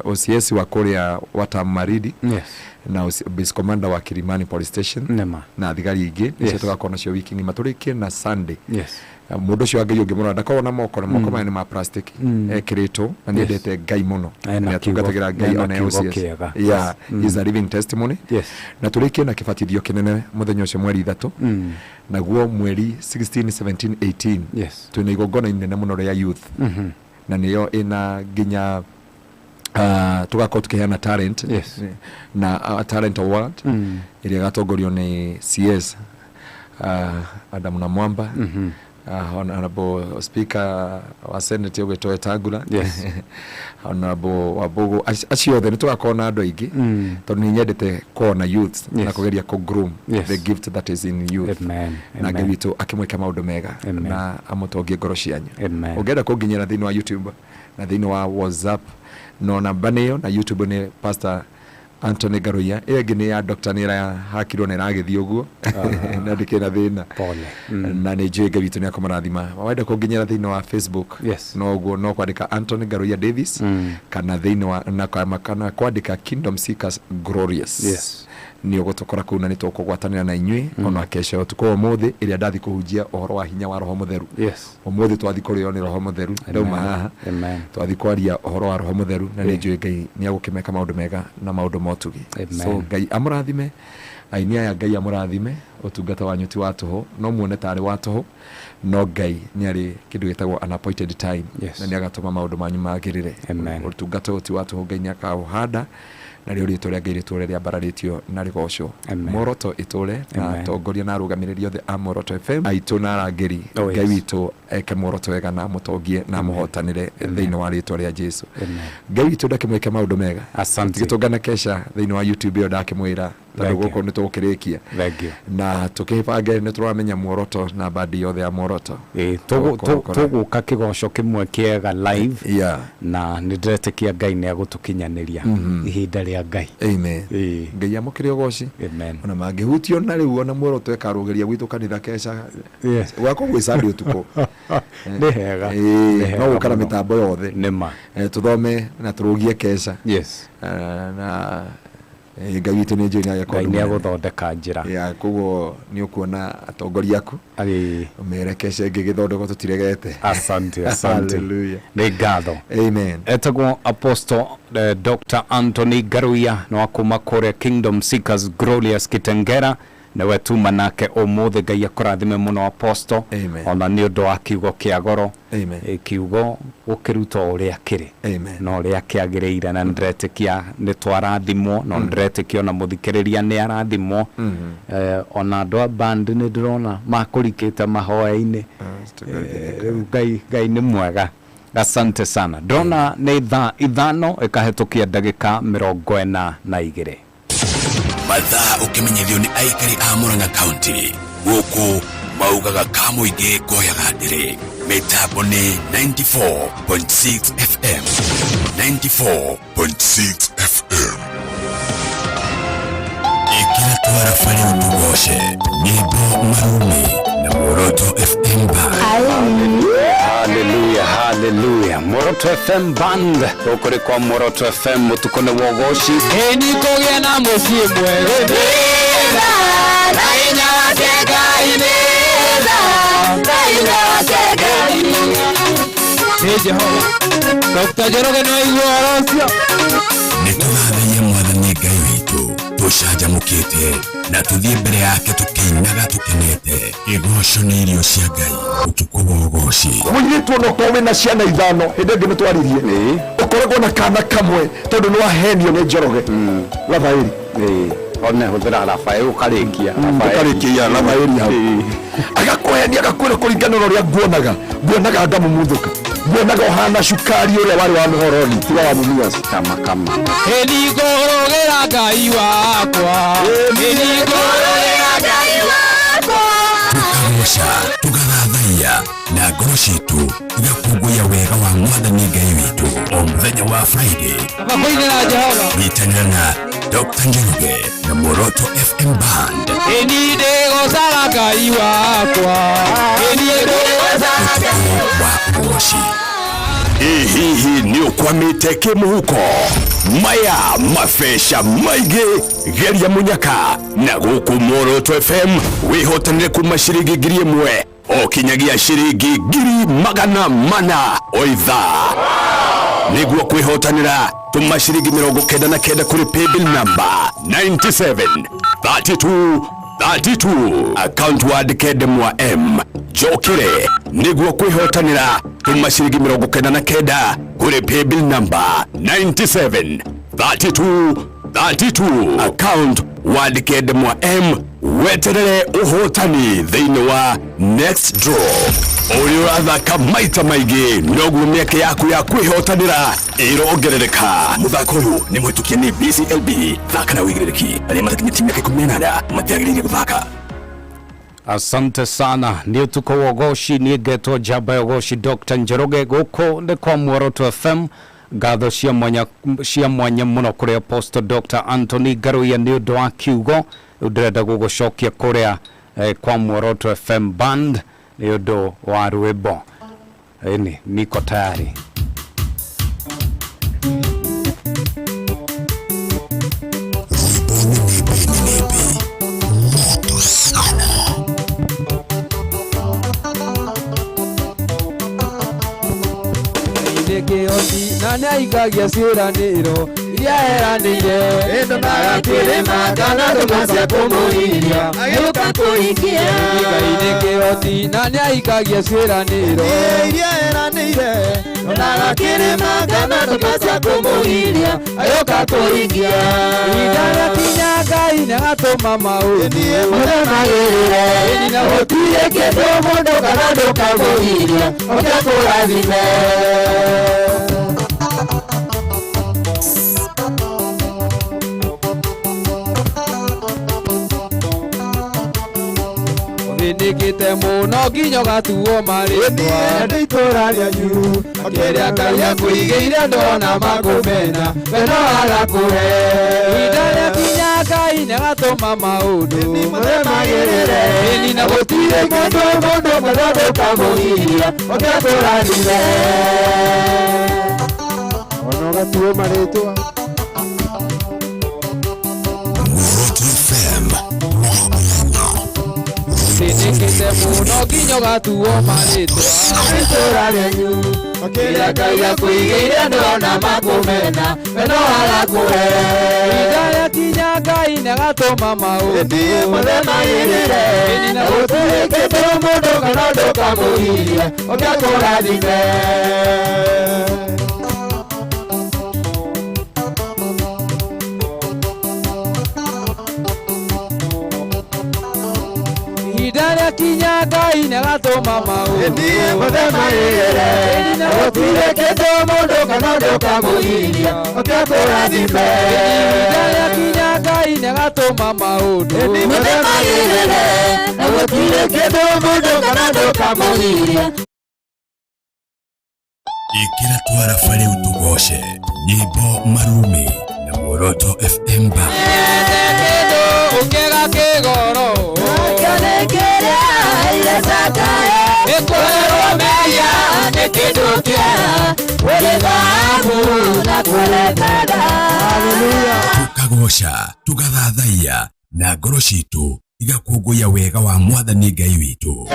OCS wa kũrĩa Watamu Maridi
yes
na base commander wa Kilimani police station
nema
na thigari ingĩ nĩcio tũgakorwo nacio wiki ng'ima tũrĩkie na Sunday
yes
mũndũ ũcio wa Ngai ũngĩmũrora ndakorwo na moko maya nĩ ma plastic ekĩrĩtwo na nĩ endete Ngai mũno nĩ atungatagĩra Ngai ona OCS yeah is a living testimony
yes
na tũrĩkie na kĩbatithio kĩnene mũthenya ũcio mweri 3 naguo mweri 16 17 18
yes
twĩna igongona inene mũno rĩa youth na nĩyo ĩna nginya tugakorwo tukĩheana talent
yes
na talent award ĩrĩa gatongorio nĩ CS Adamu na Mwamba honorable speaker wa senate Ûgooci Tangula
yes
honorable Wabugu acio othe nĩ tũgakorwo na andũ aingĩ tondũ nĩ nyendete kuona youth na kũgeria ku groom the gift that is in youth na Ngai witũ akĩmwĩka maũndũ mega na amũtongie ngoro cianyu ũngĩenda kũnginyĩra thĩinĩ wa YouTube na thĩinĩ wa WhatsApp no namba nĩyo na YouTube nĩ Pastor Anthony Ngaruiya egine ya Dr. Nira hakirwo ne ragithio guo na ndikena thina
pole
na ne jege bitu ne akomarathima waenda kunginyira thini wa Facebook no guo no kwandika Anthony Ngaruiya Davis kana thini wa na kana kwandika Kingdom Seekers Glorious ni ogotokora kuna nitokugwatanira na inywe ona kesho tuko muthi iria ndathi kuhunjia ohoro wa hinya wa roho mutheru umuthi twathi kurio ni roho mutheru ndauma haha twathi kwaria ohoro wa roho mutheru na ni Ngai ni agukimeka maundu mega na maundu motugi so Ngai amurathime ainia ya Ngai amurathime utungata wanyu ti watuho no muone tari watuho no Ngai ni ari kindu gitagwo an appointed time na ni agatuma maundu manyu magirire utungata ti watuho Ngai ni akauhanda na rio ritoria Ngai ritore ria bararitio na rigoco Muoroto itore na tongoria na rugamirerio the Muoroto FM aitu na rangeri Ngai witu eke Muoroto wega na mutongie na muhotanire thiini wa ritoria ria Jesu Ngai witu ndakimweke maundu mega asante gitungana kesha thiini wa YouTube yo ndakimwira tondu guko nitugukirikia na tukibange nituramenya Muoroto na bandi yothe ya Muoroto tuguka kigoco kimwe kiega live na nidiretekia Ngai ni agutukinyaniria ihinda ria Ngai amen Ngai amukire Ûgooci ona mangihutio na riu ona Muoroto ekarugeria gwitu kanitha kesha wako gwisandi utuko ni hega no gukara mitambo yothe nima tuthome na turugie kesha na Ngai witu ni njira ya kwa ni aguthondeka njira ya kugo ni ukuona atongoria aku umerekeshe ngigithondeko tutiregete asante hallelujah ni ngatho amen etagwo apostle Dr. Anthony Ngaruiya no akuma kore Kingdom Seekers Glorious Kitengera na wetuma nake umuthi Ngai akurathime muno apostle ona ni undu wa kiugo kia goro kiugo ukiruta uria kiri no uria kiagiriire na ndretekia ni twarathimwo no ndretekia na muthikiriria ni arathimwo ona andu a band ni ndirona makurikite mahoya-ini Ngai ni mwega asante sana ndona ni ithano ikahetukia ndagika 42
mathaa ukimenyithio ni aikari a Murang'a County guku maugaga ka muingi ngoyaga ndiri mitambo ni 94.6 FM 94.6 FM ikira twara fari Ûgooci nyimbo maruni na Muoroto FM Band
hallelujah Muoroto FM Band ukuri kwa Muoroto FM Ûtukû wa Ûgooci
ni kugia na muciĩ mwega na inya wake Ngai
ni Jehova Dr. Njoroge no igoro cio
nitũthathaiye Mwathani Ngai witũ tũcanjamũkĩte na tũthiĩ mbere yake tũkĩinaga tũkenete igoco nĩ irio cia Ngai Ûtukû wa Ûgooci
mũirĩtu no kowe na ciana ithano hĩndĩ ĩngĩ nĩtwaririe ũkoragwo na kana kamwe tondũ nĩ wahenio nĩ Njoroge Rafaeli
ona huthira Rafaeli ukarikia
Rafaeli hau agakwenia agakwĩra kũringana na ũrĩa nguonaga ngamũmuthũka nguonaga ũhana cukari ũrĩa warĩ wa mĩhoroni tiga wa mũmias
kama
ni ngorogera Ngai wakwa ni ngorogera Ngai wakwa
tukagoca tugathathaiya na ngoro citũ igakũngũiya wega wa Mwathani Ngai witũ o mũthenya wa Friday
makoinĩra Jehova
nyitanĩra na Dr. Njoroge na Muoroto FM Band
ni ndĩgocaga Ngai wakwa ni ndĩgocaga
wa Ûgooci hihi ni ukwamite kimuhuko maya mafesha maige geria munyaka na guku Muoroto FM wihotanire kuma shiringi 1,000 o kinyagia shiringi 400 oitha niguo kwihotanira tuma shiringi 99 kuri paybill number 9732 account word kedemwa M jokire niguo kwihotanira tuma shiringi 99 kuri paybill number 9732 account word kedemwa M weterere uhotani thiini wa next draw uri urathaka maita maigi noguo mieke yaku ya kwihotanira irongerereka muthako uyu ni mwitukie ni BCLB thaka na wigiriki aria matakinyĩtie miaka 18 matiagĩrĩire guthaka.
Asante sana ni Ûtukû wa Ûgooci ni ngetwo jamba ya Ûgooci Dr. Njoroge guko ni kwa Muoroto FM ngatho cia mwanya muno kuri Apostle Dr. Anthony Ngaruiya ni undu wa kiugo ndirenda gugucokia kuria kwa Muoroto FM band ni undu wa rwimbo niko tayari.
Oti nani aikagia ciĩranĩro iria eranĩire endonaga kĩrĩma kana ndũmacia kũmũhiria agĩũka kũhingia Ngai nĩ kĩhoti nani aikagia ciĩranĩro iria eranĩire endonaga kĩrĩma kana ndũmacia kũmũhiria agĩũka kũhingia ihinda rĩakinya Ngai nĩagatũma maũndũ mũremagĩrĩre na gũtirĩ kĩndũ mũndũ kana ndũkamũhiria oke kũrathime Nikite muno nginya gatuo marĩtwa ndĩ itũra rĩanyu kĩrĩa Ngai akwĩigĩire ndona makũmena we no agakũhe ihinda rĩakinya Ngai nĩagatũma maũndũ mũremagĩrĩre na gũtirĩ kĩndũ mũndũ kana ndũkamũhiria oke kũrathime ona gatuo marĩtwa Nikite muno nginya gatuo marĩtwa itũra rĩanyu kĩrĩa Ngai akwĩigĩire ndona makũmena we no agakũhe ihinda rĩakinya Ngai nĩagatũma maũndũ mũremagĩrĩre na gũtirĩ kĩndũ mũndũ kana ndũkamũhiria oke kũrathime kinya Ngai nĩagatũma maũndũ mũremagĩrĩre na gũtirĩ kĩndũ mũndũ kana ndũkamũhiria oke kũrathime ihinda rĩakinya Ngai nĩagatũma maũndũ mũremagĩrĩre na gũtirĩ kĩndũ mũndũ kana ndũkamũhiria
Ikira twara fare Ûtukû nyimbo marume na Muoroto FM band
ungega kĩgoro kanekera ile sakae ekwero meya nekidukya wele babu na kuletada haleluya
tukagosha tugathathaiya na ngoro citu igakũngũiya wega wa Mwathani Ngai witũ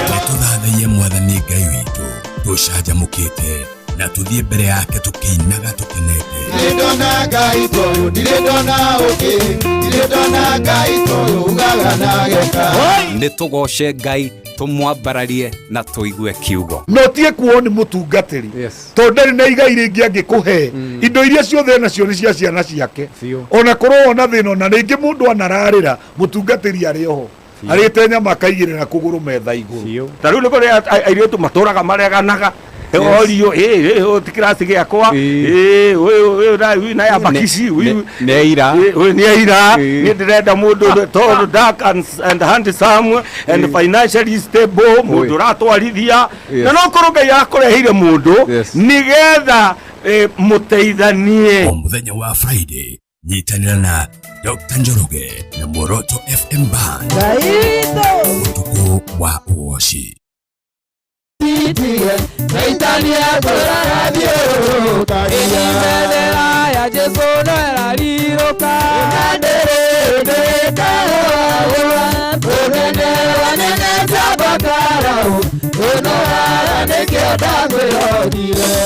Nĩtũthathaiye Mwathani Ngai witũ tũcanjamũkĩte na tũthiĩ mbere yake tũkĩinaga tũkenete
ndĩrĩndona Ngai toyũ ndĩrĩndona ũngĩ ndĩrĩndona Ngai toyũ ugaga na geka
nĩtũgoce Ngai tumwambararie na tuigue kiugo
no tie kuo nĩ mũtungatĩri tondũ ndarĩ na igai rĩngĩ angĩkũhe indo iria ciothe nacio nĩ cia ciana ciake ona korwo ona thĩna ona rĩngĩ mũndũ anararĩra mũtungatĩri arĩ oho arĩte nyama akaigĩrĩra kũgũrũ metha igũrũ
ta rĩu nĩ kũrĩ airĩtu matũraga mareganaga orio tikirasi gĩakwa ũyũ na ya bakici
nĩ aira
niĩ ndĩrenda mũndũ tall dark and handsome and financially stable mũndũ ũratwarithia na no korwo Ngai akũreheire mũndũ nĩgetha mũteithanie
o mũthenya wa Friday nyitanĩra na Dr. Njoroge na Muoroto FM band Ûtukû wa Ûgooci
Saitani akorara thiũrũrũka bendera ya Jesũ no ĩrarirũka ũnene wanene tabakarau ũnoara nĩkĩo ndamwĩrotire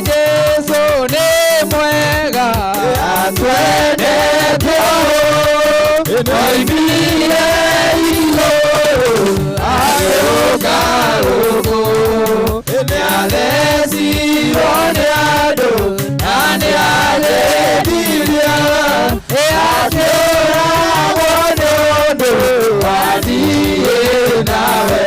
Jesũ nĩ mwega oimire igũrũ agĩũka gũkũ nĩathecirwo nĩ andũ na nĩarĩndirio akĩũragwo nĩ ũndũ wathiĩ nawe.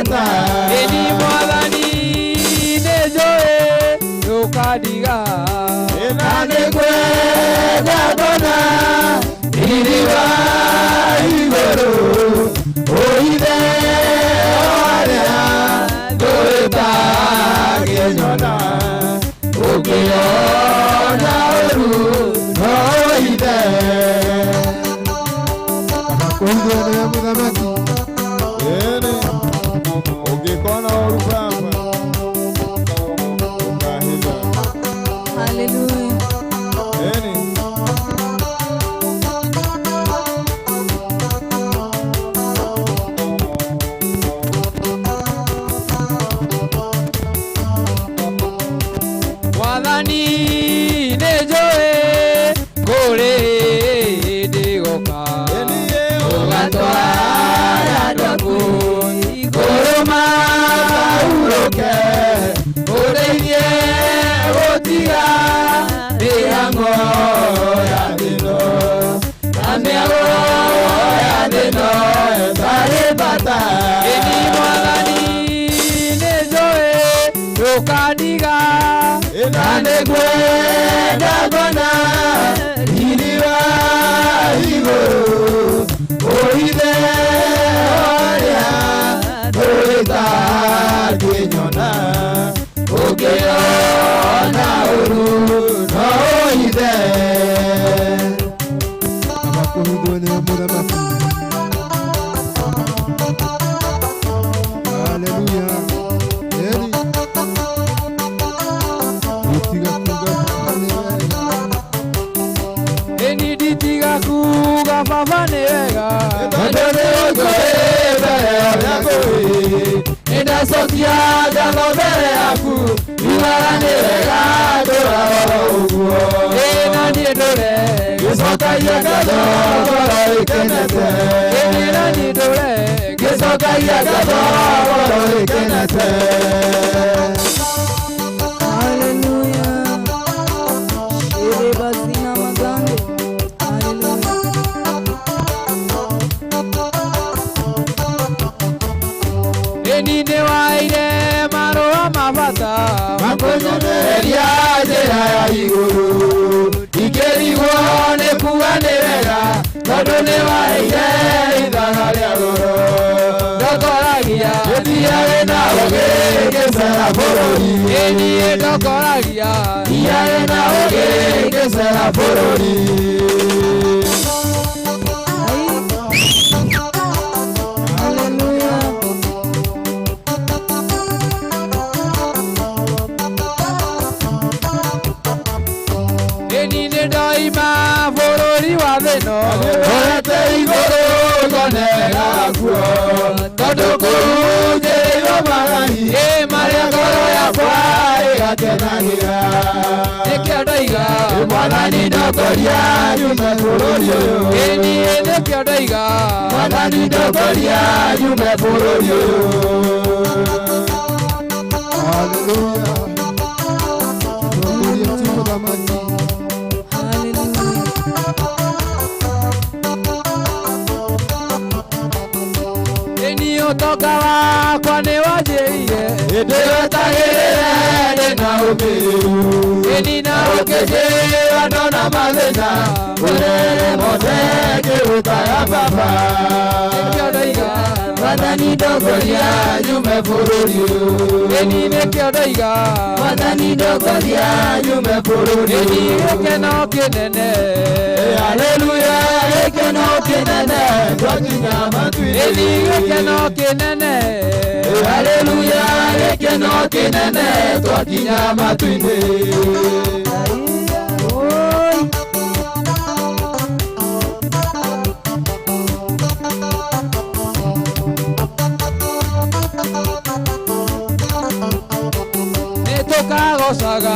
bata
eni mwathani nĩnjũĩ ndũkandiga
na nĩngwenda ngona thĩinĩ wa igũrũ ũithe warĩa ndũĩta ngĩnyona ũngĩona ũru no ũithe kũiguo nĩ mũthamaki ĩnĩ ũngĩkona ũru baba ũkahitha
Hallelujah.
ĩnĩ
mwathani nĩnjũĩ kũrĩ ndĩgoka
ũgatwara andũ igũrũ maurũke ũndeithie gũtiga mĩhang'o ya thĩno na mĩago ya thĩno ĩtarĩ bata
eni mwathani nĩnjũĩ ndũkandiga
na nĩngwenda ngona thĩinĩ wa igũrũ ũithe ũrĩa ndũĩta ngĩnyona ũngĩona ũru no ũithe kũhithwo nĩ mũthamaki haleluya eri nditiga kuga baba nĩ wega
eni nditiga kuga baba nĩ wega
tondũ nĩ ũnjũĩ mbere yaku nĩndacokia ngatho mbere yaku yugaga nĩ wega ndũrarora ũguo
na niĩ ndũre
gĩcokagia ngatho ngoro ĩkenete
na niĩ ndũre
gĩcokagia ngatho ngoro ĩkenete
Hallelujah. Shere bazina magande. Hallelujah.
eni nĩ waire marũa ma bata
makũnyonereria njĩra ya igũrũ ikĩrigwo nĩ kuga nĩ wega tondũ nĩ waire ithara rĩa goro
ndokoragia
gĩthiage na ũgĩ gĩcera bũrũri
eni ndokoragia
thiage na ũgĩ gĩcera bũrũri
Hallelujah.
eni nĩ ndoima bũrũri wa thĩno
ũrete igũrũ ngonega kuo tondũ kũnjĩrĩirwo magani marĩa ngoro yakwa ĩgakenagĩra
nĩkĩo ndoiga
mwathani ndongoria nyume bũrũri ũyũ
eni nĩkĩo ndoiga
mwathani ndongoria nyume bũrũri ũyũ haleluya ndongoria ti mũthamaki
eni ũtonga wakwa nĩ wanjĩrire
ndĩwetagĩrĩre ndĩna ũmĩrĩru eni na ũkĩnjĩra ndona mathĩna wĩrere mothe ngĩgũtaya baba
nĩkĩo ndoiga
mwathani ndongoria nyume bũrũri ũyũ
eni nĩkĩo ndoiga
mwathani ndongoria nyume bũrũri
eni
ũyũ
gĩkeno kĩnene
haleluya gĩkeno kĩnene twakinya matu-inĩ
eni gĩkeno kĩnene
haleluya gĩkeno kĩnene twakinya matu-inĩ
nĩtũkagocaga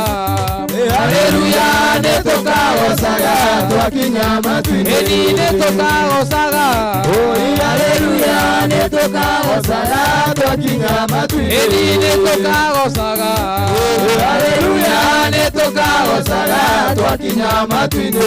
haleluya nĩtũkagocaga twakinya matu-inĩ
eni nĩtũkagocaga
haleluya nĩtũkagocaga twakinya matu-inĩ
eni nĩtũkagocaga
haleluya nĩtũkagocaga twakinya matu-inĩ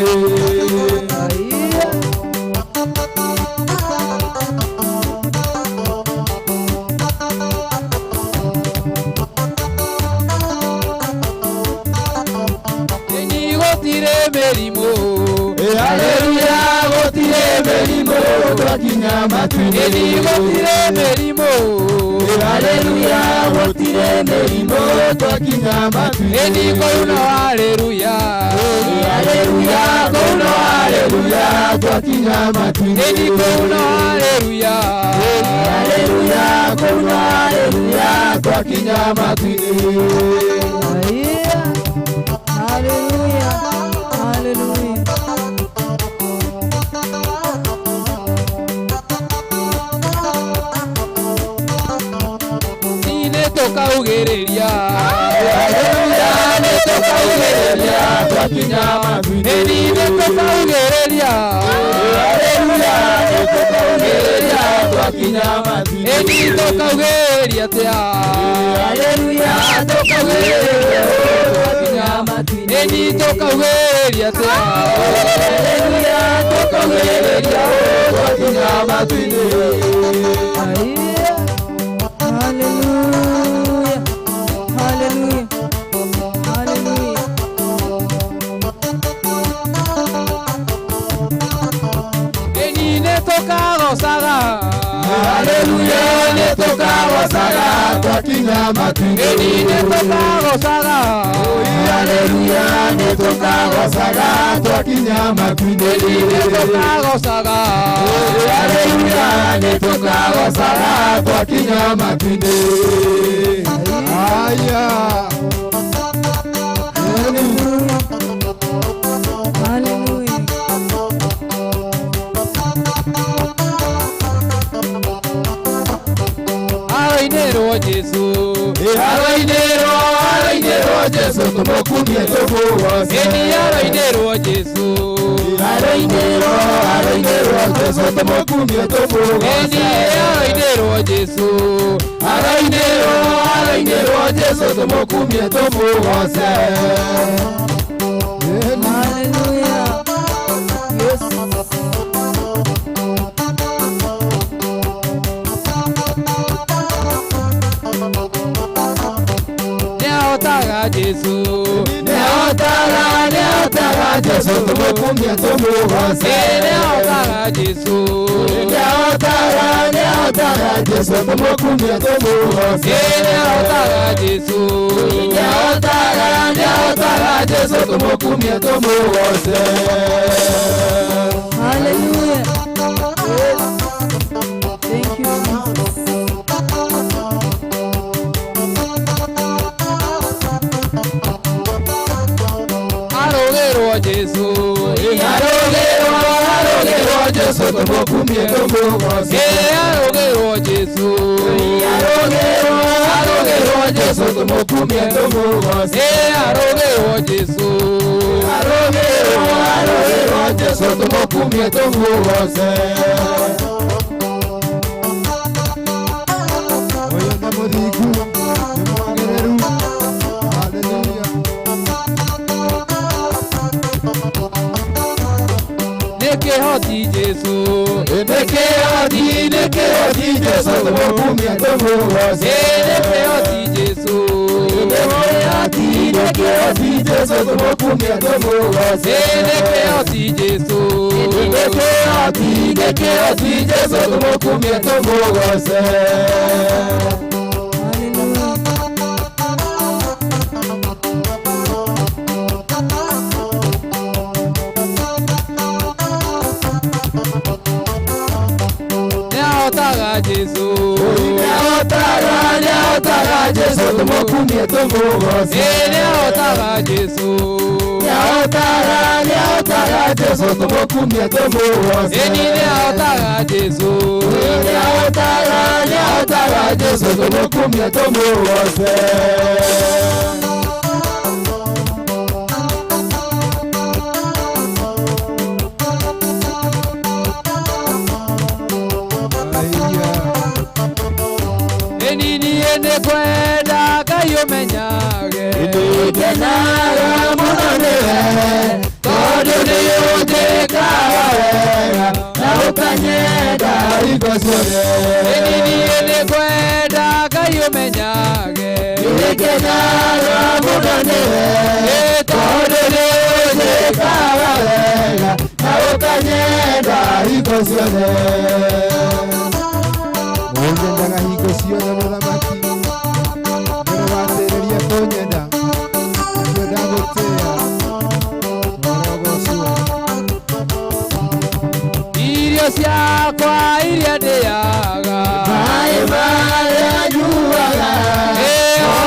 twakinya matu-inĩ.
Ĩni gũtirĩ mĩrimũ.
Haleluya, gũtirĩ mĩrimũ twakinya matu-inĩ.
Ĩni kũina haleluya.
Haleluya, kũina haleluya twakinya matu-inĩ.
Ĩni kũina haleluya.
Haleluya, kũina haleluya twakinya matu-inĩ.
Haleluya, haleluya.
Tukaugĩrĩria.
Haleluya, nĩtũkaugĩrĩria twakinya matu-inĩ.
Ĩni nĩtũkaugĩrĩria.
Haleluya, nĩtũkaugĩrĩria twakinya matu-inĩ.
Ĩni tũkaugĩrĩria atĩa.
Haleluya, tũkaugĩrĩria twakinya matu-inĩ.
Ĩni tũkaugĩrĩria atĩa.
Haleluya, tũkaugĩrĩria twakinya matu-inĩ.
Hallelujah, hallelujah, hallelujah.
Ĩni nĩtũkagocaga.
Haleluya, nĩtũkagocaga twakinya matu-inĩ.
Ĩni nĩtũkagocaga.
Haleluya, nĩtũkagocaga twakinya matu-inĩ.
Ĩni nĩtũkagocaga.
Haleluya, nĩtũkagocaga twakinya matu-inĩ. Aya.
Hallelujah.
Arainĩrwo Jesũ.
Arainĩrwo Jesũ tũmũkumie tũmũgoce.
Ĩni arainĩrwo Jesũ.
Arainĩrwo Jesũ tũmũkumie tũmũgoce.
Ĩni arainĩrwo Jesũ.
Arainĩrwo Jesũ tũmũkumie tũmũgoce.
Hallelujah. Yes.
Nĩahotaga Jesũ.
Nĩahotaga Jesũ tũmũkumie tũmũgoce.
Nĩahotaga Jesũ.
Nĩahotaga Jesũ tũmũkumie tũmũgoce.
Nĩahotaga Jesũ.
Nĩahotaga Jesũ tũmũkumie tũmũgoce.
Hallelujah. Yes. Thank you, Jesus.
Arũgĩrwo Jesũ.
Arũgĩrwo Jesũ tũmũkumie tũmũgoce.
Arũgĩrwo Jesũ.
Arũgĩrwo Jesũ tũmũkumie tũmũgoce.
Arũgĩrwo Jesũ.
Arũgĩrwo Jesũ tũmũkumie tũmũgoce. Ũyũ nĩ mũthingu, nĩ mwagĩrĩru. Haleluya.
Nĩkĩhoti Jesũ.
Nĩkĩhoti Jesũ tũmũkumie tũmũgoce.
Nĩkĩhoti Jesũ.
Nĩkĩhoti Jesũ tũmũkumie tũmũgoce.
Nĩkĩhoti Jesũ.
Nĩkĩhoti Jesũ tũmũkumie tũmũgoce.
Nĩahotaga Jesũ.
Nĩahotaga Jesũ tũmũkumie tũmũgoce.
Nĩahotaga Jesũ.
Nĩahotaga Jesũ tũmũkumie tũmũgoce.
Nĩahotaga Jesũ.
Nĩahotaga Jesũ tũmũkumie tũmũgoce.
Nĩkwenda Ngai ũmenyage.
Nĩngenaga mũno nĩwe, tondũ nĩũnjĩkaga wega na ũkanyenda hingo ciothe.
Nĩkwenda Ngai ũmenyage.
Nĩngenaga mũno nĩwe, tondũ nĩũnjĩkaga wega na ũkanyenda
hingo ciothe Mwendaga hingo ciothe mũthamaki Mbere watĩrĩria kũnyenda Kwenda gũtĩa Ûgooci Irio ciakwa iria ndĩaga Maĩ marĩa nyuaga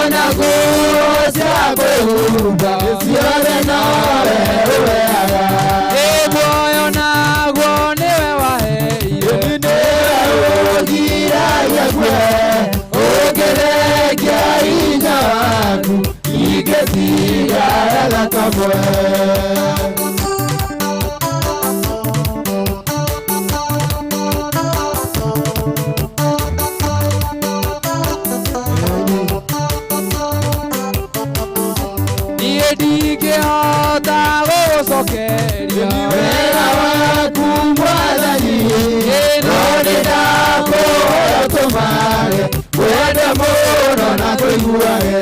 Ona nguo cia kwĩhumba Ciothe nowe ũheaga Muoyo naguo nĩwe waheire Nĩwe ũnjiragia kwe Ũngĩrengia hinya waku Ingĩtigara kamwe ndingĩhota gũgũcokeria wega waku Mwathani no nĩndakũhoya ũtũmage wende mũno na kũiguage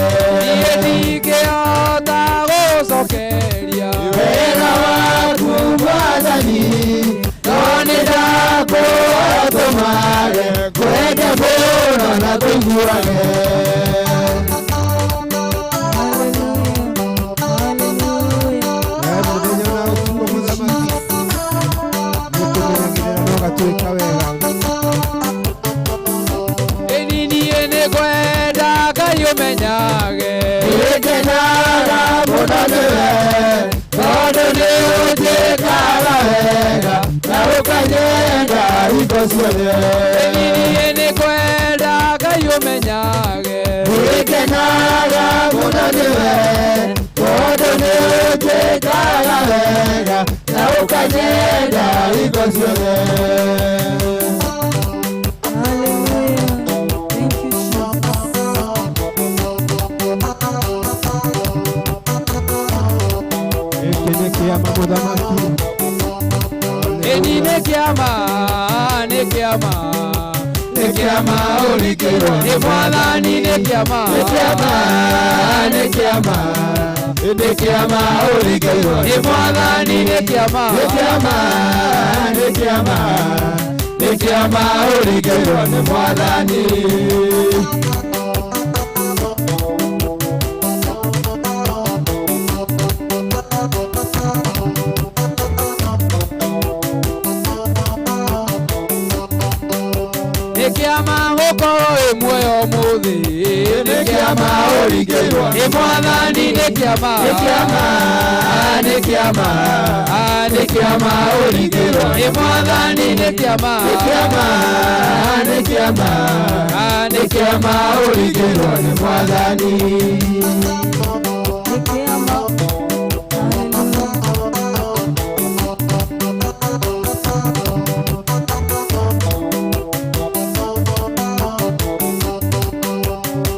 ndingĩhota gũgũcokeria wega waku Mwathani no nĩndakũhoya ũtũmage wende mũno na kũiguage Menyage Ekenaga munaniwe Tondũ nĩ ũnjĩkaga wega Na ũkanyenda hingo ciothe Niĩ nĩ kwenda Ngai ũmenyage Ekenaga munaniwe Tondũ nĩ ũnjĩkaga wega Na ũkanyenda hingo ciothe Nekiama ulikiro ni Mwathani nekiama nekiama ulikiro ni Mwathani nekiama ulikiro ni Mwathani Nekiama gũkorwo muoyo mũthĩ Nekiama ũringĩirwo nĩ Mwathani nekiama ũringĩirwo nĩ Mwathani nekiama ũringĩirwo nĩ Mwathani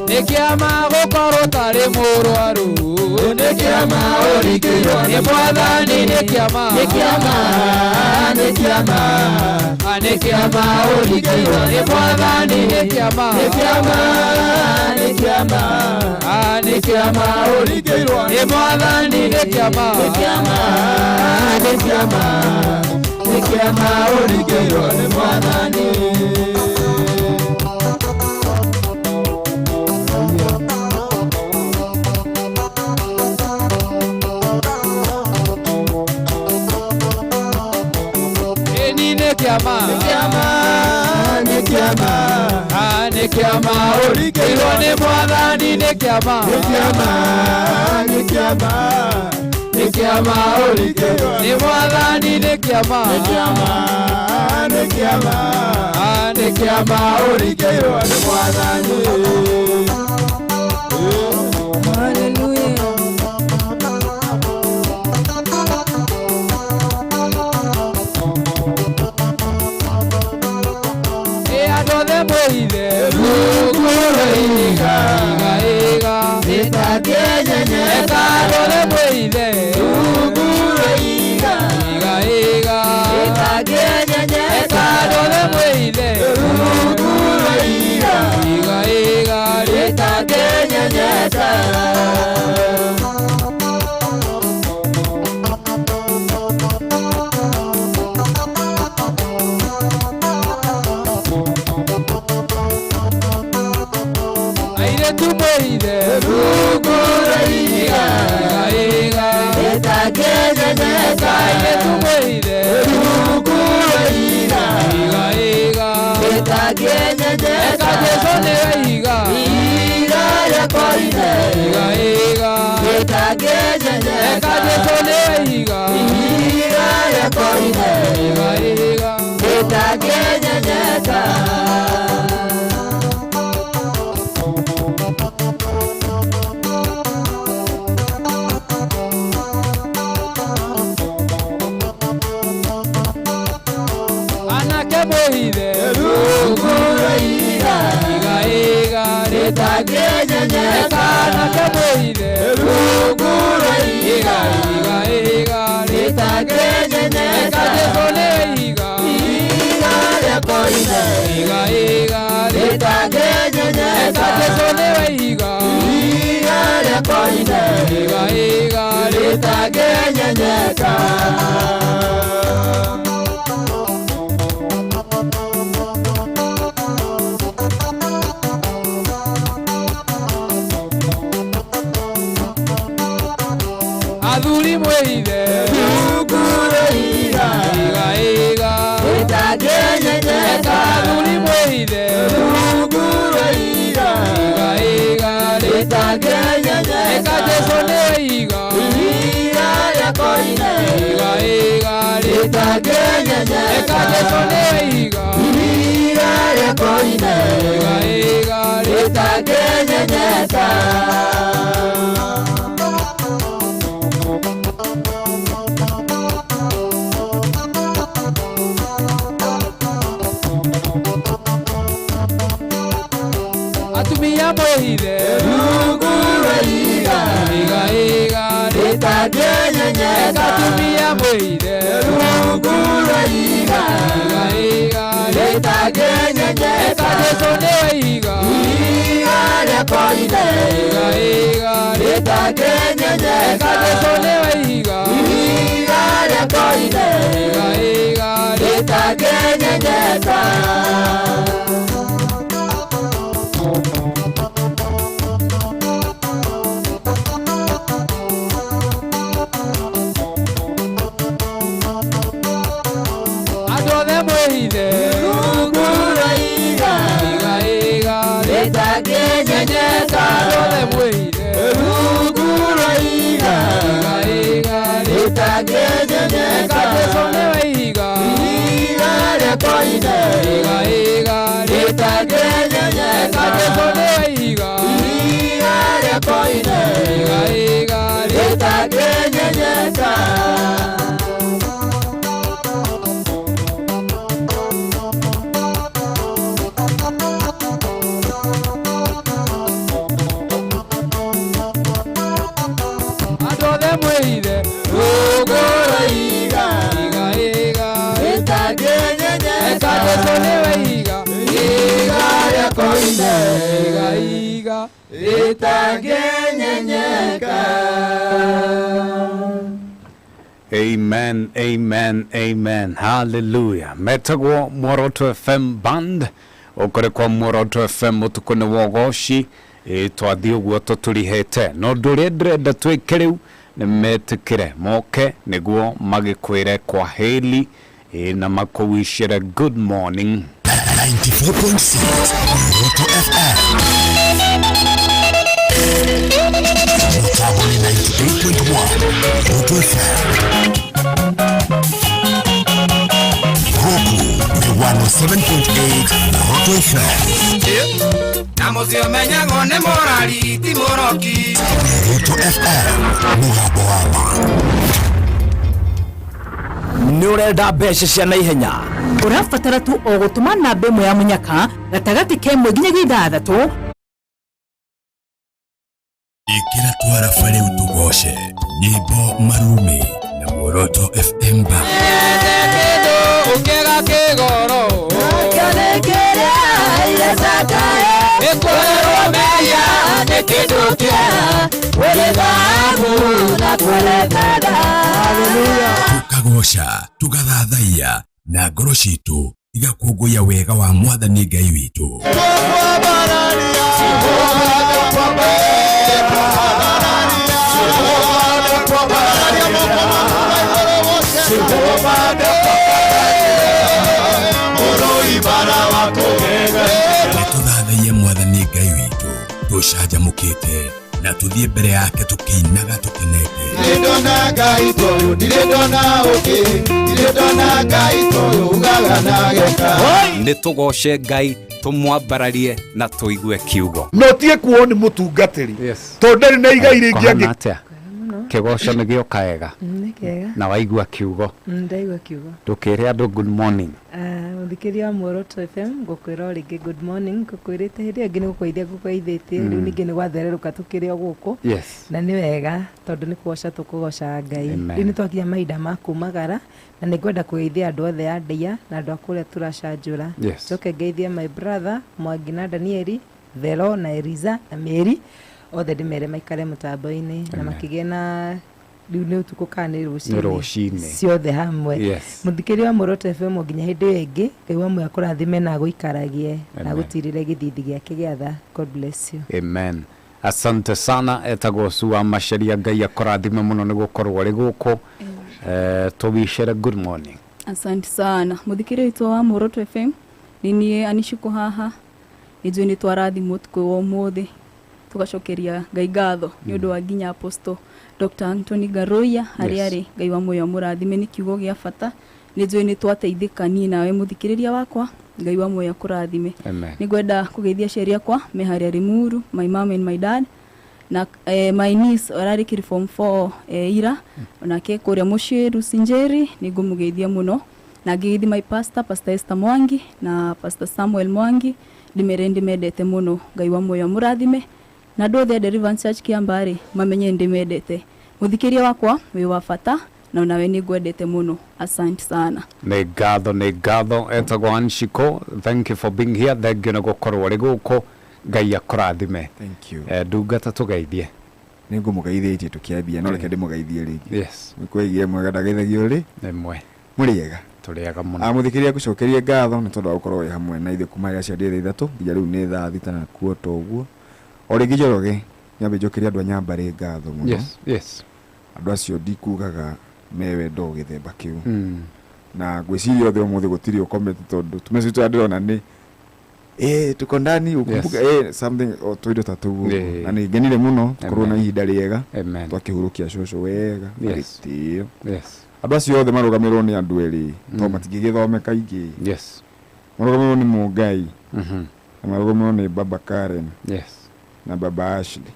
Nekiama gũkorwo tarĩ mũrwaru Nekiama ũringĩirwo nĩ Mwathani nekiama ũringĩirwo nĩ Mwathani nekiama ũringĩirwo nĩ Mwathani nekiama ũringĩirwo nĩ Mwathani Nekiama ũringĩirwo nĩ Mwathani nekiama ũringĩirwo nĩ Mwathani nekiama ũringĩirwo nĩ Mwathani Iga tumwire ruguru iga iga itakenyenyeka tumwire ruguru iga iga itakenyenyeka Yesu ni iga iga yakoine iga iga itakenyenyeka Yesu ni iga iga yakoine iga iga itakenyenyeka itakenyenyeka nakamuire ruguru iga iga itakenyenyeka Yesu ni iga iga yakoine iga iga itakenyenyeka Yesu ni iga iga yakoine iga iga itakenyenyeka Aduli mwide ruguru iga iga itakenyenyeka Aduli mwide ruguru iga iga itakenyenyeka Yesu ni iga iga yakoine iga iga itakenyenyeka Yesu ni iga iga yakoine iga iga itakenyenyeka Atumia mwide ruguru iga iga itakenyenyeka Atumia mwide ruguru iga iga itakenyenyeka Yesu ni iga iga yakoine iga iga itakenyenyeka Yesu ni iga iga yakoine iga iga itakenyenyeka itakenyenyeka ruguru iga iga itakenyenyeka Yesu ni iga iga yakoine iga iga itakenyenyeka Yesu ni iga iga yakoine iga iga itakenyenyeka
Amen, amen, amen. Hallelujah. Metagwo Muoroto FM band. Okore kwa Muoroto FM Ûtukû ni Ûgooci. Twathi uguo tutulihete. No ndure ndrenda twikiriu ni metikire moke niguo magikwire kwa heli na makuwishire good morning.
94.6 Muoroto FM. Karibuni 98.1 Muoroto FM. Ûtukû ni 107.8 Muoroto FM.
Namuzio menyago ne morali timoroki
Muoroto FM mugambo wa ma.
Nurenda mbeca cia naihenya
urabatara tu o gutuma namba imwe ya munyaka gatagati kemwe nginyagia ithathatu
ikira twara fare utugoce nyimbo marume na Muoroto FM ba
ukega kigoro
Kanekera ile sakae
ekwero meya
nekidukia wele dhahabu na kwelekada.
Haleluya. Tukagoca tugathathaiya na ngoro citu igakũngũiya wega wa Mwathani Ngai witũ.
Twabarania
mwathani Ngai witũ tũcanjamũkĩte na tũthiĩ mbere yake tũkĩinaga tũkenete.
Ndirĩndona Ngai toyũ, ndirĩndona ũngĩ, ndirĩndona Ngai toyũ ugaga na geka.
Nĩ tũgoce Ngai tumwambararie na tuigue kiugo.
No tie kuo ni mutungatiri. To ndari na igai ringi angi.
Kigoco nĩ gĩokaega.
Nĩ kĩega.
Na waigua kiugo.
Ndaigua kiugo.
Ndũkĩre andũ good morning.
Mũthikĩria wa Muoroto FM ngũkwĩra rĩngĩ good morning, ngũkwĩrĩte hĩndĩ ĩngĩ nĩ gũkũithia ngũkũithĩtie rĩu ningĩ nĩ gwathererũka tũkĩrĩ o gũkũ. Na nĩ wega tondũ nĩ kugoca tũkũgoca Ngai. Rĩu nĩ twakinya mahinda ma kumagara na nĩ ngwenda kũgeithia andũ othe a Ndeia na andũ a kũrĩa tũracanjũra. Njoke ngeithie my brother Mwangi na Danieli, Vero na Eliza na Mary othe ndĩmere maikare mũtambo-inĩ na makĩgĩa na rĩu nĩ ũtukũ kana nĩ rũcinĩ ciothe hamwe. Mũthikĩria wa Muoroto FM nginya hĩndĩ ĩyo ĩngĩ Ngai wa muoyo akũrathime na agũikaragie na agũtirĩre gĩthithi gĩake gĩa tha. God bless you.
Amen. Asante sana etagwo Sua Macharia, Ngai akũrathime mũno nĩ gũkorwo rĩ gũkũ. Tũbicere good morning.
Asante sana mũthikĩria witũ wa Muoroto FM nĩ niĩ Anishiko haha ĩnjũĩ nĩ twarathimwo ũtukũ wa ũmũthĩ tugacokeria Ngai ngatho nĩ ũndũ wa nginya Apostle Dr. Anthony Ngaruiya harĩa arĩ. Ngai wa muoyo mũrathime nĩ kiugo gĩa bata nĩ njũĩ nĩ twateithĩka niĩ nawe mũthikĩrĩria wakwa. Ngai wa muoyo akũrathime. Nĩ ngwenda kũgeithia ciari akwa me harĩa Rimuru, my mom and my dad na my niece ararĩkĩri form 4 ira onake kũrĩa mũciĩ Rusinjeri nĩ ngũmũgeithia mũno na ngeithi my pastor Esther Mwangi na Pastor Samuel Mwangi ndĩmendete mũno. Ngai wa muoyo mũrathime na andũ othe Deliverance Church Kiambari mamenye ndĩmendete. Mũthikĩria wakwa wĩ wa bata na nawe nĩ ngwendete mũno. Asante sana.
Nĩ ngatho etagwo Anshiko. Thank you for being here. Thengiũ nĩ gũkorwo rĩ gũkũ. Ngai akũrathime.
Thank you.
Ndungata tũgeithie.
Nĩ ngũmũgeithĩtie tũkĩambia no reke ndĩmũgeithie rĩngĩ. Nĩkwĩigire mwega ndageithagio rĩ?
Nĩmwe.
Mũrĩega.
Tũrĩega mũno.
Mũthikĩria ngũcokerie ngatho nĩ tondũ wa gũkorwo wĩ hamwe na ithuĩ kuma rĩrĩa ciarĩ thaa 3 nginya rĩu nĩ thaa 6 na kuota ũguo. O rĩngĩ Njoroge nyambe njokerie andũ a Nyambarĩ ngatho mũno. Andũ acio ndikugaga mewe ndo gĩthemba kĩu. Na ngwĩciria othe ũmũthĩ gũtirĩ ũkomete tondũ tumecitũ ndĩrona nĩ tuko ndani ukumbuka something o tũindo ta tũguo na nĩ ngenire mũno korwo na ihinda rĩega twakĩhurũkia cũcũ wega gĩtĩo. Andũ acio othe marũgamĩrĩrwo nĩ andũ erĩ to matingĩgĩthome kaingĩ. Marũgamĩrĩrwo nĩ Mũngai na marũgamĩrĩrwo nĩ Baba Karen na Baba Ashley.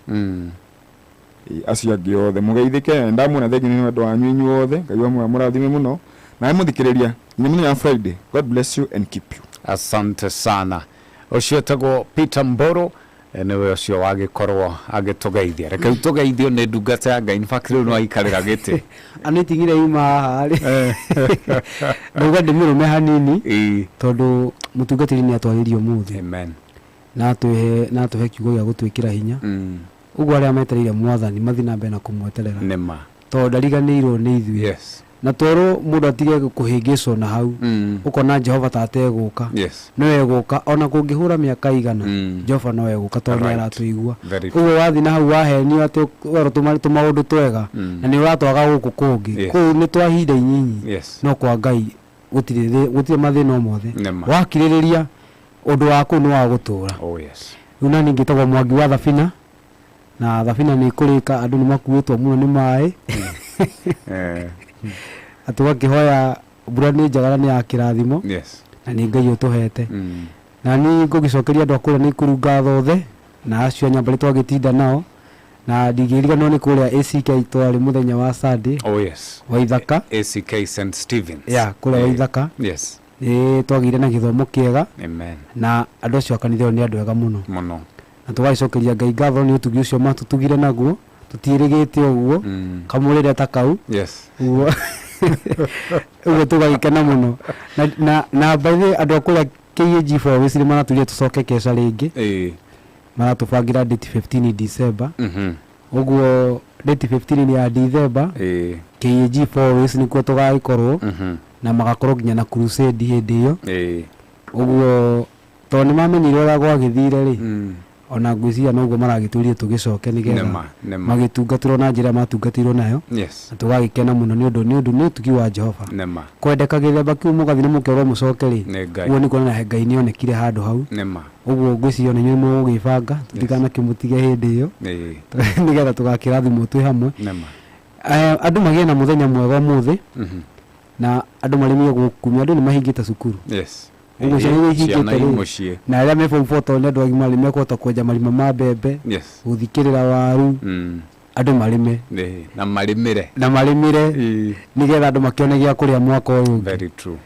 Acio angĩ othe mũgeithĩke ndamuona thengi nĩ andũ anyu inyuĩ othe. Ngai wa muoyo mũrathime mũno na mũthikĩrĩria nĩ mũthenya wa Friday. God bless you and keep you.
Asante sana. Ũcio etagwo Peter Mboro nĩwe ũcio wagĩkorwo agĩtũgeithia. Reke tũgeithio nĩ ndungata ya Ngai. In fact rĩu no aikarĩra gĩtĩ.
Anitigire ima haha rĩ. Ndauga ndĩmĩrũme hanini tondũ mũtungatĩri nĩ atwarĩrio mũthĩ.
Amen.
Na tũhe kiugo gĩa gũtwĩkĩra hinya. Ũguo arĩa metereire mwathani mathi na mbere na kũmweterera.
Nĩma.
Tondũ ndariganĩirwo nĩ ithuĩ. Na toro mũndũ atige kũhĩngĩcwo na hau ũkona Jehova tategũka. Nowe gũka ona kũngĩhũra mĩaka igana Jehova nowe gũka tondũ aratũigua. Ũguo wathi na hau wahenio atĩ tũmaũndũ twega na nĩ ũratwaga gũkũ kũngĩ kũu nĩ twa ihinda inyinyi no kwa Ngai gũtirĩ mathĩna o mothe. Wakirĩrĩria ũndũ waku nĩ wa gũtũũra. Rĩu na ningĩ tagwo Mwangi wa thabina na thabina nĩ kũrĩka andũ nĩ makuĩtwo mũno nĩ maĩ. Atũgakĩhoya mbura nĩ njagara nĩ ya kĩrathimo na nĩ Ngai ũtũhete. Na niĩ ngũgĩcokeria andũ a kũrĩa Naikuru ngatho othe na acio Nyambarĩ twagĩtinda nao na ndingĩriganĩrwo nĩ kũrĩa ACK twarĩ mũthenya wa Sunday Waithaka
ACK St Stevens
kũrĩa Waithaka. Twagĩire na gĩthomo kĩega na andũ acio a kanitha nĩ andũ ega mũno na tũgagĩcokeria Ngai ngatho nĩ ũtugi ũcio matũtugire naguo tũtiĩrĩgĩte ũguo kamũrĩre ta kau ũguo tũgagĩkena mũno na baithe andũ a kũrĩa KAG Forest maratũria tũcoke keca rĩngĩ maratũbangĩra date 15 December. Ũguo date 15 ya December KAG Forest nĩkuo tũgagĩkorwo na magakorwo nginya na crusade hĩndĩ ĩyo. Ũguo tondũ nĩ mamenyire ũrĩa gwagĩthire rĩ ona ngwiciria noguo maragituria tugicoke nigetha magitungatirwo na njira matungatirwo nayo tugagikena muno ni undu ni utugi wa Jehova kwendeka githemba kiu mugathi ni mukerwo mucoke ri uguo ni kuona he Ngai ni onekire handu hau uguo ngwiciria ni nyuĩ mugibanga tutikana kimutige hindi iyo nigetha tugakirathimwo twi hamwe andu magie na muthenya mwega muthi na andu maremie gukumia andu ni mahingite cukuru uguo ciana hingite na aria me form 4 ne andu agima arime kuhota kwenja marima ma mbembe guthikirira waru andu marime
na marimire
nigetha andu makione gia kuria mwaka uyu
very true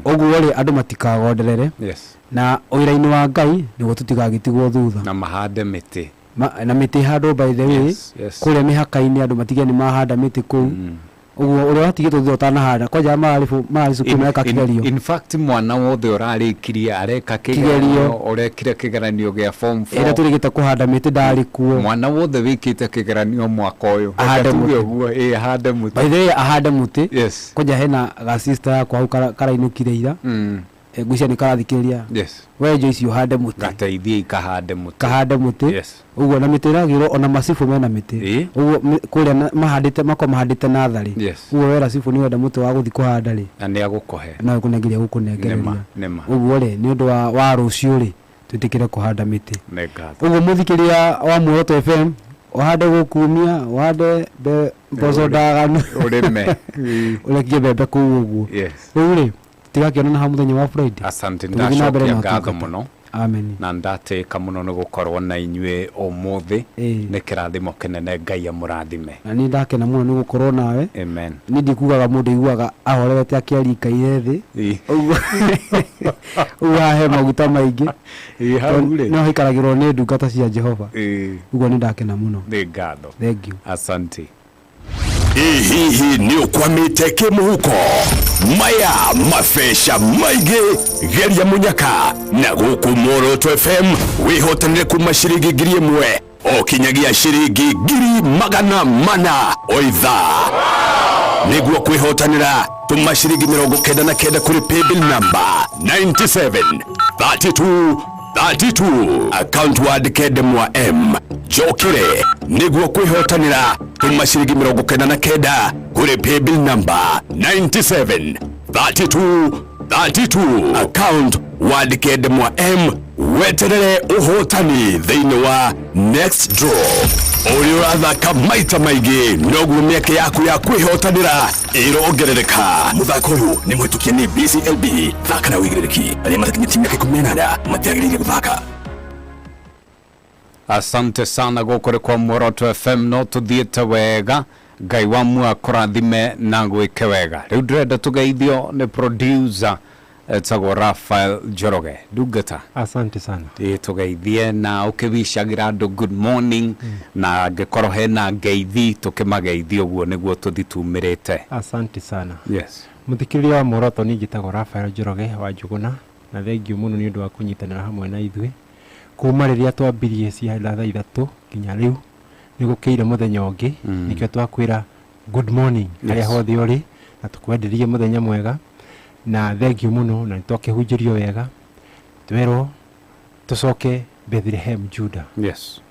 uguo ri andu matikagonderere na uira-ini wa Ngai niguo tutigagitigwo thutha
na mahande miti
na miti hando by the way kuria mihaka-ini andu matige ni mahanda miti kuu uguo uria watigitwo thutha utanahanda kwanja maricukuru meka kigerio
in fact mwana wothe urarikirie areka kigerio urekire kigeranio gia form 4
ira turigita kuhanda miti ndari kuo
mwana wothe wikite kigeranio mwaka uyu
ahande
muti
by the way ahande muti kwanja hena ga sister yakwa hau karainukire ira ngwiciria ni karathikiriria we Joyce uhande muti
gateithie
ikahande muti uguo na miti iragirwo ona macibu mena miti uguo kuria mahandite nathari uguo wera cibu ni wenda muti wa guthi kuhanda ri
na ni agukohe
na kunengeria gukunengereria uguo ri ni undu wa rucio ri tutikire kuhanda miti uguo muthikiria wa Muoroto FM uhande gukumia uhande mboco ndaganu
urime
urekie mbembe kuu uguo riu ri tigakiona na muthenya wa Friday
asante ndacokia ngatho muno
amen
na ndatĩka muno nĩ gukorwo na inyuĩ ũmũthĩ nĩ kĩrathimo kĩnene Ngai amũrathime
na ni ndakena muno nĩ gukorwo nawe
amen
ni ndikugaga mũndũ iguaga ahorerete akĩarikaire thĩ uguo he maguta maingĩ no haikaragĩrwo nĩ ndungata cia Jehova uguo ni ndakena muno
nĩ ngatho
thank you
asante
hihi ni ukwamite kimuhuko maya mafesha maige geria munyaka na guku Muoroto FM wihotanire kuma ciringi 1,000 o kinyagia ciringi 400 oitha niguo kwihotanira tuma ciringi 99 kuri paybill number 9732 account word kedemwa M jokire niguo kwihotanira tuma ciringi 99 kuri paybill number 9732 account word kedemwa M weterere uhotani thĩinĩ wa next draw uri urathaka maita maingĩ noguo mĩeke yaku ya kwĩhotanĩra ĩrongerereka mũthako ũyũ nĩ mũhĩtũkie nĩ BCLB thaka na wĩigĩrĩrĩki arĩa matakinyĩtie mĩaka 18 matiagĩrĩire gũthaka
asante sana gũkũ kwa Muoroto FM no tuthiĩte wega Ngai wa akũrathime na gwĩke wega rĩu ndĩrenda tũgeithio nĩ producer etagwo Raphael Njoroge ndungata
asante sana
tugeithie na ukibicagĩra andũ good morning na angĩkorwo hena ngeithi tukimageithia ũguo nĩguo tuthitumĩrĩte
asante sana
yes
muthikĩrĩria wa Muoroto ni njĩtagwo Raphael Njoroge wa Njuguna na thengiũ mũno nĩ ũndũ wa kũnyitanĩra hamwe na ithuĩ kuma rĩrĩa twambirie cia thaa 3 nginya rĩu nĩ gũkĩire mũthenya ũngĩ nĩkĩo twakwĩra good morning harĩa hothe ũrĩ na tũkwenderie mũthenya mwega na thengiũ mũno na nĩtwakĩhunjĩrio wega twerwo tũcoke Bethlehem Judah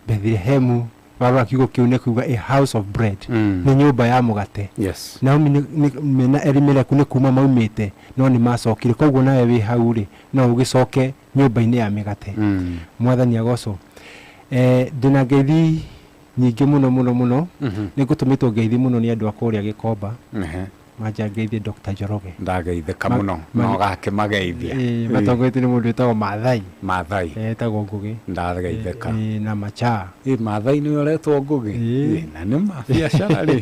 Bethlehem barua kiugo kĩu nĩ kuga a house of bread nĩ nyũmba ya mũgate nao mena Elimeleku nĩ kuma maumĩte no nĩ macokire koguo nawe wĩ hau rĩ no ũgĩcoke nyũmba-inĩ ya mĩgate mwathani agocwo ndĩna ngeithi nyingĩ mũno nĩ ngũtũmĩtwo ngeithi mũno nĩ andũ a kũrĩa Gĩkomba manja ngeithi Dr. Njoroge
ndageithĩka mũno no gake mageithia
matongoretio nĩ mũndũ wĩtagwo Maathai etagwo Ngũgĩ
ndageithĩka
na Machaa
Maathai nĩ ũretwo Ngũgĩ na nĩ mabiacara rĩ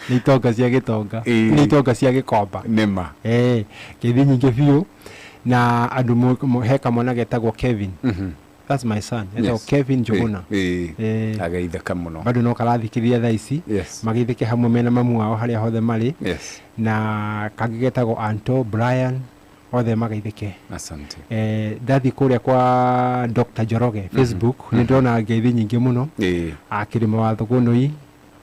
nĩ itonga cia Gĩtonga nĩ itonga cia Gĩkomba
nĩma
ngeithi nyingĩ biũ na andũ he kamwana getagwo Kevin that's my son Kevin Njuguna
ageithĩka mũno
bado no karathikĩrĩria thaa ici mageithĩke hamwe mena mamu wao harĩa hothe marĩ na kangĩ getagwo Anto Brian othe mageithĩke
asante
ndathi kũrĩa kwa Dr. Njoroge Facebook nĩ ndĩrona ngeithi nyingĩ mũno akĩrĩma wa Thũgũnũi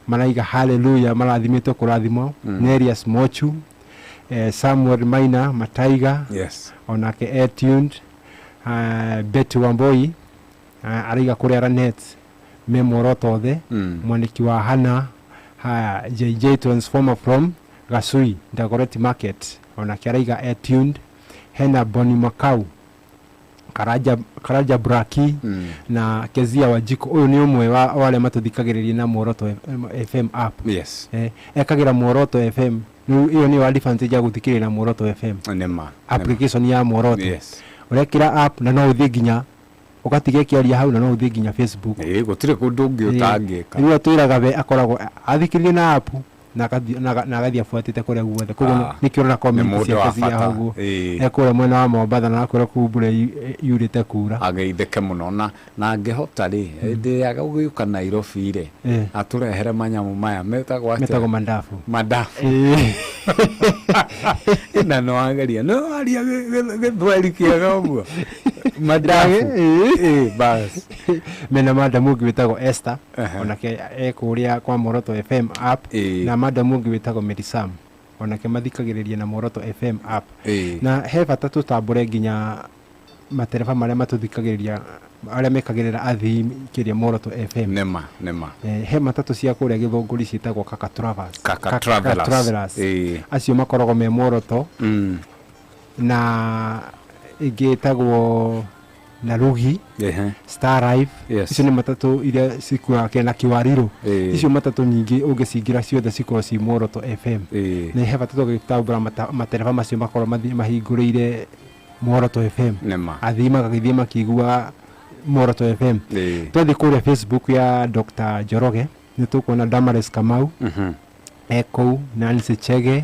maraiga hallelujah marathimĩtwo kũrathimwo Nerius Mochu Samuel Maina Mataiga onake Etuned Betty Wamboi araiga kuria Ranet me Muoroto the mwaniki wa Hana JJ Transformer from Gasui Dagoretti Market ona kiaraiga tuned hena Boni Makau Karaja Braki na Kezia Wajiko uyu ni umwe wa wale matuthikagiriria na Muoroto FM app ekagira Muoroto FM iyo ni advantage ya guthikirira Muoroto FM
nema
application ya Muoroto urekira app na no uthi nginya ugatige kiaria hau na no uthi nginya Facebook
gutire kundu ungi utangika
iyo twiraga be akoragwo athikirire na app na gathia fuatite kuria guothe koguo nikiona comment cia kazi ya hagu ekore mwena wa Mombatha na akora kumbure yurite kura
ageitheke muno na ngehota ri ndi agaguka Nairobi ri aturehere manyamu maya metagwo mandafu ina no angalia no aria githweri kiega uguo mandafu bas
mena madamu gwitagwo Esther onake ekuria kwa Muoroto FM app na madamu ungi witagwo Merisam onake mathikagiriria na Muoroto FM app na he bata tutambure nginya matereba maria matuthikagiriria aria mekagirira athii kiria Muoroto FM
nema
he matatu cia kuria Githunguri citagwo Kaka Travelers acio makoragwo me Muoroto na igitagwo na Rugi Star Life icio ni matatu iria cikua kena Kiwariro icio matatu nyingi ungicingira ciothe cikoro ci Muoroto FM na he bata tugitambura matereba macio makorwo mahingurire Muoroto FM athima gagithima kigua Muoroto FM twathi kuria Facebook ya Dr. Njoroge ni tukuona Damaris Kamau Echo Nancy Chege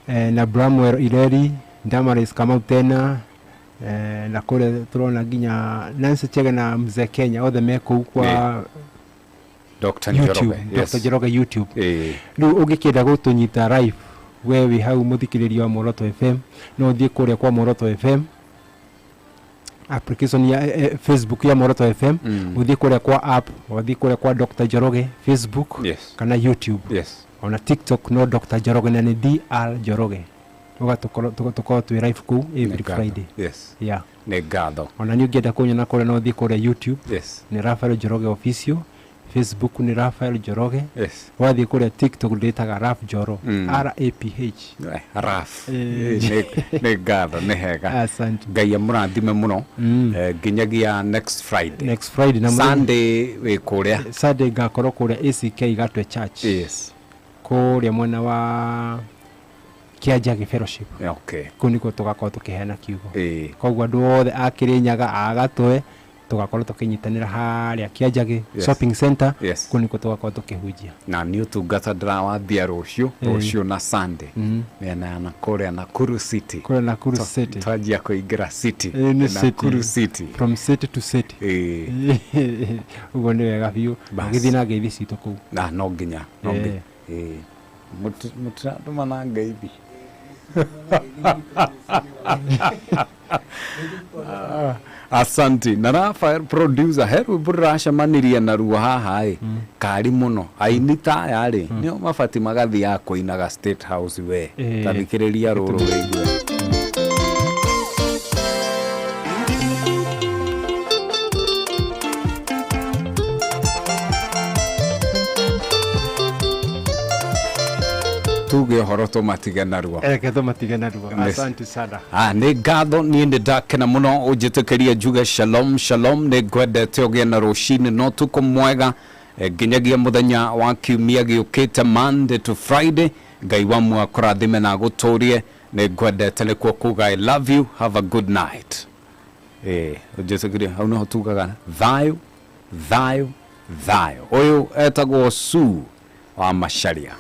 na Bramwell Ireri Damaris Kamau tena na kule turona ginya Nancy Chege na Mzee Kenya othe meko kwa
Dr. Njoroge
Dr. Njoroge YouTube riu ungikenda gutunyita live wewe hau muthikiriria wa Muoroto FM no thie kuria kwa Muoroto FM application ya Facebook ya Muoroto FM uthie kuria kwa app uthie kuria kwa Dr. Njoroge Facebook kana YouTube ona TikTok no Dr. Njoroge na ni DR Njoroge tuko tu live ku every Friday
ne gatho
ona ni ungenda kunyona kule no thie kuria YouTube ni Rafael Njoroge official Facebook ni Rafael Njoroge wathi kuria TikTok nditaga Raf Njoro RAPH
Raf ne gatho ne hega
asante
Ngai amurathime muno nginyagia next Friday
na
Sunday we kuria
Sunday ngakorwo kuria ACK Gatwe Church kuria mwena wa Kiajage Fellowship kuniko tugakorwo tukiheana kiugo koguo andu othe akirinyaga agatwe tugakorwo tukinyitanira haria Kiajage shopping center kuniko tugakorwo tukihujia
na ni utungata ndirawathia rucio na Sunday na kuria Nakuru City twajia kuingira city Nakuru City
from city to city ugo ni wega biu githina ngeithi citu ku
na no nginya mutrado manangaibi asante na Rafael producer heru burasha maniria na ruwa haha kari muno ainita yari nio mafati magathi yako inaga State House we tabikiriria ruru weigwe tuge horoto matiganarwa
asante sana
ne gatho ni ndakena muno ujitekeria juga shalom ne gwendete ogia na rushini no tuko mwega ginyagia muthenya wa kiumia giukite Monday to Friday Ngai wa mwakurathime na guturie ne gwendete le kuga I love you have a good night ujitekeria hau no tugaga thayo uyu etagwo Su wa Masharia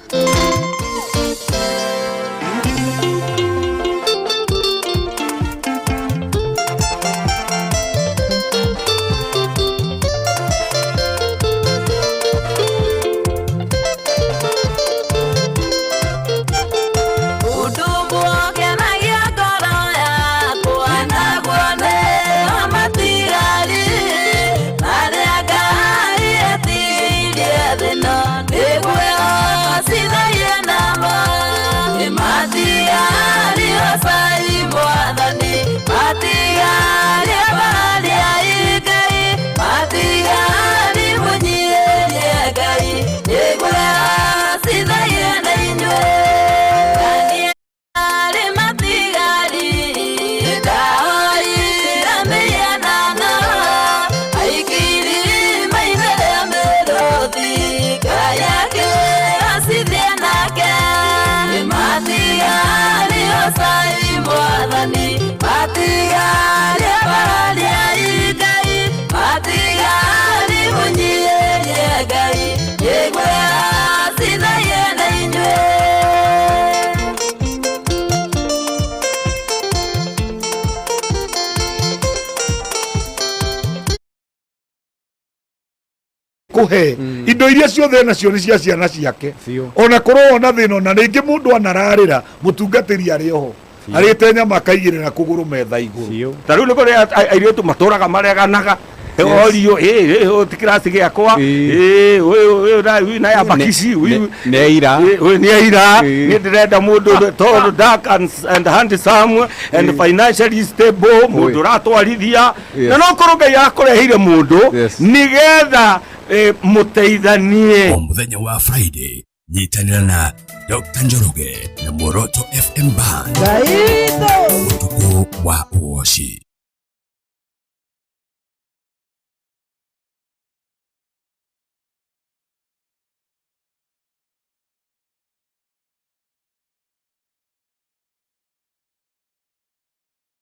Sina yena
kuhe indo iria ciothe nacio ni cia ciana ciake ona korwo ona thina na ringi mundu anararira mutungatiri ari oho arite nyama kaigirira kuguru metha iguru
taru ni kuri airitu maturaga mareganaga orio tikirasi giakwa uyu na ya bakisi uyu
neira
ni ndirenda mundu tall dark and handsome and financially stable mundu ratwarithia na no korwo Ngai akurehire mundu nigetha muteithanie
muthenya wa Friday nyitanira na Dr. Njoroge na Muoroto FM Band Ûtukû wa Ûgooci.